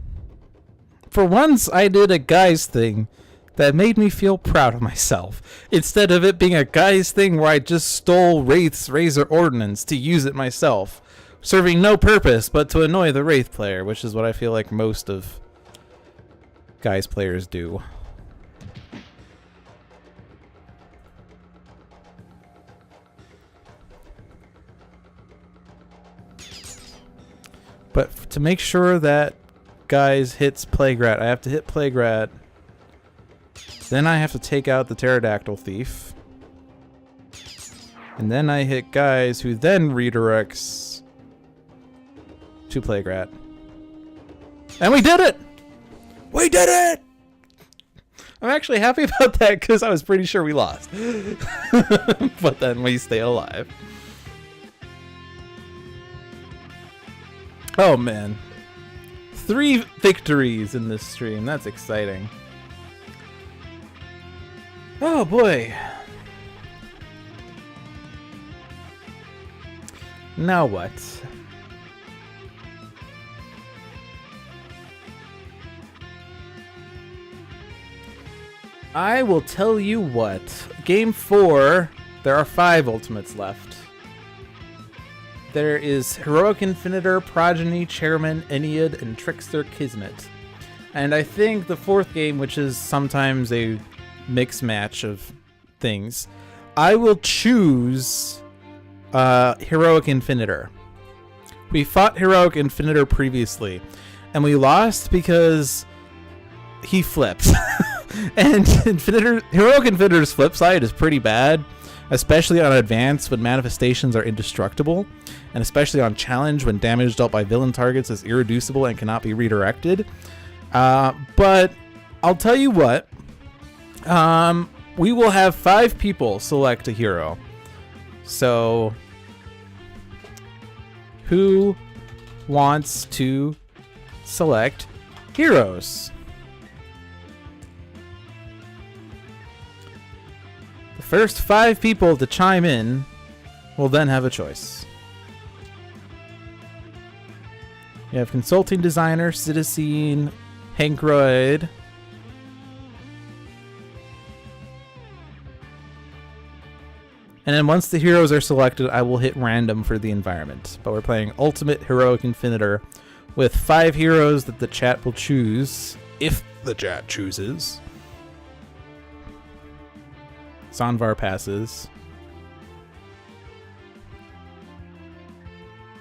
For once, I did a Guise thing that made me feel proud of myself, instead of it being a Guise thing where I just stole Wraith's Razor Ordnance to use it myself, serving no purpose but to annoy the Wraith player, which is what I feel like most of Guise players do. But to make sure that Guise hits Plague Rat, I have to hit Plague Rat. Then I have to take out the Pterodactyl Thief. And then I hit Guise, who then redirects to Plague Rat. And we did it! We did it! I'm actually happy about that because I was pretty sure we lost. But then we stay alive. Oh man. 3 victories in this stream. That's exciting. Oh boy. Now what? I will tell you what. Game 4, there are 5 ultimates left. There is Heroic Infinitor, Progeny, Chairman, Ennead, and Trickster Kismet. And I think the 4th game, which is sometimes a mixed match of things, I will choose Heroic Infinitor. We fought Heroic Infinitor previously, and we lost because he flipped. And Heroic Infinitor's flip side is pretty bad, especially on Advance when manifestations are indestructible, and especially on Challenge when damage dealt by villain targets is irreducible and cannot be redirected. But I'll tell you what, we will have 5 people select a hero. So, who wants to select heroes? The first 5 people to chime in will then have a choice. You have Consulting Designer, Citizen, Hankroyd, and then once the heroes are selected, I will hit random for the environment. But we're playing Ultimate Heroic Infinitor with 5 heroes that the chat will choose, if the chat chooses. Sanvar passes.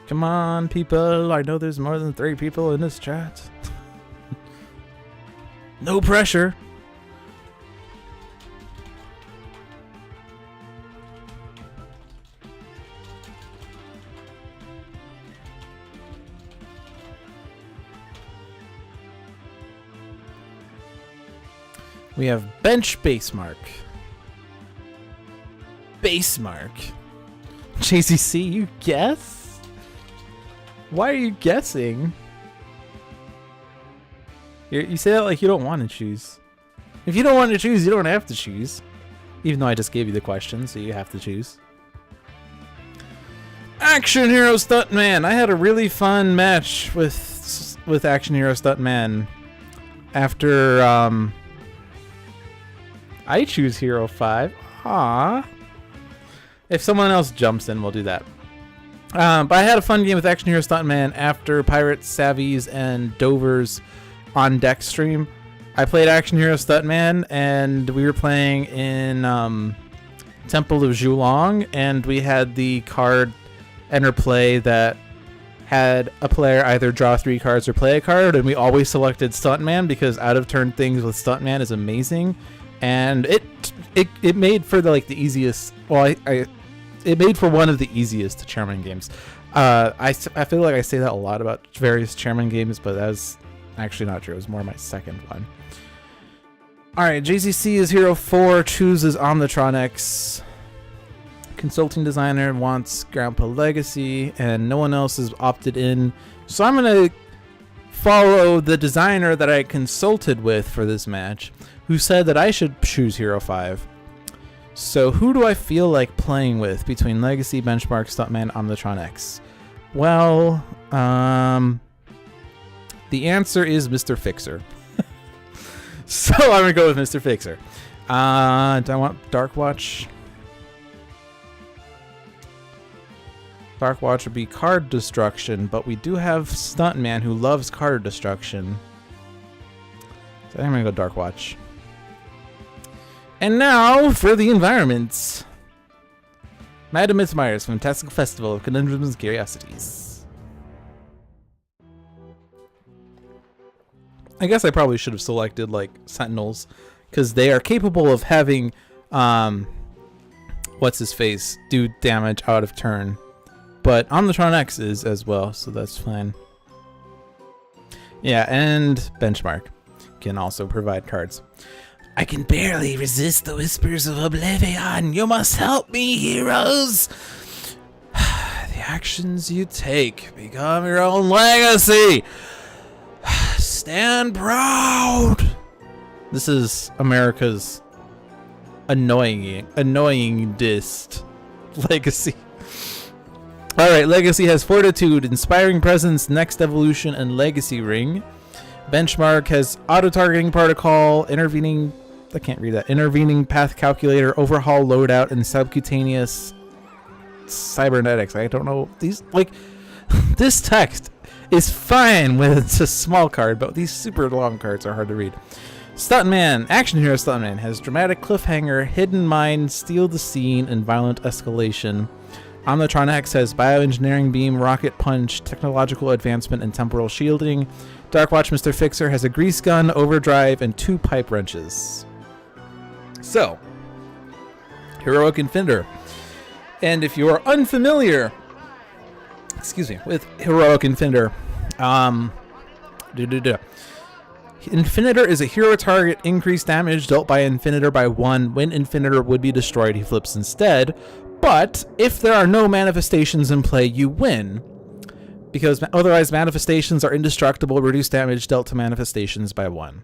Come on, people. I know there's more than 3 people in this chat. No pressure. We have Bench Basemark. Basemark. JCC, you guess? Why are you guessing? You say that like you don't want to choose. If you don't want to choose, you don't have to choose. Even though I just gave you the question, so you have to choose. Action Hero Stuntman. I had a really fun match with Action Hero Stuntman. After I choose Hero 5. Aww. If someone else jumps in, we'll do that. But I had a fun game with Action Hero Stuntman after Pirates, Savvies, and Dover's on deck stream. I played Action Hero Stuntman, and we were playing in Temple of Zhulong, and we had the card enter play that had a player either draw 3 cards or play a card, and we always selected Stuntman because out of turn things with Stuntman is amazing, and it made for the easiest. Well, it made for one of the easiest chairman games. I feel like I say that a lot about various chairman games, but that was actually not true. It was more my second one. Alright, JCC is Hero 4, chooses Omnitron-X. Consulting Designer wants Grandpa Legacy, and no one else has opted in. So I'm going to follow the designer that I consulted with for this match, who said that I should choose Hero 5. So who do I feel like playing with between Legacy, Benchmark, Stuntman, Omnitron-X? Well, the answer is Mr. Fixer. So I'm going to go with Mr. Fixer. Do I want Dark Watch? Dark Watch would be card destruction, but we do have Stuntman who loves card destruction. So I'm going to go Dark Watch. And now for the environments. Madam Myers, Fantastical Festival of Conundrums and Curiosities. I guess I probably should have selected like Sentinels, because they are capable of having what's his face do damage out of turn. But Omnitron-X is as well, so that's fine. Yeah, and Benchmark can also provide cards. I can barely resist the whispers of oblivion. You must help me, heroes. The actions you take become your own legacy. Stand proud. This is America's annoyingest legacy. Alright, Legacy has Fortitude, Inspiring Presence, Next Evolution, and Legacy Ring. Benchmark has Auto-Targeting Protocol, Intervening Path Calculator, Overhaul Loadout, and Subcutaneous Cybernetics. I don't know. These, like, this text is fine when it's a small card, but these super long cards are hard to read. Stuntman, Action Hero Stuntman, has Dramatic Cliffhanger, Hidden Mind, Steal the Scene, and Violent Escalation. Omnitron-X has Bioengineering Beam, Rocket Punch, Technological Advancement, and Temporal Shielding. Darkwatch Mr. Fixer has a Grease Gun, Overdrive, and 2 Pipe Wrenches. So, Heroic Infinitor. And if you are unfamiliar, with Heroic Infinitor, Infinitor is a hero target, increased damage dealt by Infinitor by 1. When Infinitor would be destroyed, he flips instead. But if there are no manifestations in play, you win. Because otherwise manifestations are indestructible, reduce damage dealt to manifestations by 1.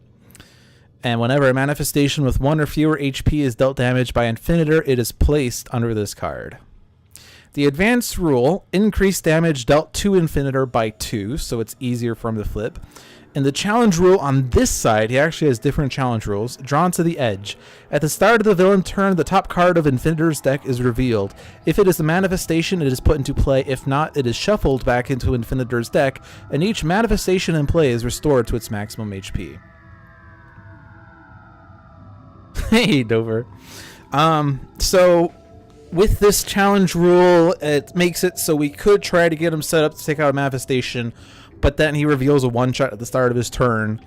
And whenever a manifestation with 1 or fewer HP is dealt damage by Infinitor, it is placed under this card. The advanced rule, increase damage dealt to Infinitor by 2, so it's easier for him to flip. And the challenge rule on this side, he actually has different challenge rules, drawn to the edge. At the start of the villain turn, the top card of Infinitor's deck is revealed. If it is a manifestation, it is put into play. If not, it is shuffled back into Infinitor's deck, and each manifestation in play is restored to its maximum HP. Hey, Dover. So, with this challenge rule, it makes it so we could try to get him set up to take out a manifestation, but then he reveals a one-shot at the start of his turn,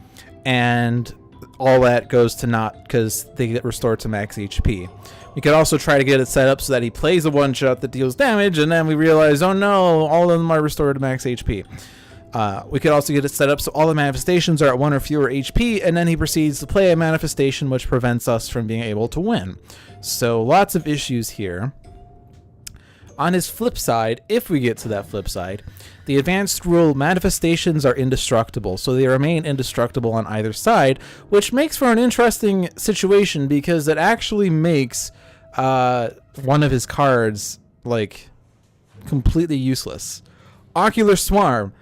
and all that goes to naught because they get restored to max HP. We could also try to get it set up so that he plays a one-shot that deals damage, and then we realize, oh no, all of them are restored to max HP. We could also get it set up so all the manifestations are at 1 or fewer HP, and then he proceeds to play a manifestation which prevents us from being able to win. So lots of issues here. On his flip side, if we get to that flip side, the advanced rule manifestations are indestructible, so they remain indestructible on either side, which makes for an interesting situation because it actually makes one of his cards like completely useless. Ocular Swarm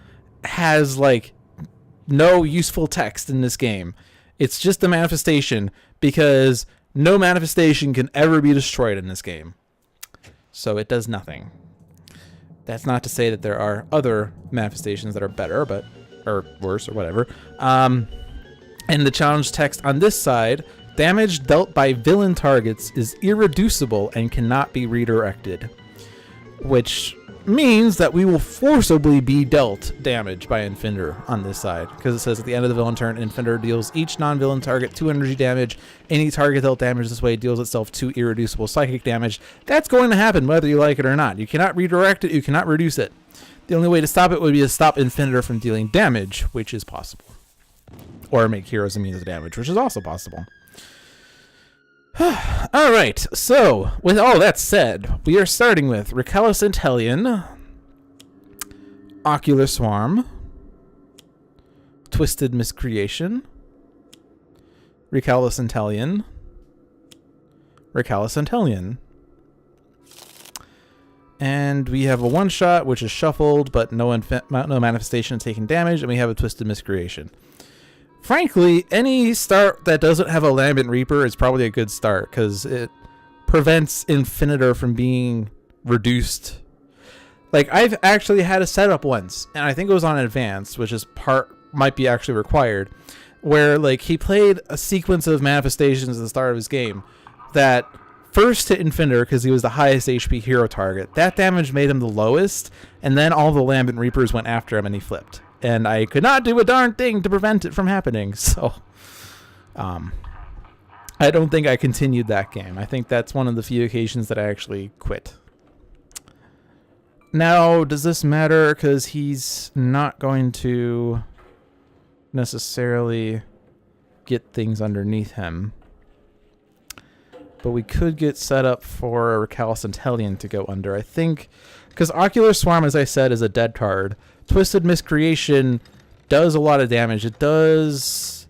has like no useful text in this game. It's just a manifestation because no manifestation can ever be destroyed in this game. So it does nothing. That's not to say that there are other manifestations that are better, but or worse or whatever. And the challenge text on this side, damage dealt by villain targets is irreducible and cannot be redirected, which means that we will forcibly be dealt damage by Infinitor on this side, because it says at the end of the villain turn, Infinitor deals each non-villain target 2 energy damage. Any target dealt damage this way deals itself 2 irreducible psychic damage. That's going to happen whether you like it or not. You cannot redirect it, you cannot reduce it. The only way to stop it would be to stop Infinitor from dealing damage, which is possible. Or make heroes immune to damage, which is also possible. Alright, so, with all that said, we are starting with Recalcitrant Hellion, Ocular Swarm, Twisted Miscreation, Recalcitrant Hellion, Recalcitrant Hellion. And we have a one-shot, which is shuffled, but no manifestation taking damage, and we have a Twisted Miscreation. Frankly, any start that doesn't have a Lambent Reaper is probably a good start, because it prevents Infinitor from being reduced. Like, I've actually had a setup once, and I think it was on Advanced, which is might be actually required, where, like, he played a sequence of manifestations at the start of his game that first hit Infinitor because he was the highest HP hero target. That damage made him the lowest, and then all the Lambent Reapers went after him, and he flipped. And I could not do a darn thing to prevent it from happening. So, I don't think I continued that game. I think that's one of the few occasions that I actually quit. Now, does this matter? Because he's not going to necessarily get things underneath him. But we could get set up for Sentinels to go under. I think, because Ocular Swarm, as I said, is a dead card. Twisted Miscreation does a lot of damage. It does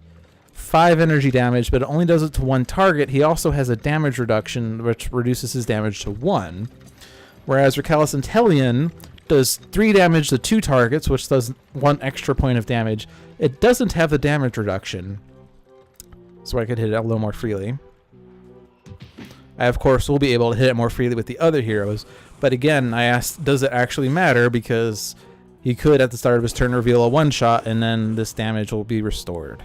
5 energy damage, but it only does it to one target. He also has a damage reduction, which reduces his damage to 1. Whereas Sentinels does 3 damage to 2 targets, which does 1 extra point of damage. It doesn't have the damage reduction, so I could hit it a little more freely. I, of course, will be able to hit it more freely with the other heroes. But again, I asked, does it actually matter? Because he could, at the start of his turn, reveal a one-shot, and then this damage will be restored.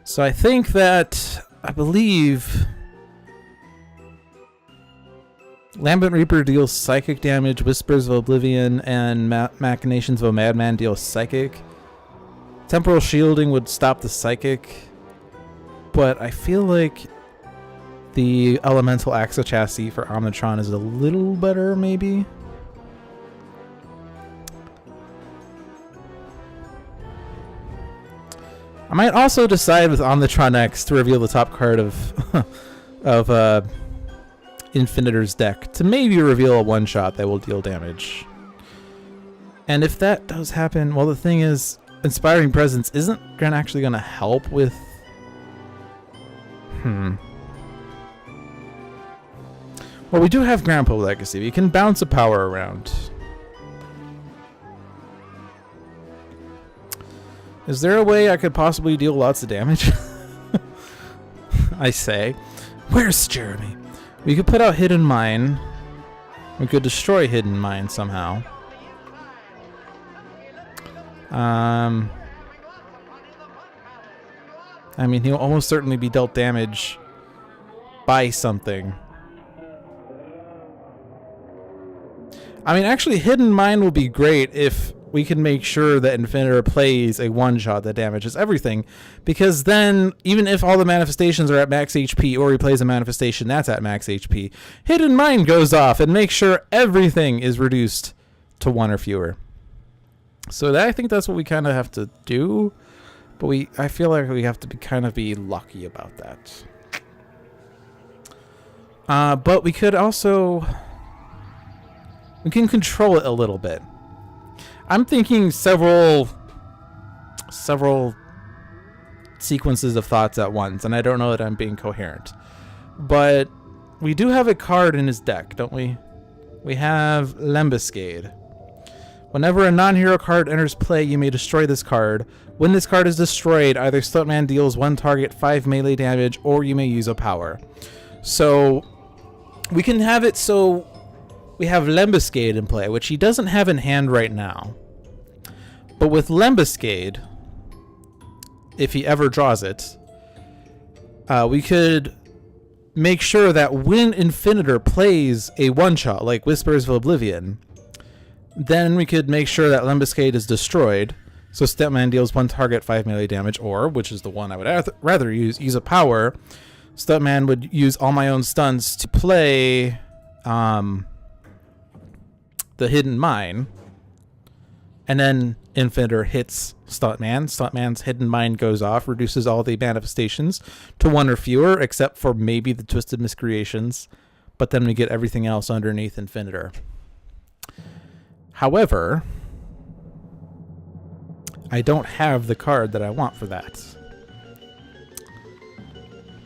So I think that, I believe, Lambent Reaper deals psychic damage, Whispers of Oblivion, and Machinations of a Madman deal psychic. Temporal Shielding would stop the psychic, but I feel like the Elemental Axa Chassis for Omnitron is a little better, maybe? I might also decide with Omnitron-X to reveal the top card of Infinitor's deck to maybe reveal a one-shot that will deal damage. And if that does happen, well, the thing is, Inspiring Presence isn't actually going to help with... Well, we do have Grandpa Legacy. We can bounce a power around. Is there a way I could possibly deal lots of damage? I say. Where's Jeremy? We could put out Hidden Mine. We could destroy Hidden Mine somehow. I mean, he'll almost certainly be dealt damage by something. I mean, actually, Hidden Mine will be great if we can make sure that Infinitor plays a one-shot that damages everything, because then, even if all the manifestations are at max HP, or he plays a manifestation that's at max HP, Hidden Mine goes off and makes sure everything is reduced to 1 or fewer. So I think that's what we kind of have to do, but I feel like we have to kind of be lucky about that. But we could also... we can control it a little bit. I'm thinking several sequences of thoughts at once, and I don't know that I'm being coherent. But we do have a card in his deck, don't we? We have Lembuscade. Whenever a non-hero card enters play, you may destroy this card. When this card is destroyed, either Stuntman deals 1 target 5 melee damage, or you may use a power. So we can have it so we have Lembuscade in play, which he doesn't have in hand right now. But with Lembuscade, if he ever draws it, we could make sure that when Infinitor plays a one-shot, like Whispers of Oblivion, then we could make sure that Lembuscade is destroyed, so Stuntman deals 1 target 5 melee damage, or, which is the one I would rather use a power, Stuntman would use all my own stunts to play the Hidden Mine, and then Infinitor hits Stuntman. Stuntman's Hidden Mine goes off, reduces all the manifestations to 1 or fewer, except for maybe the Twisted Miscreations, but then we get everything else underneath Infinitor. However, I don't have the card that I want for that.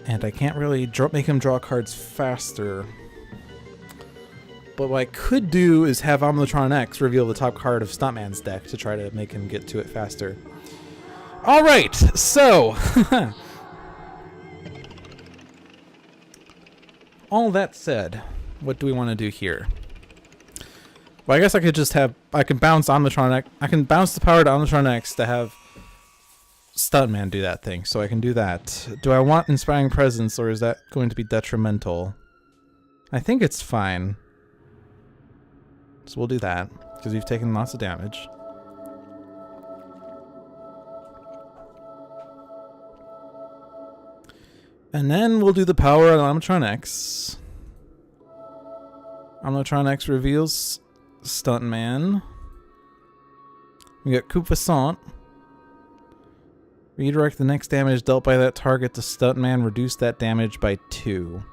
And I can't really make him draw cards faster. But what I could do is have Omnitron-X reveal the top card of Stuntman's deck to try to make him get to it faster. Alright, so... all that said, what do we want to do here? Well, I guess I could just have... I can bounce Omnitron-X... I can bounce the power to Omnitron-X to have Stuntman do that thing, so I can do that. Do I want Inspiring Presence, or is that going to be detrimental? I think it's fine. So we'll do that. because you've taken lots of damage. And then we'll do the power on Omnitron-X. Omnitron-X reveals Stuntman. We got Coupessant. Redirect the next damage dealt by that target to Stuntman. Reduce that damage by 2.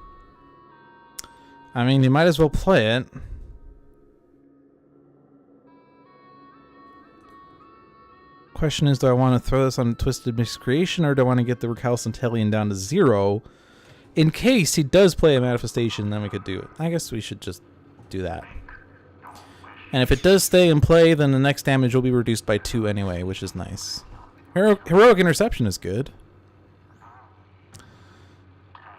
I mean, you might as well play it. Question is, do I want to throw this on Twisted Miscreation, or do I want to get the Recalcitrant Hellion down to 0? In case he does play a manifestation, then we could do it. I guess we should just do that. And if it does stay in play, then the next damage will be reduced by 2 anyway, which is nice. Heroic Interception is good.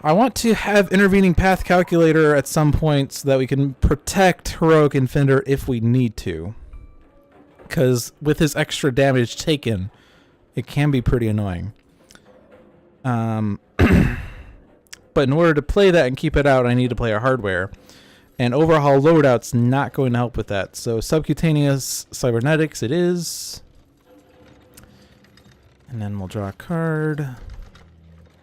I want to have Intervening Path Calculator at some point so that we can protect Heroic Infinitor if we need to. Because with his extra damage taken, it can be pretty annoying. But in order to play that and keep it out, I need to play a hardware. And Overhaul Loadout's not going to help with that. So Subcutaneous Cybernetics it is. And then we'll draw a card.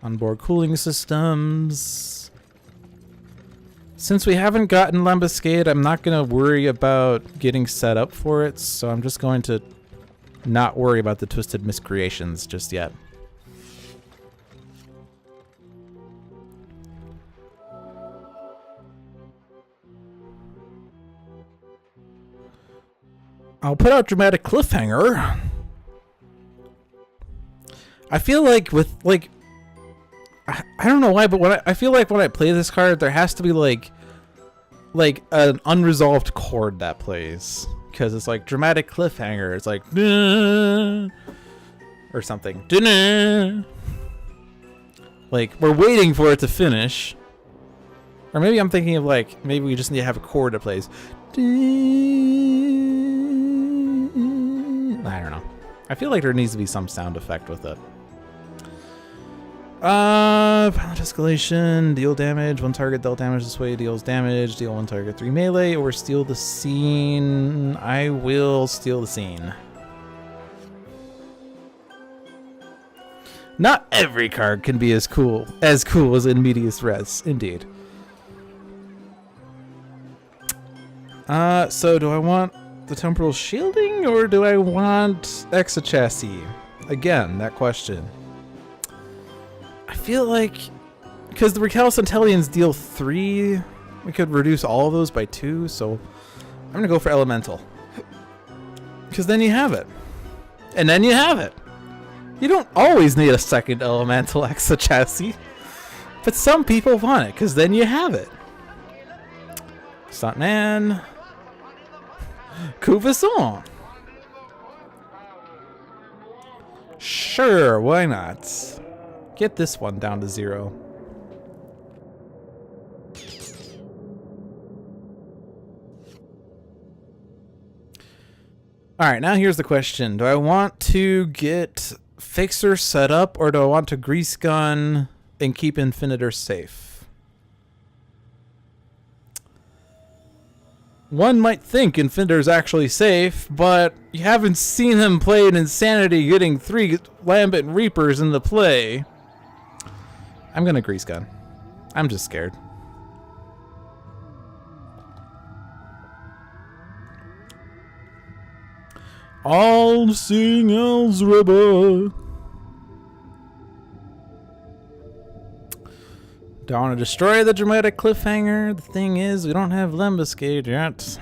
Onboard Cooling Systems. Since we haven't gotten Lambuscade, I'm not going to worry about getting set up for it, so I'm just going to not worry about the Twisted Miscreations just yet. I'll put out Dramatic Cliffhanger. I feel like with, like... I don't know why, but I feel like when I play this card, there has to be like an unresolved chord that plays, because it's like Dramatic Cliffhanger. It's like or something. Like we're waiting for it to finish, or maybe I'm thinking of like maybe we just need to have a chord that plays. I don't know. I feel like there needs to be some sound effect with it. Violent Escalation, deal damage, 1 target dealt damage this way, deals damage, deal 1 target 3 melee, or steal the scene. I will steal the scene. Not every card can be as cool as In Medias Res, indeed. So do I want the Temporal Shielding, or do I want Exochassis? Again, that question. I feel like, because the Recalcitrant Hellions deal 3, we could reduce all of those by 2, so I'm going to go for Elemental. Because then you have it. And then you have it. You don't always need a second Elemental Exochassis, but some people want it, because then you have it. Stuntman. Coupessant. Sure, why not? Get this one down to 0. Alright, now here's the question. Do I want to get Fixer set up, or do I want to Grease Gun and keep Infinitor safe? One might think Infinitor's actually safe, but you haven't seen him play an Insanity getting 3 Lambent Reapers into play. I'm gonna Grease Gun. I'm just scared. All seeing Elves Rubber. Do I want to destroy the Dramatic Cliffhanger? The thing is, we don't have Lambuscade yet.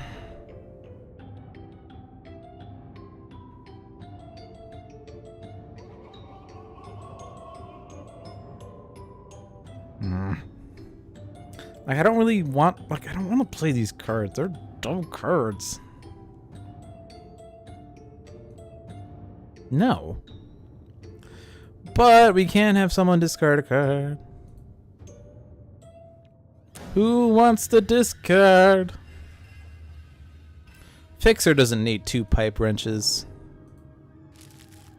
Like, I don't really want... Like, I don't want to play these cards. They're dumb cards. No. But we can have someone discard a card. Who wants to discard? Fixer doesn't need 2 pipe wrenches.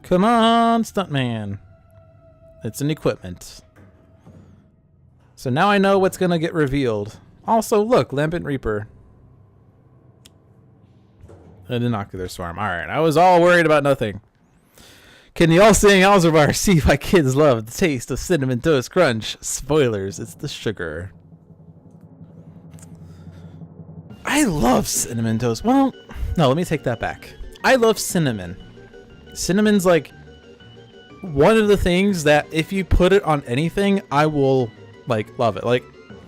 Come on, Stuntman. It's an equipment. So now I know what's going to get revealed. Also, look, Lambent Reaper. An Inocular Swarm. Alright, I was all worried about nothing. Can the all-seeing Alzabar see why kids love the taste of Cinnamon Toast Crunch? Spoilers, it's the sugar. I love Cinnamon Toast. Well, no, let me take that back. I love cinnamon. Cinnamon's like one of the things that if you put it on anything, I will like love it. Like,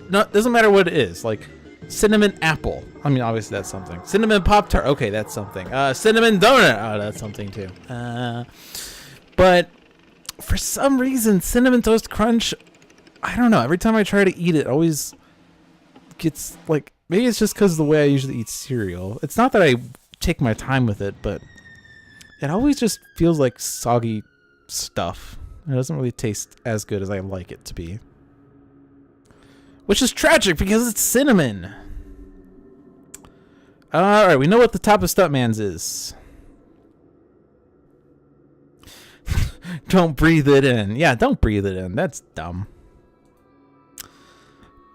no, doesn't matter what it is. Like cinnamon apple. I mean, obviously that's something. Cinnamon Pop-Tart. Okay, that's something. Cinnamon donut. Oh, that's something too. But for some reason, Cinnamon Toast Crunch, I don't know. Every time I try to eat it, always gets like, maybe it's just because of the way I usually eat cereal. It's not that I take my time with it, but it always just feels like soggy stuff. It doesn't really taste as good as I like it to be. Which is tragic because it's cinnamon. Alright, we know what the top of Stuntman's is. Don't breathe it in. Yeah, don't breathe it in. That's dumb.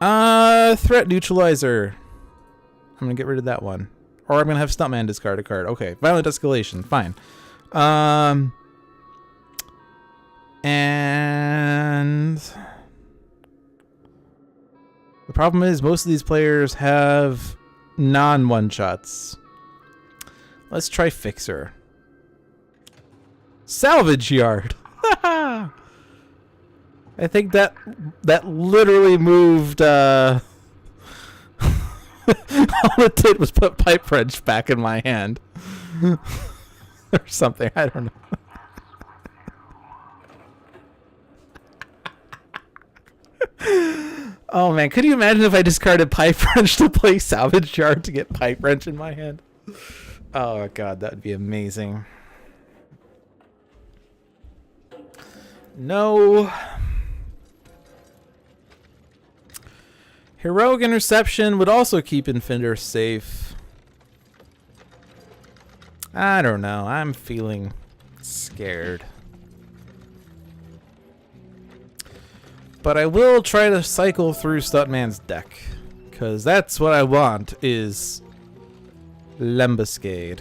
Threat neutralizer. I'm gonna get rid of that one. Or I'm gonna have Stuntman discard a card. Okay, violent escalation. Fine. And the problem is most of these players have non-one-shots. Let's try Fixer. Salvage Yard. I think that literally moved. All it did was put Pipe Wrench back in my hand, or something. I don't know. Oh man, could you imagine if I discarded Pipe Wrench to play Salvage Yard to get Pipe Wrench in my hand? Oh god, that would be amazing. No. Heroic Interception would also keep Infinitor safe. I don't know. I'm feeling scared. But I will try to cycle through Stuntman's deck. Because that's what I want, is Lembuscade.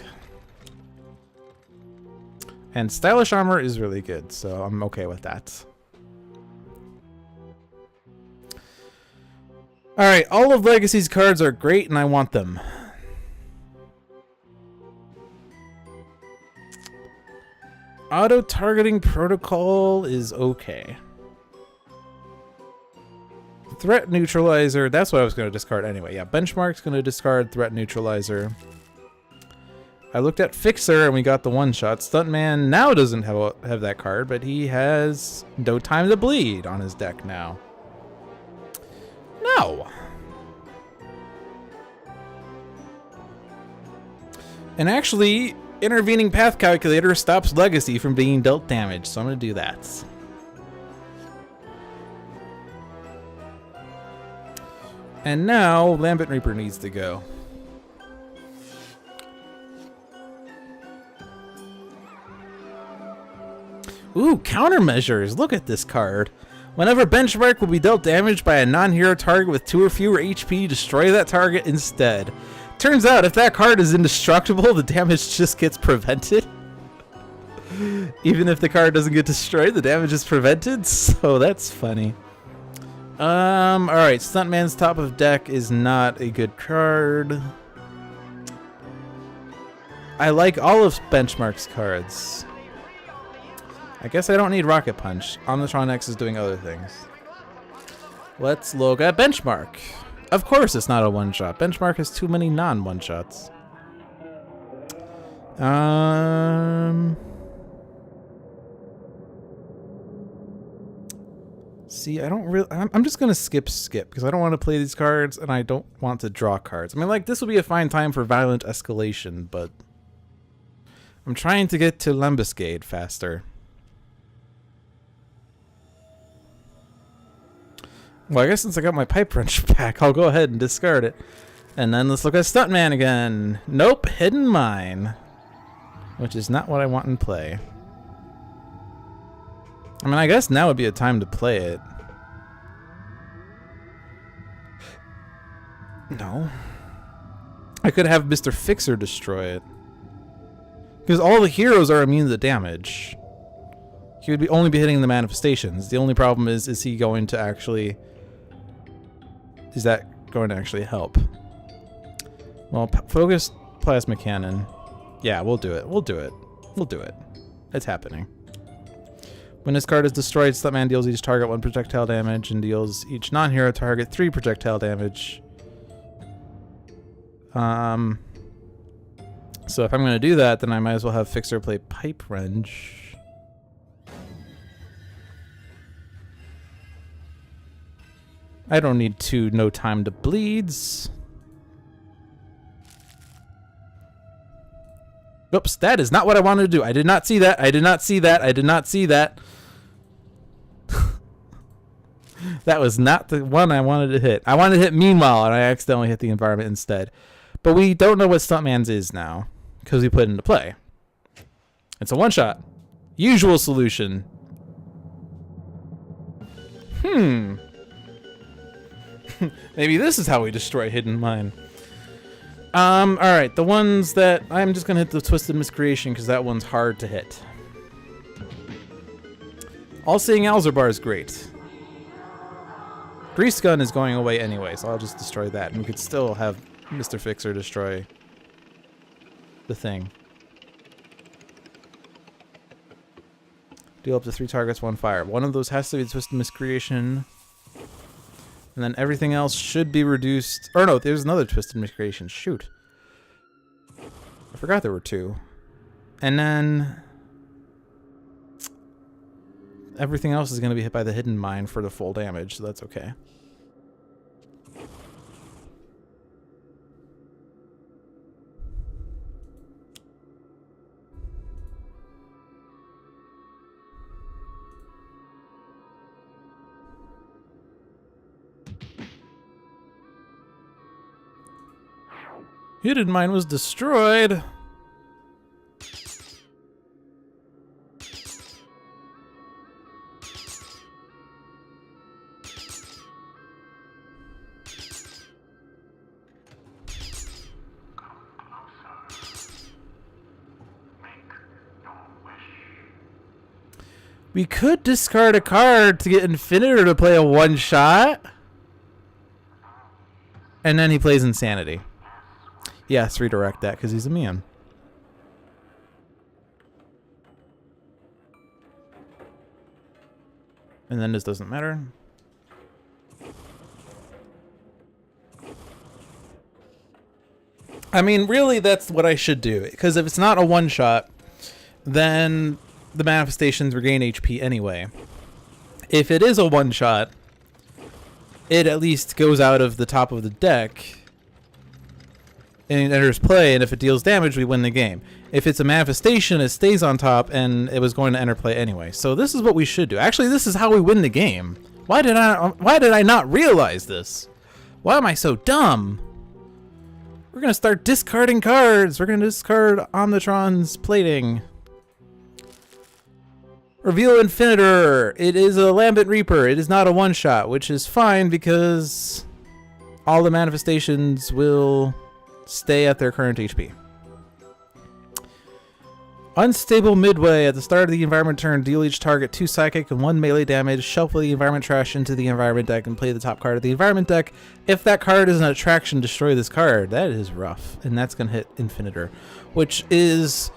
And Stylish Armor is really good, so I'm okay with that. Alright, all of Legacy's cards are great and I want them. Auto-targeting protocol is okay. Threat neutralizer, that's what I was going to discard anyway. Yeah, Benchmark's going to discard threat neutralizer. I looked at Fixer and we got the one-shot. Stuntman now doesn't have that card, but he has No Time to Bleed on his deck now. No. And actually, Intervening Path Calculator stops Legacy from being dealt damage, so I'm going to do that. And now, Lambent Reaper needs to go. Ooh, countermeasures. Look at this card. Whenever Benchmark will be dealt damage by a non-hero target with 2 or fewer HP, destroy that target instead. Turns out, if that card is indestructible, the damage just gets prevented. Even if the card doesn't get destroyed, the damage is prevented, so that's funny. Alright, Stuntman's top of deck is not a good card. I like all of Benchmark's cards. I guess I don't need Rocket Punch. Omnitron-X is doing other things. Let's look at Benchmark. Of course it's not a one-shot. Benchmark has too many non-one-shots. See, I don't really... I'm just going to skip because I don't want to play these cards and I don't want to draw cards. I mean, like, this would be a fine time for Violent Escalation, but... I'm trying to get to Lembuscade faster. Well, I guess since I got my Pipe Wrench back, I'll go ahead and discard it. And then let's look at Stuntman again. Nope, Hidden Mine. Which is not what I want in play. I mean, I guess now would be a time to play it. No. I could have Mr. Fixer destroy it. Because all the heroes are immune to damage. He would only be hitting the manifestations. The only problem is he going to actually... Is that going to actually help? Well, focused plasma cannon. Yeah, we'll do it. We'll do it. We'll do it. It's happening. When this card is destroyed, Stuntman deals each target 1 projectile damage and deals each non-hero target 3 projectile damage. So if I'm going to do that, then I might as well have Fixer play Pipe Wrench. I don't need 2 No Time to Bleeds. Oops, that is not what I wanted to do. I did not see that. I did not see that. I did not see that. That was not the one I wanted to hit. I wanted to hit Meanwhile, and I accidentally hit the environment instead. But we don't know what Stuntman's is now, because we put it into play. It's a one-shot. Usual solution. Maybe this is how we destroy Hidden Mine. Alright, the ones that... I'm just gonna hit the Twisted Miscreation, because that one's hard to hit. All-Seeing Alzarbar is great. Grease Gun is going away anyway, so I'll just destroy that. And we could still have Mr. Fixer destroy the thing. Deal up to 3 targets, 1 fire. One of those has to be Twisted Miscreation. And then everything else should be reduced. Or no, there's another Twisted Miscreation. Shoot. I forgot there were 2. And then... everything else is going to be hit by the Hidden Mine for the full damage, so that's okay. Hidden Mine was destroyed. We could discard a card to get Infinitor to play a one-shot. And then he plays Insanity. Yes, redirect that because he's immune. And then this doesn't matter. I mean, really, that's what I should do. Because if it's not a one-shot, then the manifestations regain HP anyway. If it is a one-shot, it at least goes out of the top of the deck and enters play, and if it deals damage, we win the game. If it's a manifestation, it stays on top, and it was going to enter play anyway. So this is what we should do. Actually, this is how we win the game. Why did I not realize this? Why am I so dumb? We're going to start discarding cards. We're going to discard Omnitron's plating. Reveal Infinitor. It is a Lambent Reaper. It is not a one-shot, which is fine because all the manifestations will stay at their current HP. Unstable Midway. At the start of the environment turn, deal each target 2 psychic and 1 melee damage. Shuffle the environment trash into the environment deck and play the top card of the environment deck. If that card is an attraction, destroy this card. That is rough. And that's going to hit Infinitor, which is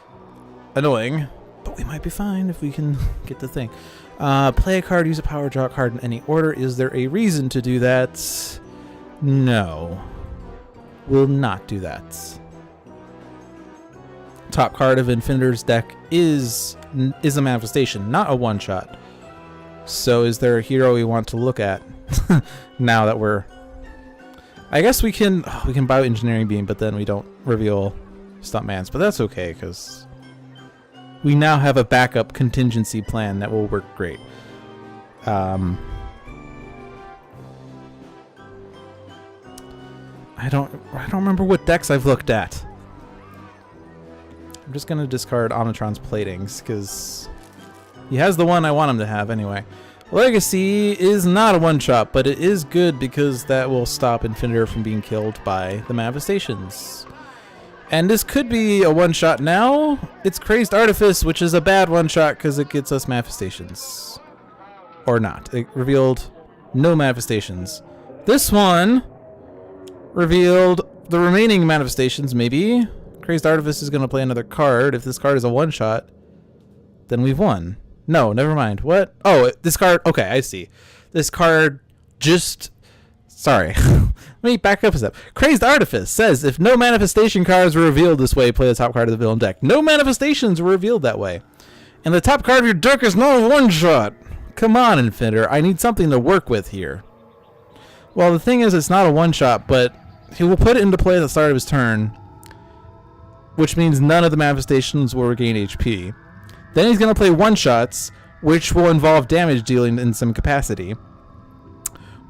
annoying. But we might be fine if we can get the thing. Play a card, use a power, draw a card in any order. Is there a reason to do that? No. Will not do that. Top card of Infinitor's deck is a manifestation, not a one-shot. So is there a hero we want to look at now that we're... I guess we can Bioengineering Beam, but then we don't reveal Stuntman's. But that's okay, because we now have a backup contingency plan that will work great. I don't remember what decks I've looked at. I'm just gonna discard Omnitron's platings because he has the one I want him to have anyway. Legacy is not a one-shot, but it is good because that will stop Infinitor from being killed by the manifestations. And this could be a one-shot now. It's Crazed Artifice, which is a bad one-shot because it gets us manifestations. Or not. It revealed no manifestations. This one revealed the remaining manifestations, maybe. Crazed Artifice is going to play another card. If this card is a one-shot, then we've won. No, never mind. What? Oh, this card... Okay, I see. This card just... Sorry. Let me back up a step. Crazed Artifice says, if no manifestation cards were revealed this way, play the top card of the villain deck. No manifestations were revealed that way. And the top card of your deck is not a one-shot. Come on, Infinitor. I need something to work with here. Well, the thing is, it's not a one-shot, but he will put it into play at the start of his turn, which means none of the manifestations will regain HP. Then he's going to play one-shots, which will involve damage dealing in some capacity,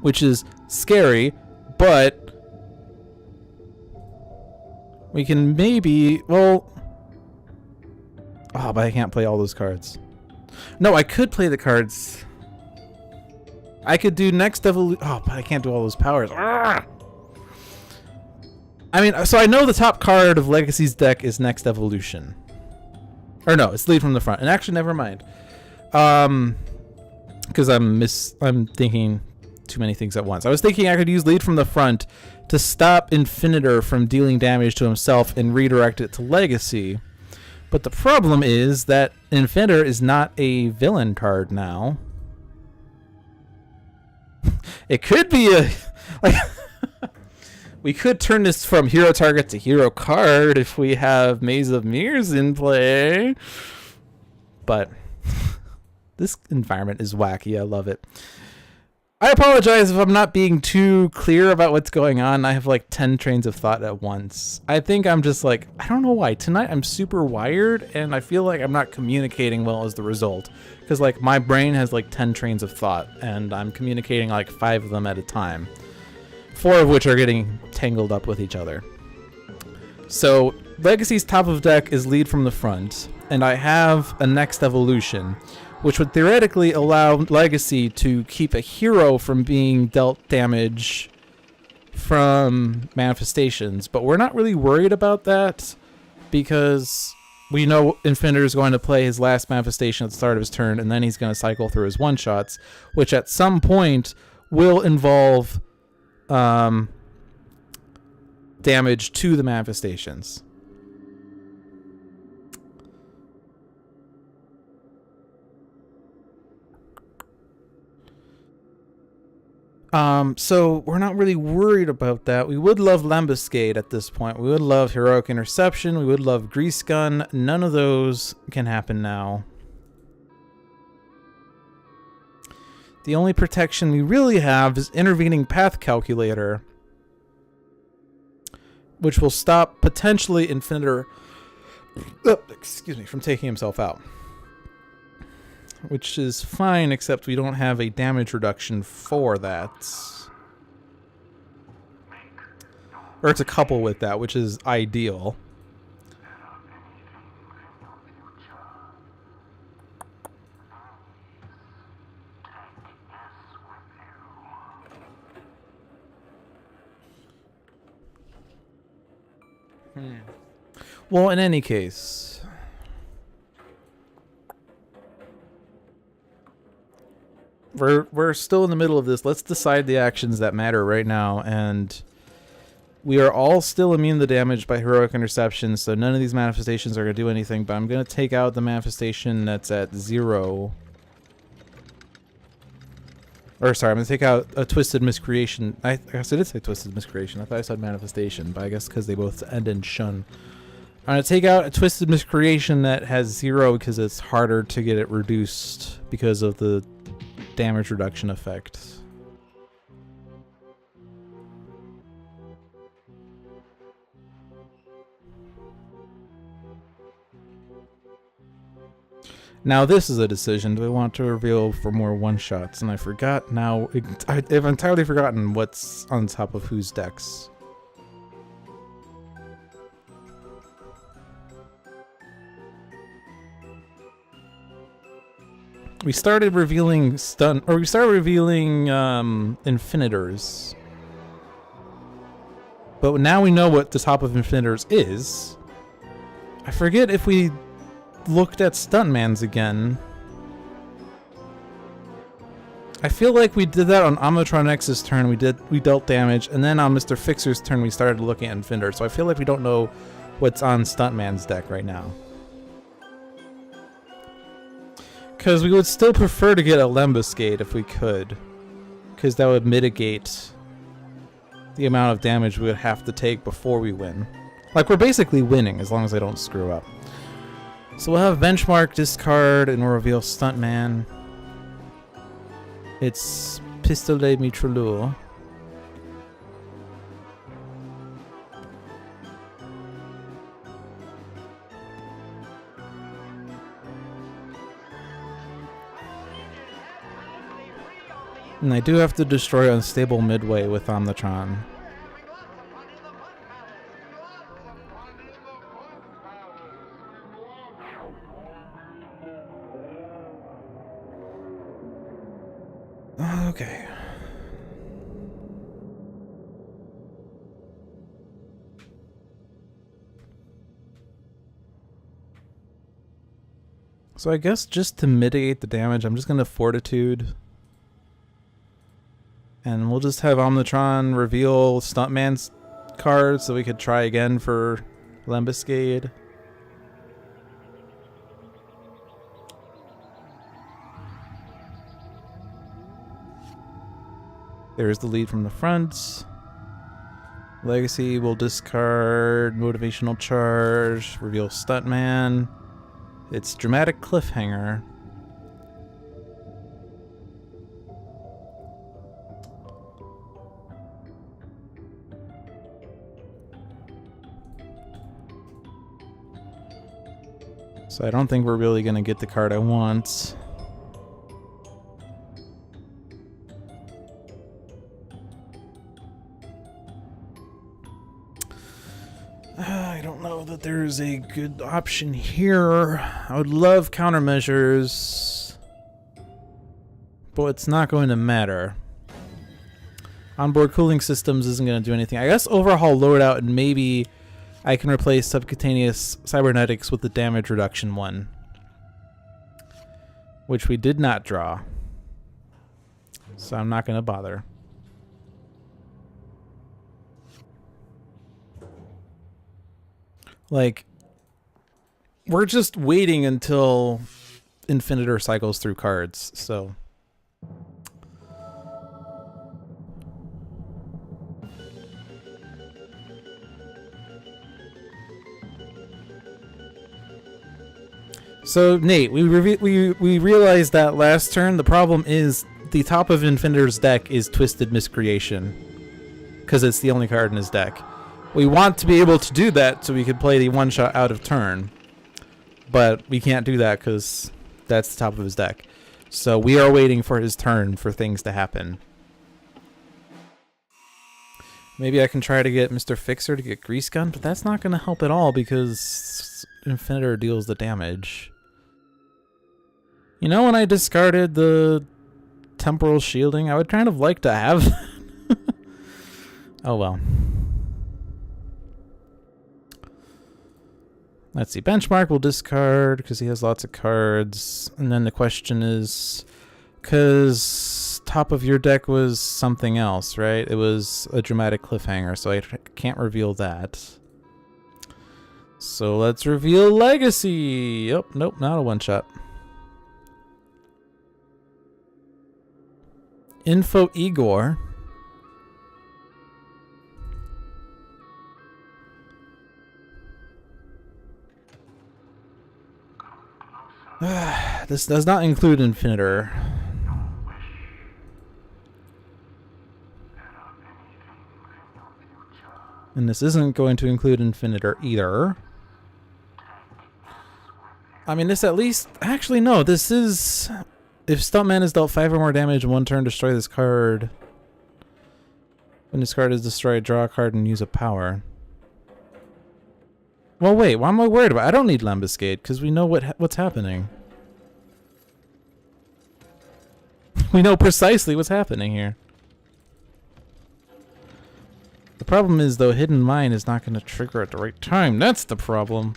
which is scary, but we can maybe... Well... Oh, but I can't play all those cards. No, I could play the cards. I could do next evolution. Oh, but I can't do all those powers. Arrgh! I mean, so I know the top card of Legacy's deck is next evolution. Or no, it's lead from the front. And actually, never mind. Because I'm thinking too many things at once. I was thinking I could use lead from the front to stop Infinitor from dealing damage to himself and redirect it to Legacy. But the problem is that Infinitor is not a villain card now. It could be a... Like, we could turn this from hero target to hero card if we have Maze of Mirrors in play. But this environment is wacky. I love it. I apologize if I'm not being too clear about what's going on. I have like 10 trains of thought at once. I think I'm just like, I don't know why. Tonight I'm super wired and I feel like I'm not communicating well as the result. Because like my brain has like 10 trains of thought and I'm communicating like 5 of them at a time. 4 of which are getting tangled up with each other. So Legacy's top of deck is lead from the front. And I have a next evolution, which would theoretically allow Legacy to keep a hero from being dealt damage from manifestations. But we're not really worried about that because we know Infinitor is going to play his last manifestation at the start of his turn, and then he's going to cycle through his one-shots, which at some point will involve damage to the manifestations. So we're not really worried about that. We would love Lambuscade at this point. We would love Heroic Interception. We would love Grease Gun. None of those can happen now. The only protection we really have is Intervening Path Calculator, which will stop potentially Infinitor, from taking himself out. Which is fine, except we don't have a damage reduction for that. Or it's a couple with that, which is ideal. Well, in any case... We're still in the middle of this. Let's decide the actions that matter right now, and we are all still immune to damage by Heroic Interception, so none of these manifestations are going to do anything, but I'm going to take out the manifestation that's at 0. Or, sorry, I'm going to take out a Twisted Miscreation. I guess I did say Twisted Miscreation. I thought I said Manifestation, but I guess because they both end in shun. I'm going to take out a Twisted Miscreation that has 0 because it's harder to get it reduced because of the damage reduction effect. Now this is a decision. Do I want to reveal for more one-shots? And I forgot now. I've entirely forgotten what's on top of whose decks. We started revealing Infinitors. But now we know what the top of Infinitors is. I forget if we looked at Stuntman's again. I feel like we did that on Omnitron-X's turn. We dealt damage, and then on Mr. Fixer's turn we started looking at Infinitor. So I feel like we don't know what's on Stuntman's deck right now. Because we would still prefer to get a Lembuscade if we could. Because that would mitigate the amount of damage we would have to take before we win. Like, we're basically winning as long as I don't screw up. So we'll have Benchmark, discard, and we'll reveal Stuntman. It's Pistolet Mitrailleur. And I do have to destroy Unstable Midway with Omnitron. Okay. So I guess just to mitigate the damage, I'm just going to Fortitude. And we'll just have Omnitron reveal Stuntman's card so we could try again for Lembuscade. There's the lead from the front. Legacy will discard Motivational Charge, reveal Stuntman. It's Dramatic Cliffhanger. So I don't think we're really going to get the card I want. I don't know that there's a good option here. I would love countermeasures, but it's not going to matter. Onboard cooling systems isn't going to do anything. I guess overhaul loadout, and maybe I can replace subcutaneous cybernetics with the damage reduction one, which we did not draw. So I'm not going to bother. Like, we're just waiting until Infinitor cycles through cards, so. So, Nate, we realized that last turn. The problem is the top of Infinitor's deck is Twisted Miscreation, because it's the only card in his deck. We want to be able to do that so we could play the one-shot out of turn. But we can't do that because that's the top of his deck. So we are waiting for his turn for things to happen. Maybe I can try to get Mr. Fixer to get Grease Gun, but that's not going to help at all because Infinitor deals the damage. You know, when I discarded the Temporal Shielding, I would kind of like to have... Oh well. Let's see, Benchmark will discard because he has lots of cards. And then the question is, because top of your deck was something else, right? It was a Dramatic Cliffhanger, so I can't reveal that. So let's reveal Legacy. Oh, nope, not a one-shot. Info Igor. This does not include Infinitor. And this isn't going to include Infinitor either. I mean, this at least... Actually, no. This is... If Stuntman has dealt 5 or more damage in one turn, destroy this card. When this card is destroyed, draw a card and use a power. Well, wait. What am I worried about? I don't need Lembuscade because we know what's happening. We know precisely what's happening here. The problem is, though, Hidden Mine is not going to trigger at the right time. That's the problem.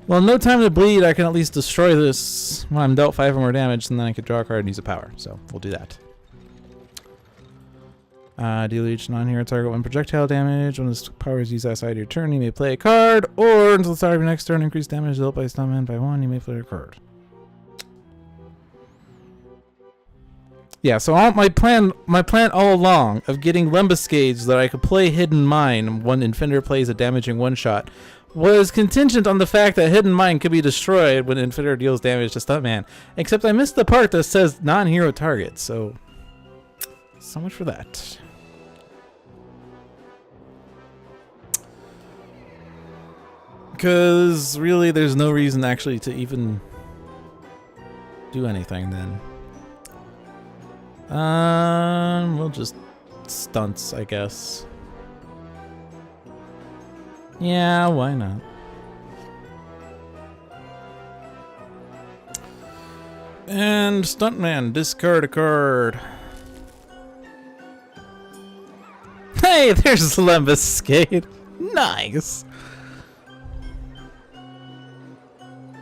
Well, no time to bleed. I can at least destroy this when I'm dealt 5 or more damage, and then I could draw a card and use a power. So we'll do that. Deal each non-hero target 1 projectile damage. When this power is used outside your turn, you may play a card, or until the start of your next turn, increase damage dealt by Stuntman by 1. You may play a card. Yeah, so my plan all along of getting Lembuscade so that I could play Hidden Mine when Infinitor plays a damaging one-shot was contingent on the fact that Hidden Mine could be destroyed when Infinitor deals damage to Stuntman. Except I missed the part that says non-hero target, so much for that. Because really there's no reason actually to even do anything then. We'll just stunts, I guess. Yeah, why not? And Stuntman, discard a card. Hey, there's Lembuscade. Nice.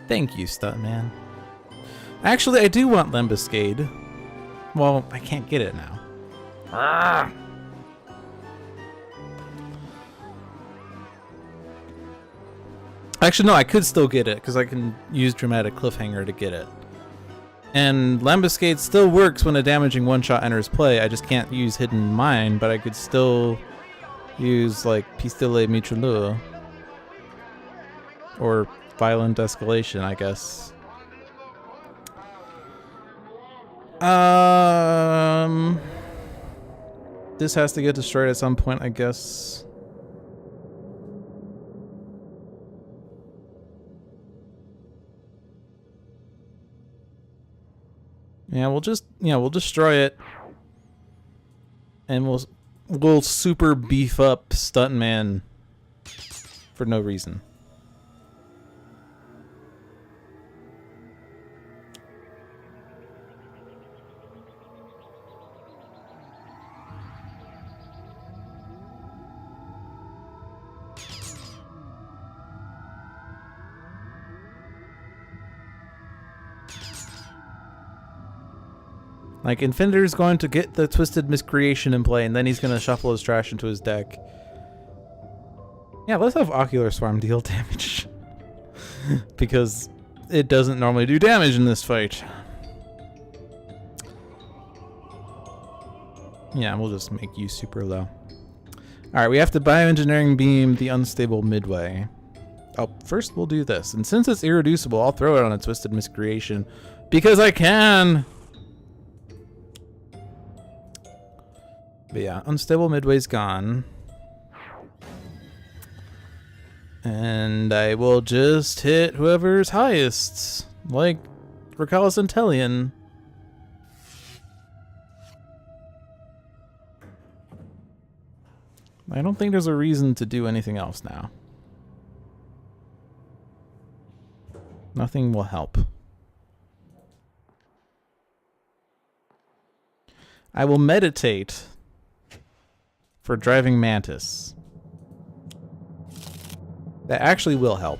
Thank you, Stuntman. Actually, I do want Lembuscade. Well, I can't get it now. Ah! Actually, no, I could still get it, because I can use Dramatic Cliffhanger to get it. And Lembuscade still works when a damaging one-shot enters play. I just can't use Hidden Mine, but I could still use, like, Pistolet Mitrailleur. Or Violent Escalation, I guess. This has to get destroyed at some point, I guess. Yeah, we'll destroy it. And we'll super beef up Stuntman for no reason. Like, Infinitor's going to get the Twisted Miscreation in play, and then he's going to shuffle his trash into his deck. Yeah, let's have Ocular Swarm deal damage. Because it doesn't normally do damage in this fight. Yeah, we'll just make you super low. Alright, we have to Bioengineering Beam the Unstable Midway. Oh, first we'll do this. And since it's irreducible, I'll throw it on a Twisted Miscreation. Because I can! But yeah, Unstable Midway's gone. And I will just hit whoever's highest. Like Recallus Intelion. I don't think there's a reason to do anything else now. Nothing will help. I will meditate for Driving Mantis. That actually will help.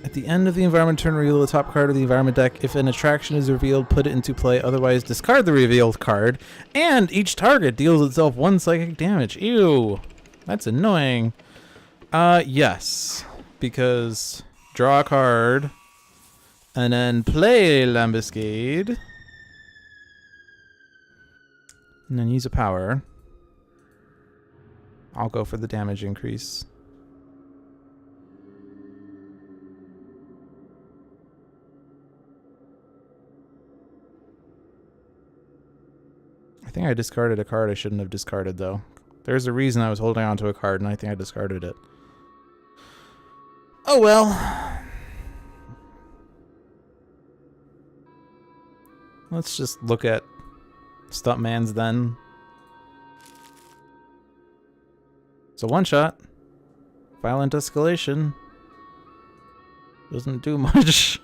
At the end of the environment turn, reveal the top card of the environment deck. If an attraction is revealed, put it into play. Otherwise, discard the revealed card. And each target deals itself 1 psychic damage. Ew. That's annoying. Yes. Because draw a card. And then play Lembuscade. And then use a power. I'll go for the damage increase. I think I discarded a card I shouldn't have discarded, though. There's a reason I was holding on to a card, and I think I discarded it. Oh well. Let's just look at Stuntman's then. It's a one-shot. Violent escalation. Doesn't do much.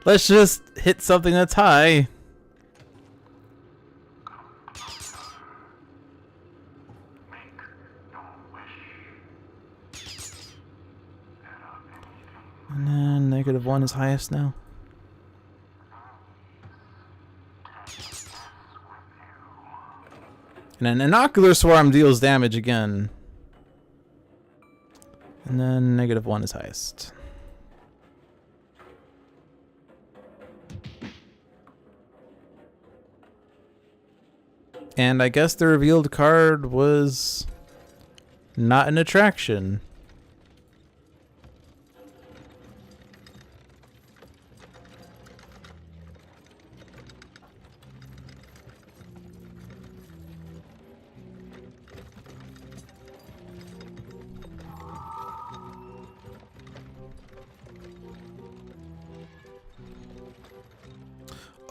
Let's just hit something that's high. And then -1 is highest now. And then Inocular Swarm deals damage again. And then -1 is highest. And I guess the revealed card was not an attraction.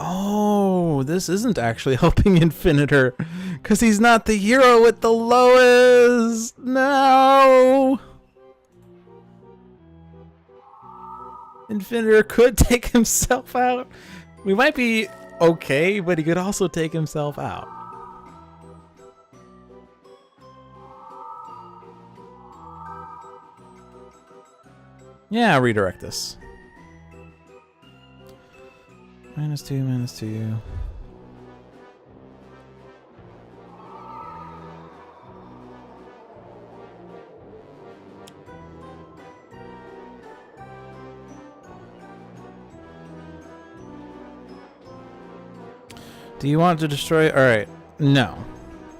Oh, this isn't actually helping Infinitor, because he's not the hero with the lowest. No. Infinitor could take himself out. We might be okay, but he could also take himself out. Yeah, redirect this. -2, -2. Do you want to destroy? All right. No.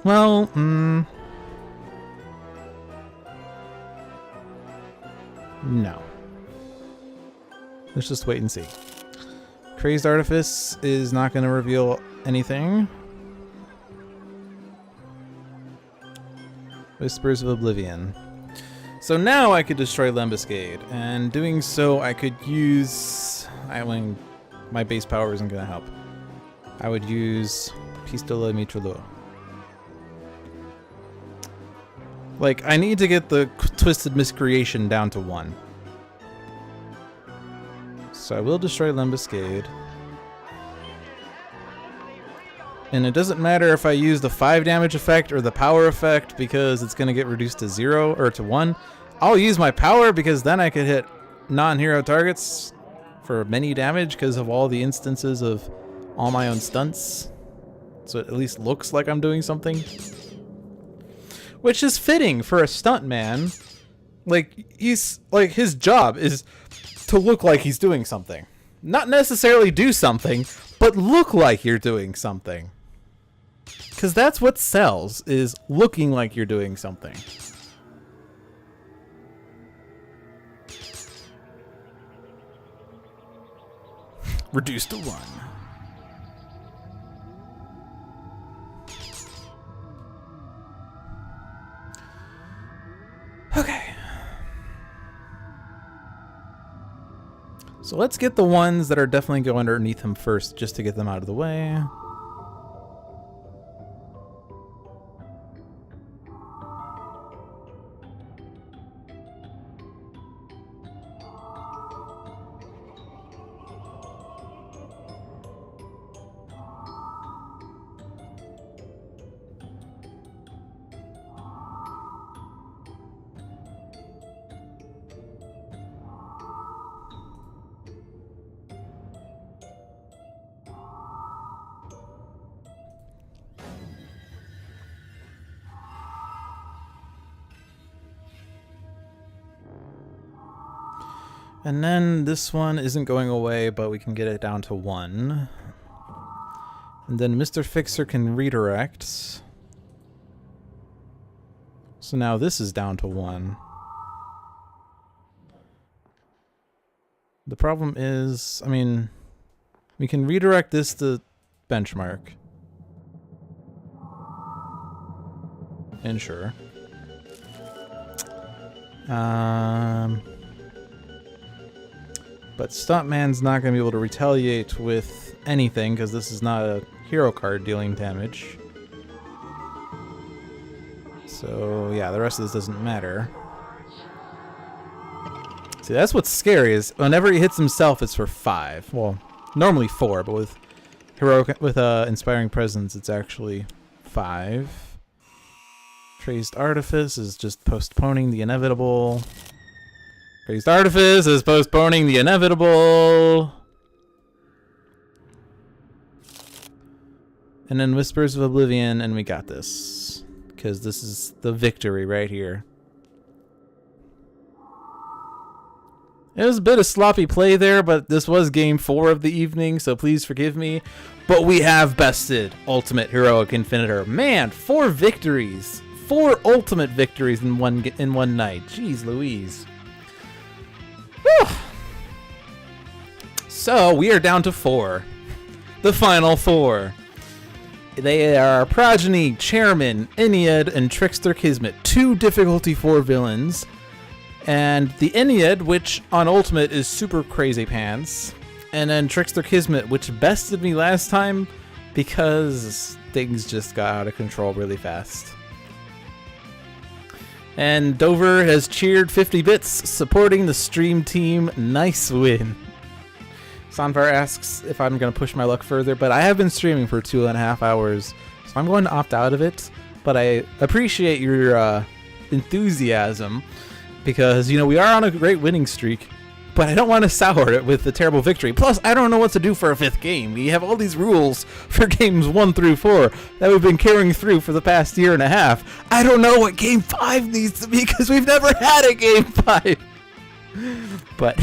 Well, no. Let's just wait and see. Crazed Artifice is not going to reveal anything. Whispers of Oblivion. So now I could destroy Lembuscade, and doing so I could use... I mean, my base power isn't going to help. I would use Pistola Mitrailleur. Like, I need to get the Twisted Miscreation down to 1. So I will destroy Lembuscade. And it doesn't matter if I use the 5 damage effect or the power effect, because it's going to get reduced to 0 or to 1. I'll use my power because then I could hit non-hero targets for many damage because of all the instances of all my own stunts. So it at least looks like I'm doing something. Which is fitting for a stuntman. Like, he's like, his job is to look like he's doing something. Not necessarily do something, but look like you're doing something. Because that's what sells, is looking like you're doing something. Reduced to 1. Okay. So let's get the ones that are definitely going underneath him first, just to get them out of the way. And then this one isn't going away, but we can get it down to 1. And then Mr. Fixer can redirect. So now this is down to 1. The problem is, I mean, we can redirect this to benchmark. And sure. But Stuntman's not going to be able to retaliate with anything, because this is not a hero card dealing damage. So yeah, the rest of this doesn't matter. See, that's what's scary is whenever he hits himself, it's for 5. Well, normally 4, but with Inspiring Presence, it's actually 5. Crazed Artifice is just postponing the inevitable. Crazed Artifice is postponing the inevitable. And then Whispers of Oblivion, and we got this. Because this is the victory right here. It was a bit of sloppy play there, but this was game 4 of the evening, so please forgive me. But we have bested Ultimate Heroic Infinitor. Man, 4 victories. 4 ultimate victories in one night. Jeez Louise. Whew. So, we are down to 4. The final 4. They are Progeny, Chairman, Ennead, and Trickster Kismet. 2 difficulty 4 villains. And the Ennead, which on Ultimate is super crazy pants. And then Trickster Kismet, which bested me last time because things just got out of control really fast. And Dover has cheered 50 bits, supporting the stream team. Nice win. Sanvar asks if I'm going to push my luck further, but I have been streaming for 2.5 hours, so I'm going to opt out of it. But I appreciate your enthusiasm. Because, you know, we are on a great winning streak, but I don't want to sour it with the terrible victory. Plus, I don't know what to do for a 5th game. We have all these rules for games 1 through 4 that we've been carrying through for the past 1.5 years. I don't know what game 5 needs to be because we've never had a game 5. But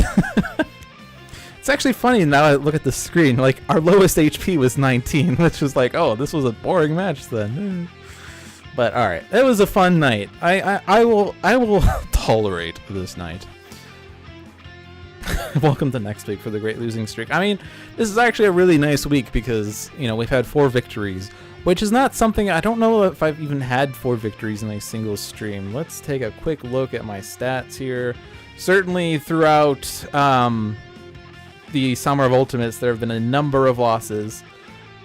it's actually funny now I look at the screen. Like, our lowest HP was 19, which was like, oh, this was a boring match then. But all right, it was a fun night. I will tolerate this night. Welcome to next week for the great losing streak. I mean, this is actually a really nice week because, you know, we've had 4 victories, which is not something, I don't know if I've even had 4 victories in a single stream. Let's take a quick look at my stats here. Certainly throughout the Summer of Ultimates, there have been a number of losses.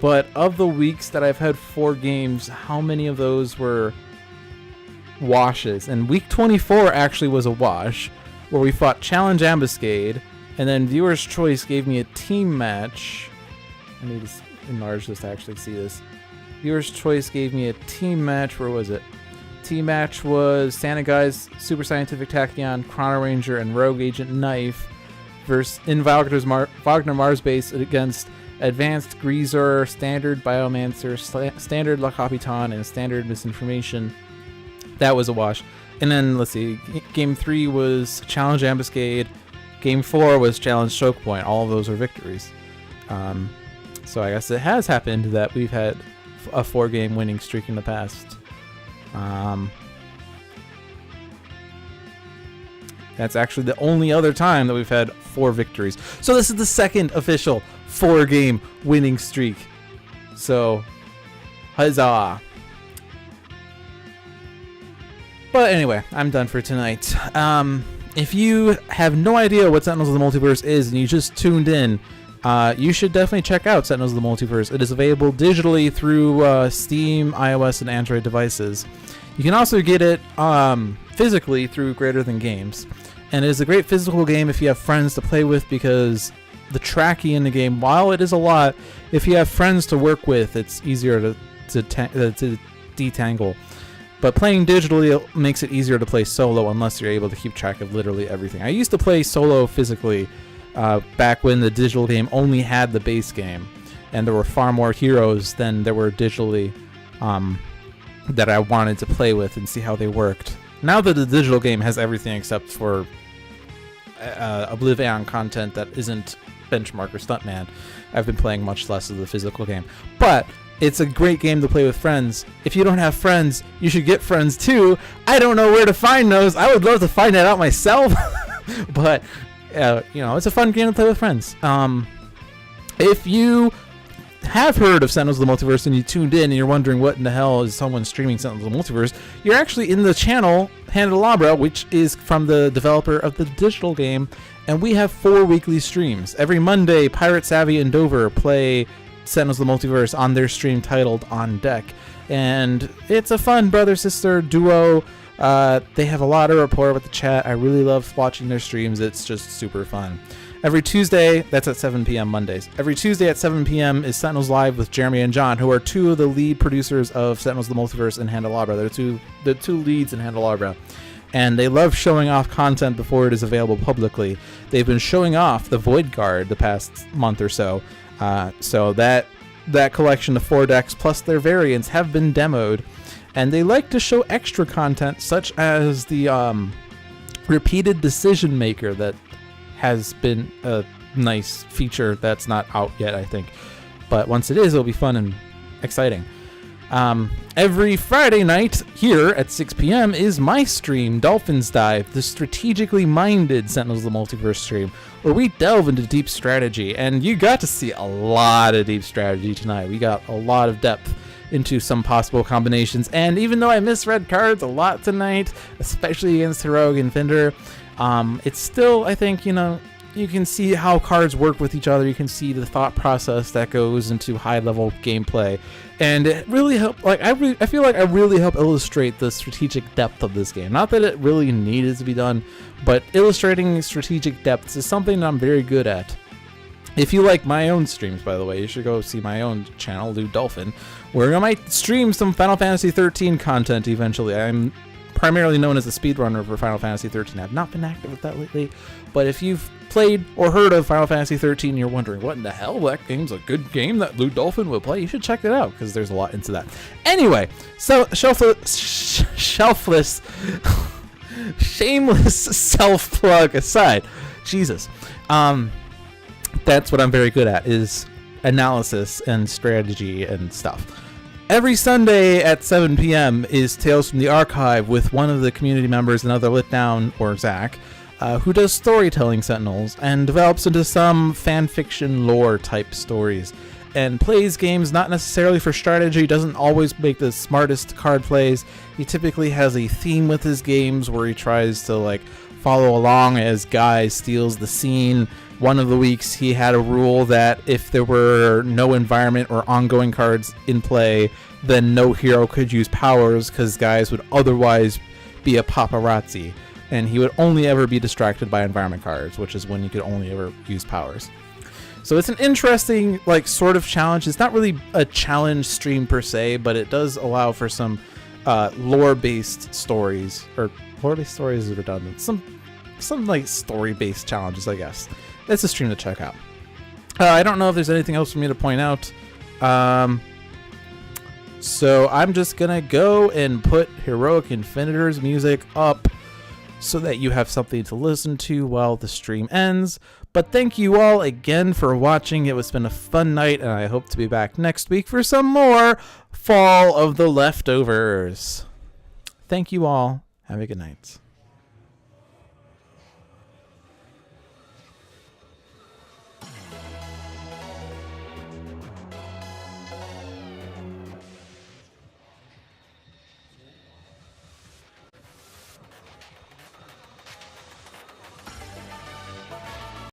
But of the weeks that I've had 4 games, how many of those were washes? And week 24 actually was a wash, where we fought Challenge Ambuscade, and then Viewer's Choice gave me a team match. I need to enlarge this to actually see this. Viewer's Choice gave me a team match. Where was it? Team match was Santa Guise, Super Scientific Tachyon, Chrono Ranger, and Rogue Agent Knife versus in Wagner Mars base against Advanced Greaser, Standard Biomancer, Standard La Capitan, and Standard Misinformation. That was a wash. And then, let's see, Game 3 was Challenge Ambuscade. Game 4 was Challenge Choke Point. All of those are victories. So I guess it has happened that we've had a 4-game winning streak in the past. That's actually the only other time that we've had 4 victories. So this is the second official 4-game winning streak. So, huzzah. But anyway, I'm done for tonight. If you have no idea what Sentinels of the Multiverse is and you just tuned in, you should definitely check out Sentinels of the Multiverse. It is available digitally through Steam, iOS, and Android devices. You can also get it physically through Greater Than Games. And it is a great physical game if you have friends to play with because the tracky in the game, while it is a lot, if you have friends to work with, it's easier to detangle. But playing digitally makes it easier to play solo unless you're able to keep track of literally everything. I used to play solo physically back when the digital game only had the base game, and there were far more heroes than there were digitally that I wanted to play with and see how they worked. Now that the digital game has everything except for Oblivion content that isn't Benchmark or Stuntman, I've been playing much less of the physical game. But it's a great game to play with friends. If you don't have friends, you should get friends too. I don't know where to find those. I would love to find that out myself. But, you know, it's a fun game to play with friends. If you have heard of Sentinels of the Multiverse and you tuned in and you're wondering what in the hell is someone streaming Sentinels of the Multiverse, you're actually in the channel Handelabra, which is from the developer of the digital game, and we have 4 weekly streams. Every Monday, Pirate Savvy and Dover play Sentinels of the Multiverse on their stream titled On Deck. And it's a fun brother-sister duo. They have a lot of rapport with the chat. I really love watching their streams. It's just super fun. Every Tuesday, that's at 7 p.m. Mondays. Every Tuesday at 7 p.m. is Sentinels Live with Jeremy and John, who are two of the lead producers of Sentinels of the Multiverse and Handelabra. They're the two leads in Handelabra. And they love showing off content before it is available publicly. They've been showing off the Void Guard the past month or so. So that collection of 4 decks plus their variants have been demoed. And they like to show extra content, such as the repeated decision maker that has been a nice feature that's not out yet, I think. But once it is, it'll be fun and exciting. Every Friday night here at 6 p.m. is my stream, Dolphin's Dive, the strategically minded Sentinels of the Multiverse stream, where we delve into deep strategy. And you got to see a lot of deep strategy tonight. We got a lot of depth into some possible combinations. And even though I misread cards a lot tonight, especially against Heroic Infinitor, it's still, I think, you can see how cards work with each other. You can see the thought process that goes into high-level gameplay, and it really helped. Like I feel like I really help illustrate the strategic depth of this game. Not that it really needed to be done, but illustrating strategic depths is something that I'm very good at. If you like my own streams, by the way, you should go see my own channel, Dolphin, where I might stream some Final Fantasy 13 content eventually. I'm primarily known as a speedrunner for Final Fantasy 13. I've not been active with that lately, but if you've played or heard of Final Fantasy 13 and you're wondering what in the hell, that game's a good game that Dolphin would play, you should check it out, because there's a lot into that. Anyway, so shelfless shameless self-plug aside, Jesus, that's what I'm very good at, is analysis and strategy and stuff. Every Sunday at 7 p.m. is Tales from the Archive with one of the community members, another Litdown or Zach, who does storytelling Sentinels and develops into some fanfiction lore type stories and plays games not necessarily for strategy, doesn't always make the smartest card plays. He typically has a theme with his games where he tries to follow along as Guise steals the scene. One of the weeks he had a rule that if there were no environment or ongoing cards in play, then no hero could use powers because Guise would otherwise be a paparazzi, and he would only ever be distracted by environment cards, which is when you could only ever use powers. So it's an interesting sort of challenge. It's not really a challenge stream per se, but it does allow for some lore-based stories, or lore-based stories is redundant. Some story-based challenges, I guess. It's a stream to check out. I don't know if there's anything else for me to point out. So I'm just gonna go and put Heroic Infinitor's music up so that you have something to listen to while the stream ends. But thank you all again for watching. It's been a fun night, and I hope to be back next week for some more Fall of the Leftovers. Thank you all. Have a good night.